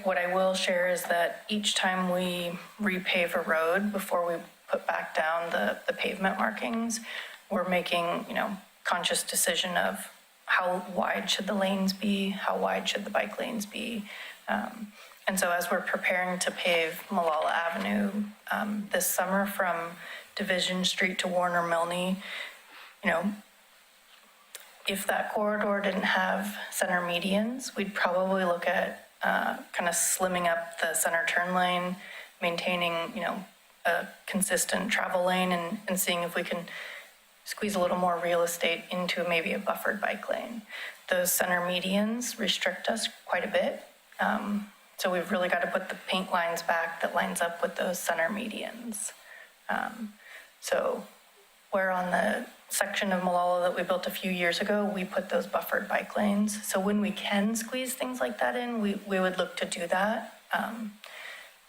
What I will share is that each time we repave a road before we put back down the pavement markings, we're making, conscious decision of how wide should the lanes be, how wide should the bike lanes be. And so as we're preparing to pave Malala Avenue this summer from Division Street to Warner Milne, if that corridor didn't have center medians, we'd probably look at kind of slimming up the center turn lane, maintaining, a consistent travel lane and seeing if we can squeeze a little more real estate into maybe a buffered bike lane. Those center medians restrict us quite a bit. So we've really got to put the paint lines back that lines up with those center medians. So where on the section of Malala that we built a few years ago, we put those buffered bike lanes. So when we can squeeze things like that in, we would look to do that.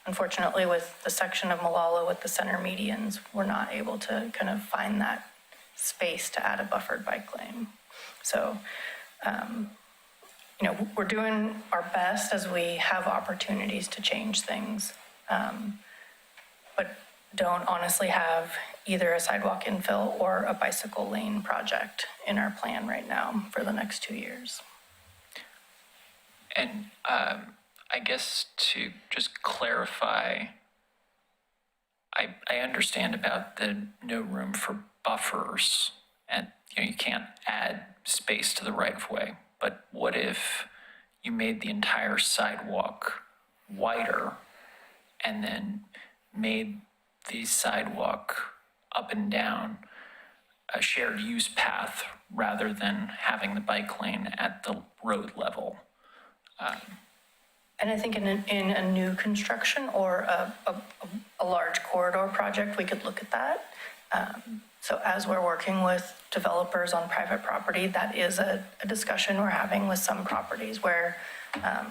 Unfortunately, with the section of Malala with the center medians, we're not able to kind of find that space to add a buffered bike lane. So, we're doing our best as we have opportunities to change things, but don't honestly have either a sidewalk infill or a bicycle lane project in our plan right now for the next 2 years. And I guess to just clarify, I understand about the no room for buffers and you can't add space to the right of way, but what if you made the entire sidewalk wider and then made the sidewalk up and down a shared use path rather than having the bike lane at the road level. And I think in a new construction or a large corridor project, we could look at that. So as we're working with developers on private property, that is a discussion we're having with some properties where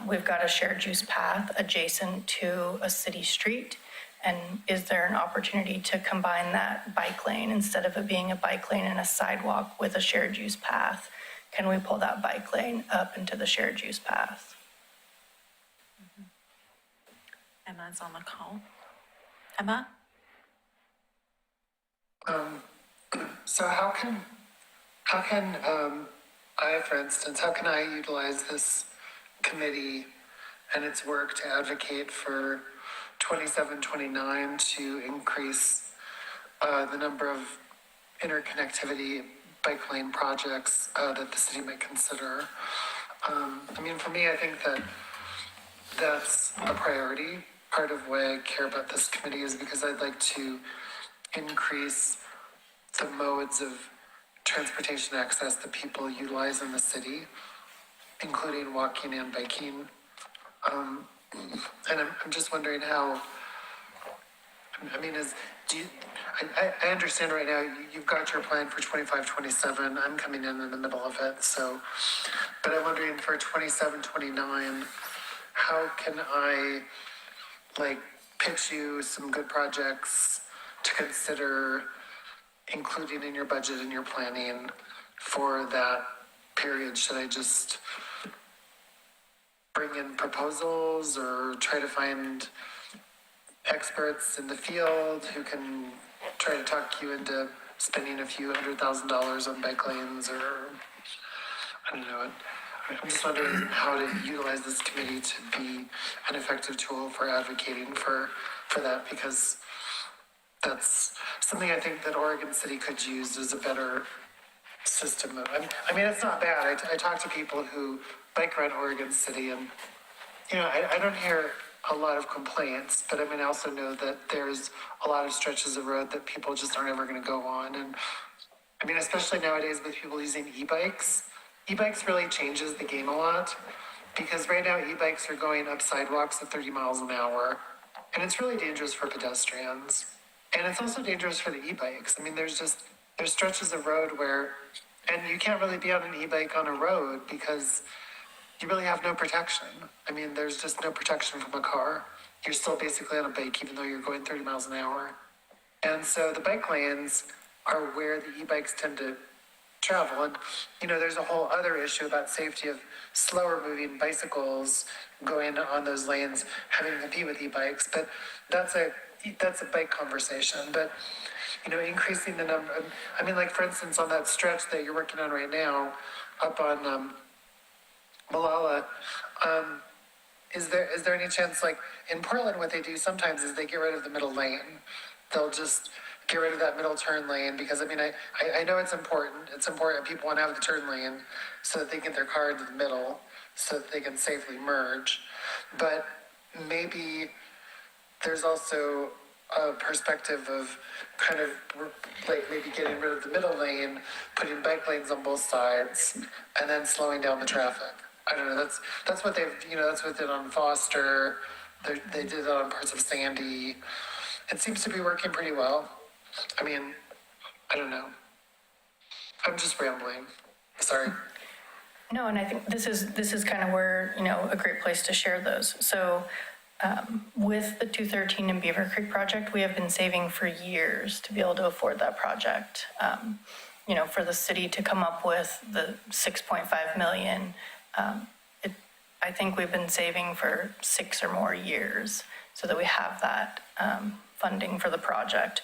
we've got a shared use path adjacent to a city street. And is there an opportunity to combine that bike lane instead of it being a bike lane and a sidewalk with a shared use path? Can we pull that bike lane up into the shared use path? Emma's on the call. Emma? So how can I, for instance, how can I utilize this committee and its work to advocate for 27, 29 to increase the number of interconnectivity bike lane projects that the city might consider? I mean, for me, I think that that's a priority. Part of why I care about this committee is because I'd like to increase the modes of transportation access that people utilize in the city, including walking and biking. And I'm just wondering how, I mean, I understand right now you've got your plan for 25, 27. I'm coming in the middle of it. So, but I'm wondering for 27, 29, how can I pitch you some good projects to consider including in your budget and your planning for that period? Should I just bring in proposals or try to find experts in the field who can try to talk you into spending a few $100,000 on bike lanes, or I don't know. I'm just wondering how to utilize this committee to be an effective tool for advocating for that, because that's something I think that Oregon City could use as a better system. I mean, it's not bad. I talk to people who bike around Oregon City, and I don't hear a lot of complaints, but I mean, I also know that there's a lot of stretches of road that people just aren't ever going to go on. And I mean, especially nowadays with people using e-bikes really changes the game a lot, because right now e-bikes are going up sidewalks at 30 miles an hour, and it's really dangerous for pedestrians. And it's also dangerous for the e-bikes. I mean, there's stretches of road where, and you can't really be on an e-bike on a road because you really have no protection. I mean, there's just no protection from a car. You're still basically on a bike even though you're going 30 miles an hour. And so the bike lanes are where the e-bikes tend to travel. And, there's a whole other issue about safety of slower moving bicycles going on those lanes, having to compete with e-bikes. But that's a bike conversation. But, increasing the number, I mean, like, for instance, on that stretch that you're working on right now, up on Malala, is there any chance, like, in Portland, what they do sometimes is they get rid of the middle lane. They'll just get rid of that middle turn lane, because, I mean, I know it's important. It's important people want to have the turn lane so that they get their car into the middle so that they can safely merge. But maybe there's also a perspective of kind of like maybe getting rid of the middle lane, putting bike lanes on both sides, and then slowing down the traffic. I don't know. That's what they've, that's what they did on Foster. They did it on parts of Sandy. It seems to be working pretty well. I mean, I don't know. I'm just rambling. Sorry. No, and I think this is kind of where, a great place to share those. So with the 213 and Beaver Creek project, we have been saving for years to be able to afford that project. For the city to come up with the 6.5 million, I think we've been saving for 6 or more years so that we have that funding for the project.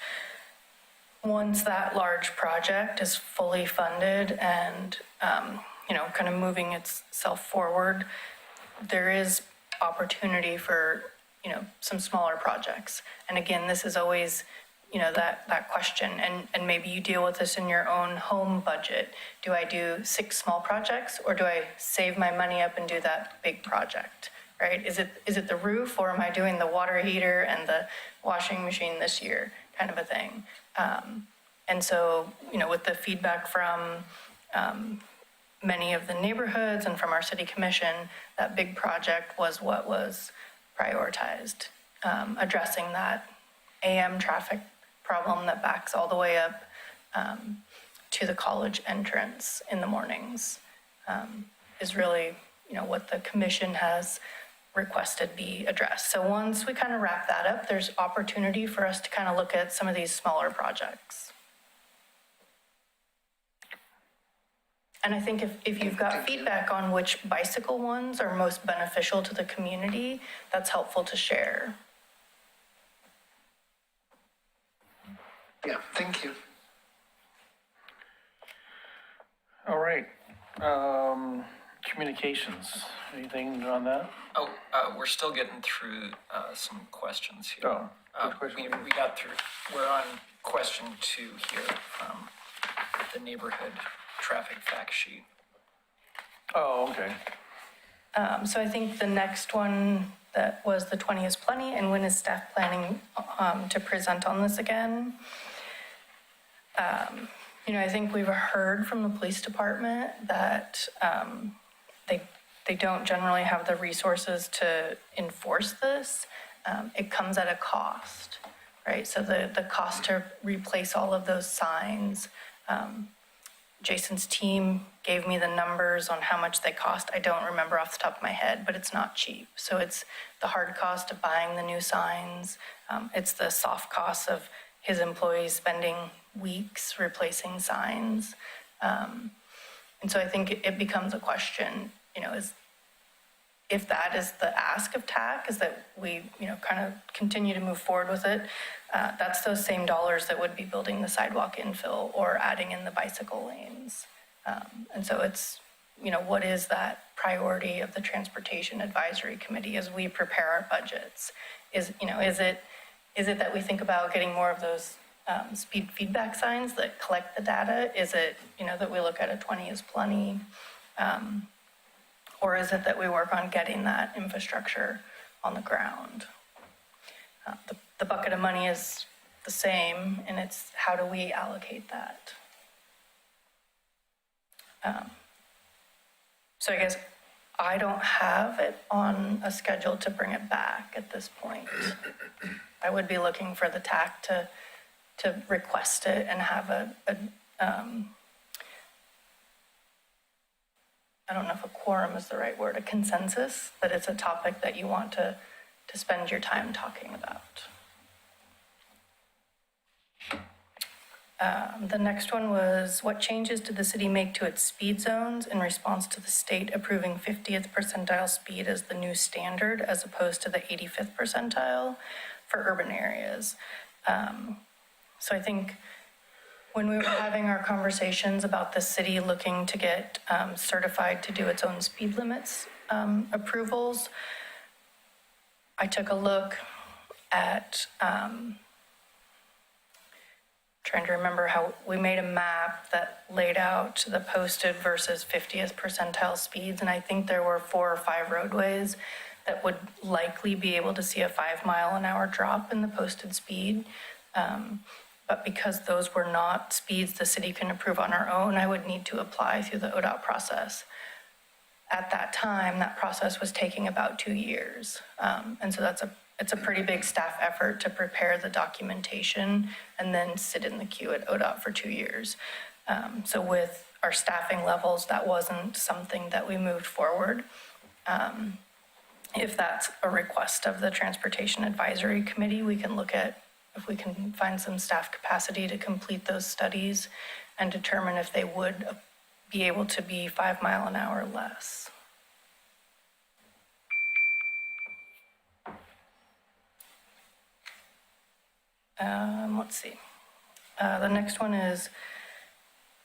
Once that large project is fully funded and, kind of moving itself forward, there is opportunity for, some smaller projects. And again, this is always, that question, and maybe you deal with this in your own home budget. Do I do 6 small projects, or do I save my money up and do that big project, right? Is it the roof, or am I doing the water heater and the washing machine this year, kind of a thing? And so, with the feedback from many of the neighborhoods and from our city commission, that big project was what was prioritized, addressing that AM traffic problem that backs all the way up to the college entrance in the mornings, is really, what the commission has requested be addressed. So once we kind of wrap that up, there's opportunity for us to kind of look at some of these smaller projects. And I think if you've got feedback on which bicycle ones are most beneficial to the community, that's helpful to share. Yeah, thank you. All right. Communications, anything on that? Oh, we're still getting through some questions here. Oh, which question? We got through, we're on question 2 here from the neighborhood traffic fact sheet. Oh, okay. So I think the next one that was the 20 is plenty, and when is staff planning to present on this again? I think we've heard from the police department that they don't generally have the resources to enforce this. It comes at a cost, right? So the cost to replace all of those signs, Jayson's team gave me the numbers on how much they cost. I don't remember off the top of my head, but it's not cheap. So it's the hard cost of buying the new signs. It's the soft costs of his employees spending weeks replacing signs. And so I think it becomes a question, if that is the ask of TAC, is that we, kind of continue to move forward with it. That's those same dollars that would be building the sidewalk infill or adding in the bicycle lanes. And so it's, what is that priority of the Transportation Advisory Committee as we prepare our budgets? Is it that we think about getting more of those speed feedback signs that collect the data? Is it, that we look at a 20 is plenty? Or is it that we work on getting that infrastructure on the ground? The bucket of money is the same, and it's how do we allocate that? So I guess I don't have it on a schedule to bring it back at this point. I would be looking for the TAC to request it and have I don't know if a quorum is the right word, a consensus, that it's a topic that you want to spend your time talking about. The next one was, what changes did the city make to its speed zones in response to the state approving 50th percentile speed as the new standard as opposed to the 85th percentile for urban areas? So I think when we were having our conversations about the city looking to get certified to do its own speed limits approvals, I took a look at trying to remember how we made a map that laid out the posted versus 50th percentile speeds, and I think there were 4 or 5 roadways that would likely be able to see a 5-mile-an-hour drop in the posted speed. But because those were not speeds the city can approve on our own, I would need to apply through the ODOT process. At that time, that process was taking about 2 years. And so it's a pretty big staff effort to prepare the documentation and then sit in the queue at ODOT for 2 years. So with our staffing levels, that wasn't something that we moved forward. If that's a request of the Transportation Advisory Committee, we can look at if we can find some staff capacity to complete those studies and determine if they would be able to be 5 mile an hour less. Let's see. The next one is,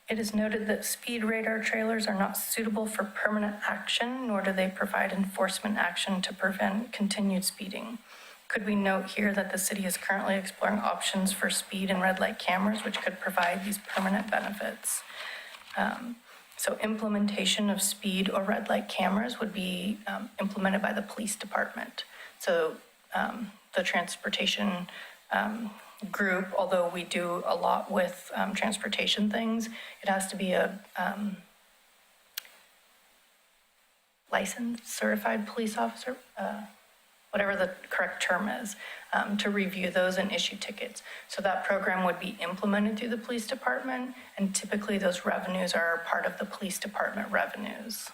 it is noted that speed radar trailers are not suitable for permanent action, nor do they provide enforcement action to prevent continued speeding. Could we note here that the city is currently exploring options for speed and red light cameras, which could provide these permanent benefits? So implementation of speed or red light cameras would be implemented by the police department. So the transportation, group, although we do a lot with transportation things, it has to be a licensed, certified police officer, whatever the correct term is, to review those and issue tickets. So that program would be implemented through the police department, and typically those revenues are part of the police department revenues.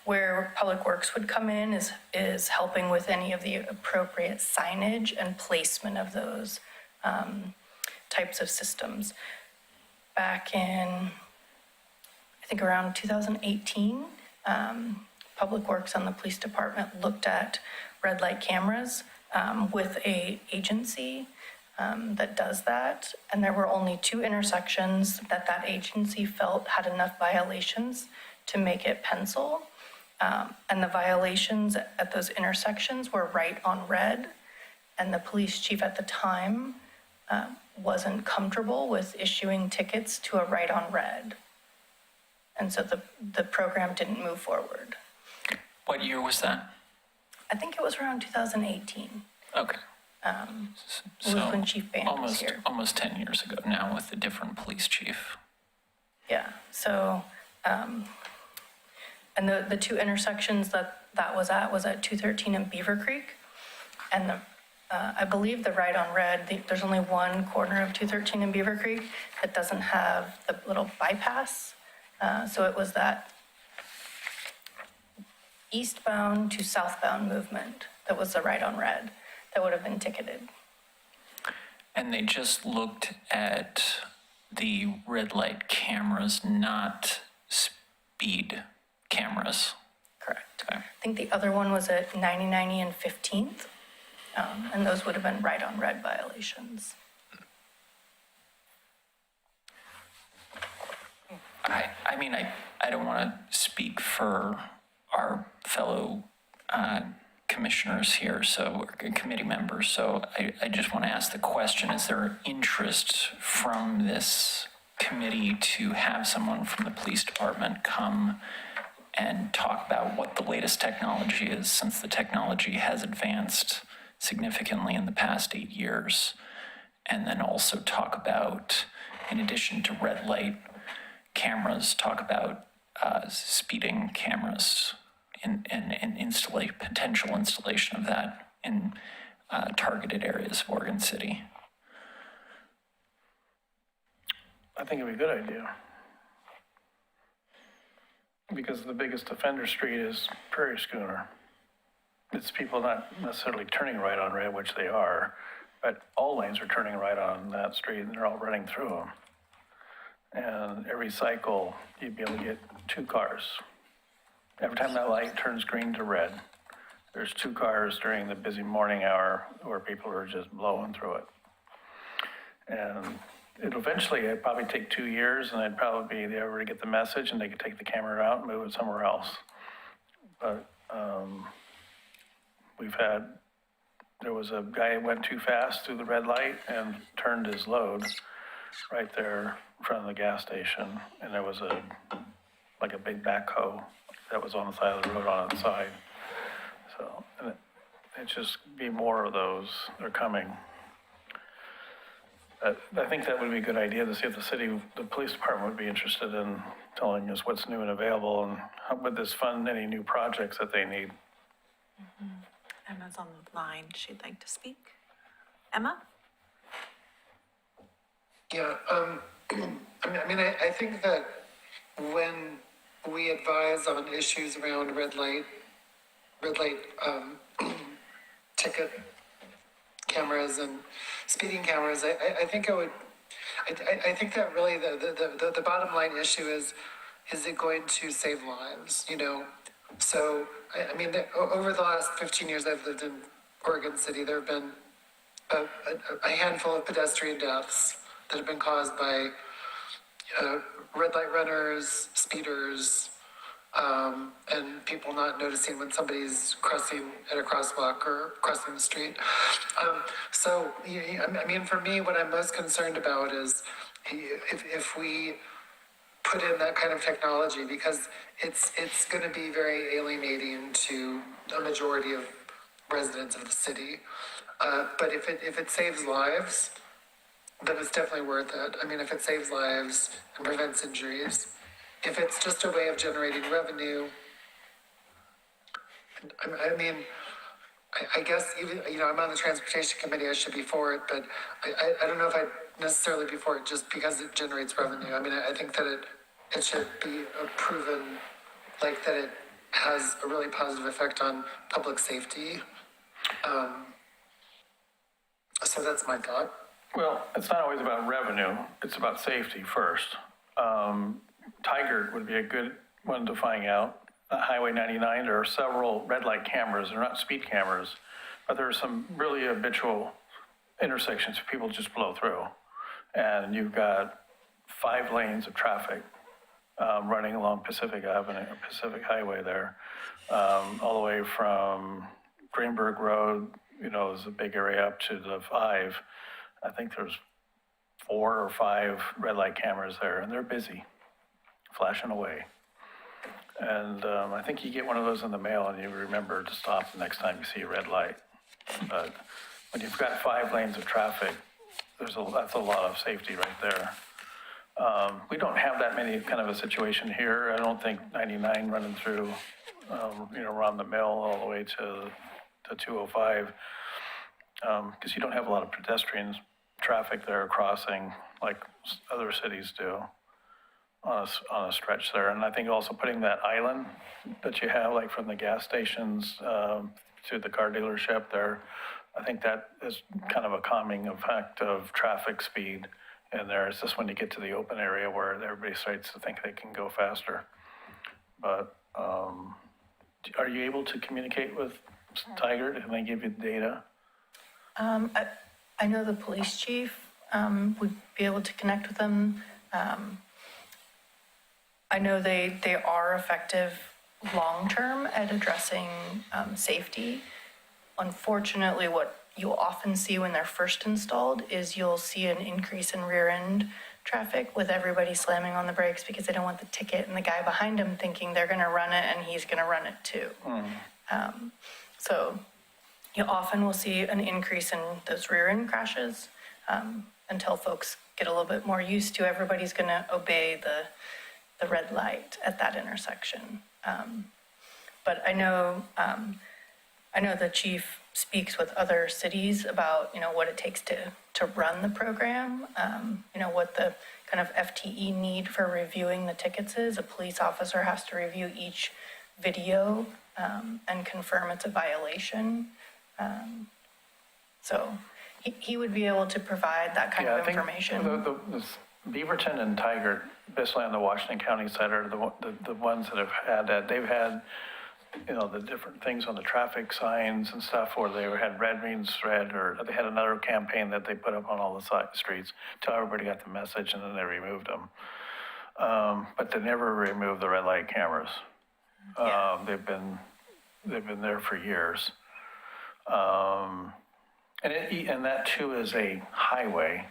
Where Public Works would come in is helping with any of the appropriate signage and placement of those types of systems. Back in, I think around 2018, Public Works and the police department looked at red light cameras with a agency that does that. And there were only 2 intersections that agency felt had enough violations to make it pencil. And the violations at those intersections were right on red. And the police chief at the time wasn't comfortable with issuing tickets to a right on red. And so the program didn't move forward. What year was that? I think it was around 2018. Okay. It was when Chief Band was here. Almost 10 years ago now with a different police chief. Yeah, so, and the 2 intersections that was at 213 and Beaver Creek. And I believe the right on red, there's only one corner of 213 and Beaver Creek that doesn't have the little bypass. So it was that eastbound to southbound movement that was the right on red that would have been ticketed. And they just looked at the red light cameras, not speed cameras. Correct. Okay. I think the other one was at 90, and 15th, and those would have been right on red violations. I mean, I don't want to speak for our fellow commissioners here, or committee members, so I just want to ask the question, is there interest from this committee to have someone from the police department come and talk about what the latest technology is, since the technology has advanced significantly in the past 8 years, and then also talk about, in addition to red light cameras, talk about speeding cameras and potential installation of that in targeted areas of Oregon City. I think it'd be a good idea. Because the biggest offender street is Prairie Schooner. It's people not necessarily turning right on red, which they are, but all lanes are turning right on that street and they're all running through them. And every cycle, you'd be able to get 2 cars. Every time that light turns green to red, there's 2 cars during the busy morning hour where people are just blowing through it. And it'd probably take 2 years, and they'd probably be able to get the message, and they could take the camera out and move it somewhere else. But there was a guy who went too fast through the red light and turned his load right there in front of the gas station, and there was a big backhoe that was on the side of the road on its side. So, and it just be more of those. They're coming. I think that would be a good idea to see if the police department would be interested in telling us what's new and available, and how would this fund any new projects that they need. Emma's on the line. She'd like to speak. Emma? Yeah, I think that when we advise on issues around red light ticket cameras and speeding cameras, I think I think that really the bottom line issue is it going to save lives, you know? So, over the last 15 years I've lived in Oregon City, there have been a handful of pedestrian deaths that have been caused by red light runners, speeders, and people not noticing when somebody's crossing at a crosswalk or crossing the street. For me, what I'm most concerned about is if we put in that kind of technology, because it's going to be very alienating to a majority of residents of the city. But if it saves lives, then it's definitely worth it. I mean, if it saves lives and prevents injuries, if it's just a way of generating revenue, I mean, I guess even, I'm on the transportation committee, I should be for it, but I don't know if I'd necessarily be for it just because it generates revenue. I mean, I think that it should be proven, like, that it has a really positive effect on public safety. So that's my thought. Well, it's not always about revenue, it's about safety first. Tiger would be a good one to find out. Highway 99, there are several red light cameras, they're not speed cameras, but there are some really habitual intersections people just blow through. And you've got 5 lanes of traffic running along Pacific Avenue, Pacific Highway there, all the way from Greenberg Road, is a big area up to the 5. I think there's 4 or 5 red light cameras there, and they're busy, flashing away. And I think you get one of those in the mail and you remember to stop the next time you see a red light. But when you've got 5 lanes of traffic, that's a lot of safety right there. We don't have that many kind of a situation here. I don't think 99 running through, around the mill all the way to 205, because you don't have a lot of pedestrian traffic there crossing like other cities do on a stretch there. And I think also putting that island that you have, like from the gas stations to the car dealership there, I think that is kind of a calming effect of traffic speed in there. It's just when you get to the open area where everybody starts to think they can go faster. But are you able to communicate with Tiger? Can they give you data? I know the police chief would be able to connect with them. I know they are effective long-term at addressing safety. Unfortunately, what you'll often see when they're first installed is you'll see an increase in rear-end traffic with everybody slamming on the brakes because they don't want the ticket and the guy behind them thinking they're going to run it and he's going to run it too. So you often will see an increase in those rear-end crashes until folks get a little bit more used to everybody's going to obey the red light at that intersection. But I know the chief speaks with other cities about, what it takes to run the program, what the kind of FTE need for reviewing the tickets is. A police officer has to review each video and confirm it's a violation. So he would be able to provide that kind of information. The Beaverton and Tiger, especially on the Washington County side, are the ones that have had that. They've had, the different things on the traffic signs and stuff where they had red means red, or they had another campaign that they put up on all the side streets till everybody got the message and then they removed them. But they never removed the red light cameras. They've been there for years. And that too is a highway,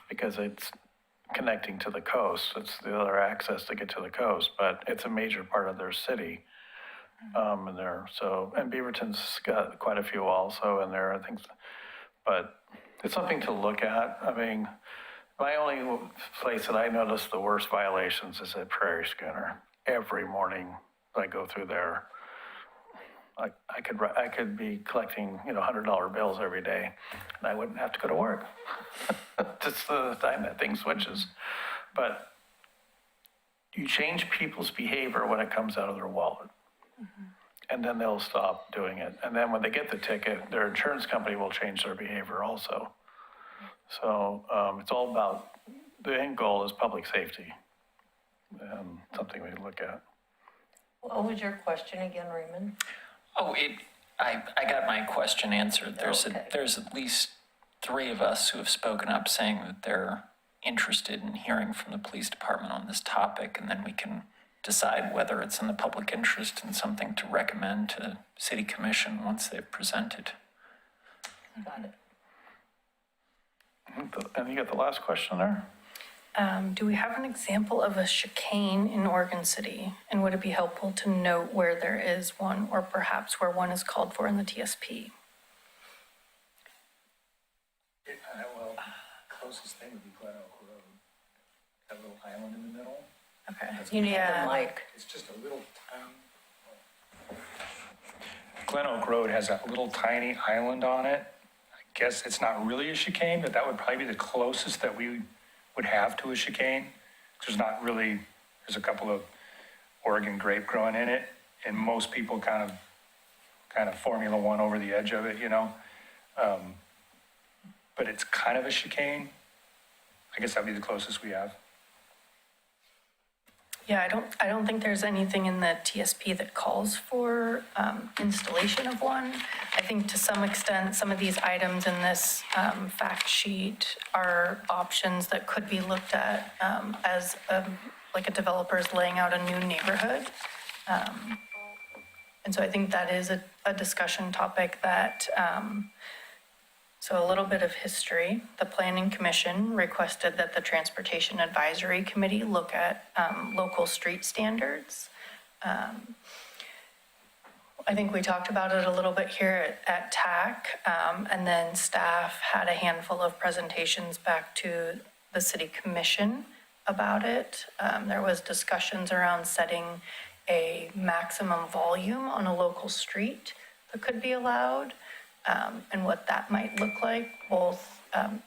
because it's connecting to the coast. It's the other access to get to the coast, but it's a major part of their city. In there, and Beaverton's got quite a few also in there, I think, but it's something to look at. I mean, my only place that I notice the worst violations is at Prairie Schooner. Every morning I go through there, I could be collecting, $100 bills every day, and I wouldn't have to go to work. Just the time that thing switches. But you change people's behavior when it comes out of their wallet. And then they'll stop doing it. And then when they get the ticket, their insurance company will change their behavior also. So it's all about, the end goal is public safety. Something we look at. What was your question again, Raymond? Oh, I got my question answered. Okay. There's at least 3 of us who have spoken up saying that they're interested in hearing from the police department on this topic, and then we can decide whether it's in the public interest and something to recommend to city commission once they've presented. Got it. And you got the last question there? Do we have an example of a chicane in Oregon City? And would it be helpful to note where there is one, or perhaps where one is called for in the TSP? closest thing would be Glen Oak Road. That little island in the middle. Okay. You need Yeah. the mic. It's just a little Glen Oak Road has that little tiny island on it. I guess it's not really a chicane, but that would probably be the closest that we would have to a chicane. There's not really, there's a couple of Oregon grape growing in it, and most people kind of Formula One over the edge of it, you know? But it's kind of a chicane. I guess that'd be the closest we have. Yeah, I don't think there's anything in the TSP that calls for installation of one. I think to some extent, some of these items in this fact sheet are options that could be looked at as like a developer's laying out a new neighborhood. And so I think that is a discussion topic that, so a little bit of history. The Planning Commission requested that the Transportation Advisory Committee look at local street standards. I think we talked about it a little bit here at TAC, and then staff had a handful of presentations back to the City Commission about it. There was discussions around setting a maximum volume on a local street that could be allowed. And what that might look like, both,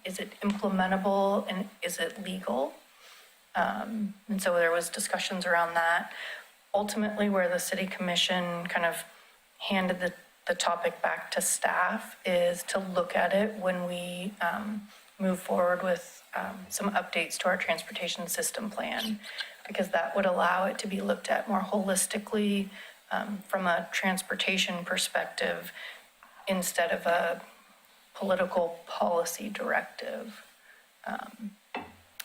is it implementable and is it legal? And so there was discussions around that. Ultimately, where the city commission kind of handed the topic back to staff is to look at it when we move forward with some updates to our transportation system plan, because that would allow it to be looked at more holistically from a transportation perspective, instead of a political policy directive.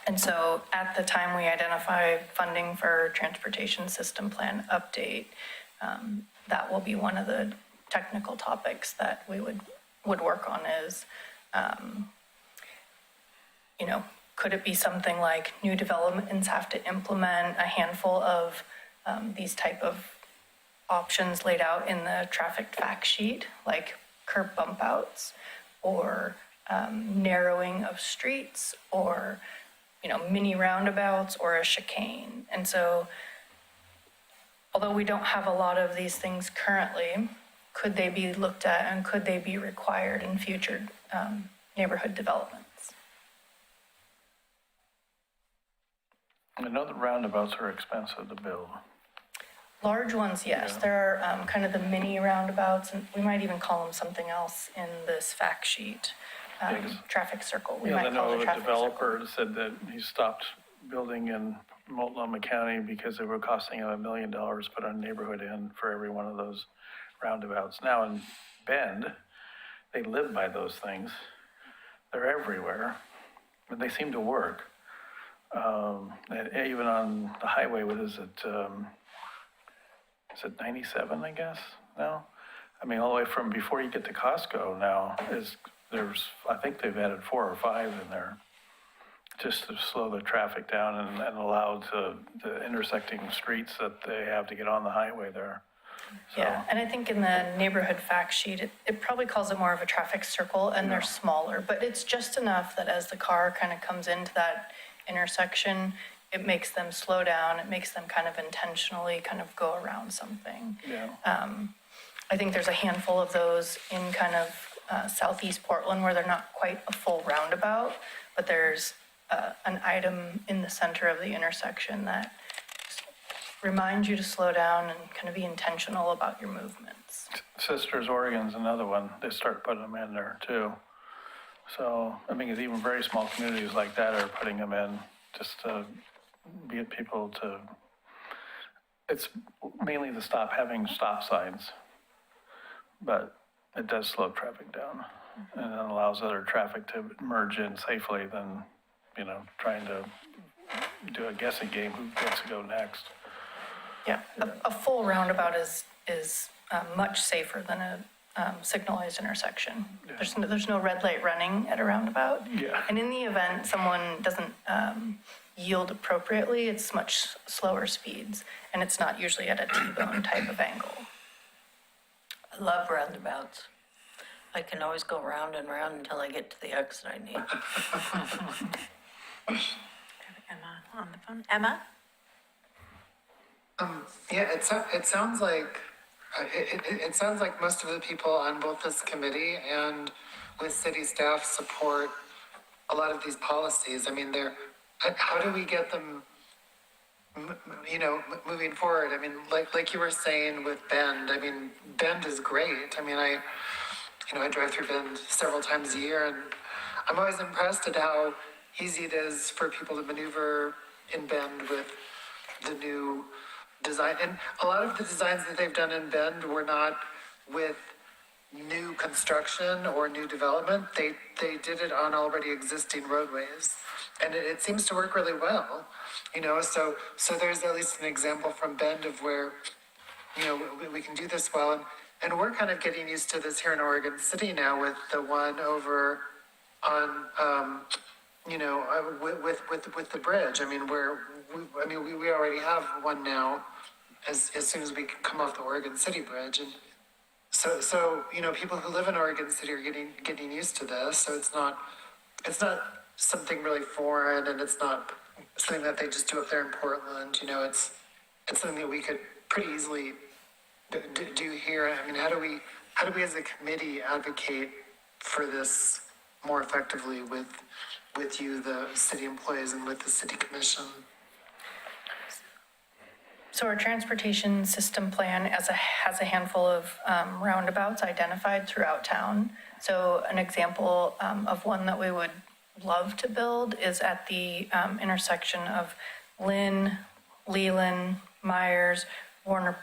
And so at the time we identify funding for transportation system plan update, that will be one of the technical topics that we would work on is, you know, could it be something like new developments have to implement a handful of these type of options laid out in the traffic fact sheet, like curb bump outs, or narrowing of streets, or, you know, mini roundabouts, or a chicane. And so, although we don't have a lot of these things currently, could they be looked at and could they be required in future neighborhood developments? I know the roundabouts are expensive to build. Large ones, yes. Yeah. There are kind of the mini roundabouts, and we might even call them something else in this fact sheet. Yes. Traffic circle. We Yeah, I might call know it a a traffic circle. developer said that he stopped building in Multnomah County because they were costing him $1 million to put a neighborhood in for every one of those roundabouts. Now in Bend, they live by those things. They're everywhere, but they seem to work. And even on the highway, what is it 97, I guess, now? I mean, all the way from before you get to Costco now I think they've added 4 or 5 in there just to slow the traffic down and allow the intersecting streets that they have to get on the highway there. So, Yeah, and I think in the neighborhood fact sheet, it probably calls it more of a traffic circle, and they're smaller, but it's just enough that as the car kind of comes into that intersection, it makes them slow down, it makes them kind of intentionally kind of go around something. yeah. I think there's a handful of those in kind of southeast Portland where they're not quite a full roundabout, but there's an item in the center of the intersection that reminds you to slow down and kind of be intentional about your movements. Sisters, Oregon's another one. They start putting them in there too. So, I mean, even very small communities like that are putting them in just to get people to, it's mainly to stop having stop signs. But it does slow traffic down and it allows other traffic to merge in safely than, you know, trying to do a guessing game who gets to go next. Yeah, a full roundabout is much safer than a signalized intersection. There's no red light running at a roundabout. Yeah. And in the event someone doesn't yield appropriately, it's much slower speeds, and it's not usually at a T-bone type of angle. I love roundabouts. I can always go round and round until I get to the exit I need. Emma on the phone. Emma? Yeah, it sounds like, it sounds like most of the people on both this committee and with city staff support a lot of these policies. I mean, how do we get them, moving forward? I mean, like you were saying with Bend, I mean, Bend is great. I mean, I drive through Bend several times a year, and I'm always impressed at how easy it is for people to maneuver in Bend with the new design. And a lot of the designs that they've done in Bend were not with new construction or new development. They did it on already existing roadways. And it seems to work really well, so there's at least an example from Bend of where, we can do this well. And we're kind of getting used to this here in Oregon City now with the one over on, with the bridge. I mean, we already have one now as soon as we come off the Oregon City Bridge. And so people who live in Oregon City are getting used to this. So it's not something really foreign, and it's not something that they just do up there in Portland. It's something that we could pretty easily do here. I mean, how do we as a committee advocate for this more effectively with you, the city employees, and with the city commission? So our transportation system plan has a handful of roundabouts identified throughout town. So an example of one that we would love to build is at the intersection of Lynn, Leland, Myers, Warner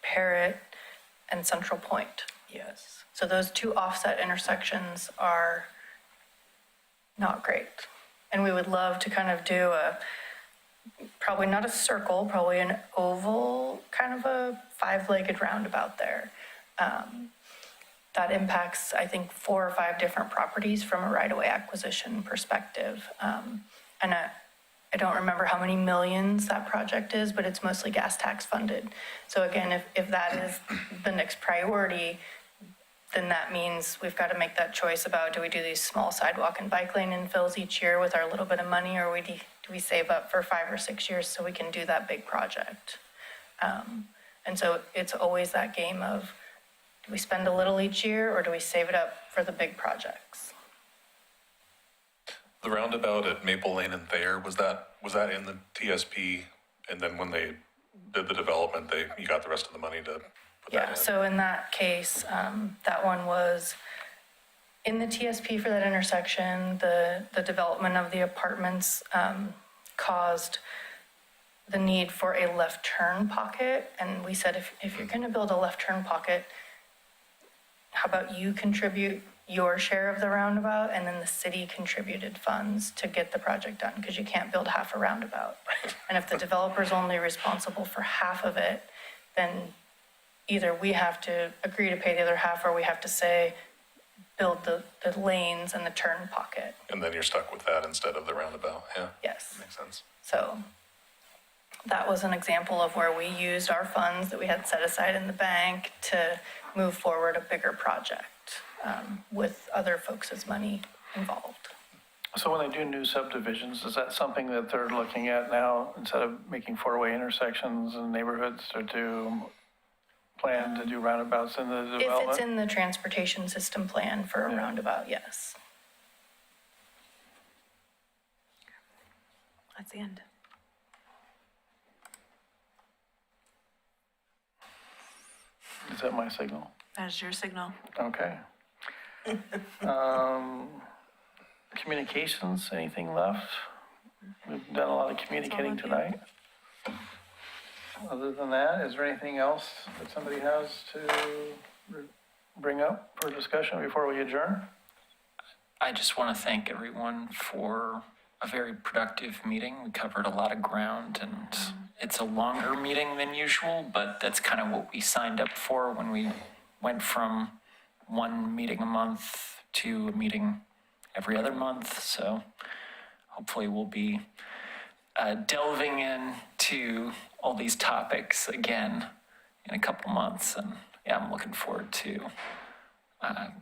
Parrott, and Central Point. Yes. So those two offset intersections are not great. And we would love to kind of do probably not a circle, probably an oval, kind of a 5-legged roundabout there. That impacts, I think, 4 or 5 different properties from a right-of-way acquisition perspective. And I don't remember how many millions that project is, but it's mostly gas tax funded. So again, if that is the next priority, then that means we've got to make that choice about, do we do these small sidewalk and bike lane infills each year with our little bit of money, or do we save up for 5 or 6 years so we can do that big project? And so it's always that game of, do we spend a little each year, or do we save it up for the big projects? The roundabout at Maple Lane and Thayer, was that in the TSP? And then when they did the development, you got the rest of the money to put that in? Yeah, so in that case, that one was in the TSP for that intersection. The development of the apartments caused the need for a left turn pocket. And we said, if you're going to build a left turn pocket, how about you contribute your share of the roundabout, and then the city contributed funds to get the project done, because you can't build half a roundabout. And if the developer's only responsible for half of it, then either we have to agree to pay the other half, or we have to say, build the lanes and the turn pocket. And then you're stuck with that instead of the roundabout, yeah? Yes. Makes sense. So that was an example of where we used our funds that we had set aside in the bank to move forward a bigger project with other folks' money involved. So when they do new subdivisions, is that something that they're looking at now, instead of making 4-way intersections in neighborhoods, or to plan to do roundabouts in the development? If it's in the transportation system plan for a roundabout, yes. That's the end. Is that my signal? That is your signal. Okay. Communications, anything left? We've done a lot of communicating of you. tonight. Other than that, is there anything else that somebody has to bring up for discussion before we adjourn? I just want to thank everyone for a very productive meeting. We covered a lot of ground, and it's a longer meeting than usual, but that's kind of what we signed up for when we went from one meeting a month to a meeting every other month. So hopefully we'll be delving into all these topics again in a couple months. And yeah, I'm looking forward to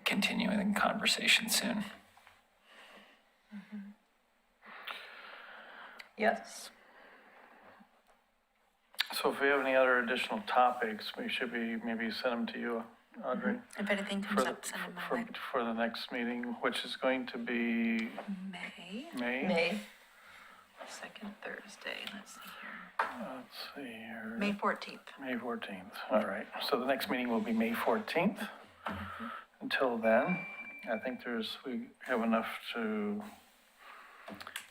continuing the conversation soon. Yes. So if we have any other additional topics, we should be, maybe send them to you, Audrey. If anything For comes the, up, send them my for, way. for the next meeting, which is going to be May, May? May. second Thursday, let's see here. Let's see here. May 14th. May 14th, all right. So the next meeting will be May 14th. Until then, I think we have enough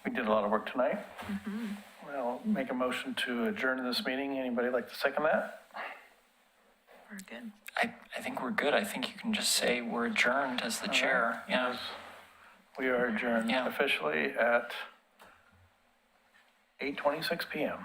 we did a lot of work tonight. I'll make a motion to adjourn this meeting. Anybody like to second that? We're good. I think we're good. I think you can just say we're adjourned as the chair. Yeah. We are adjourned Yeah. officially at 8:26 PM.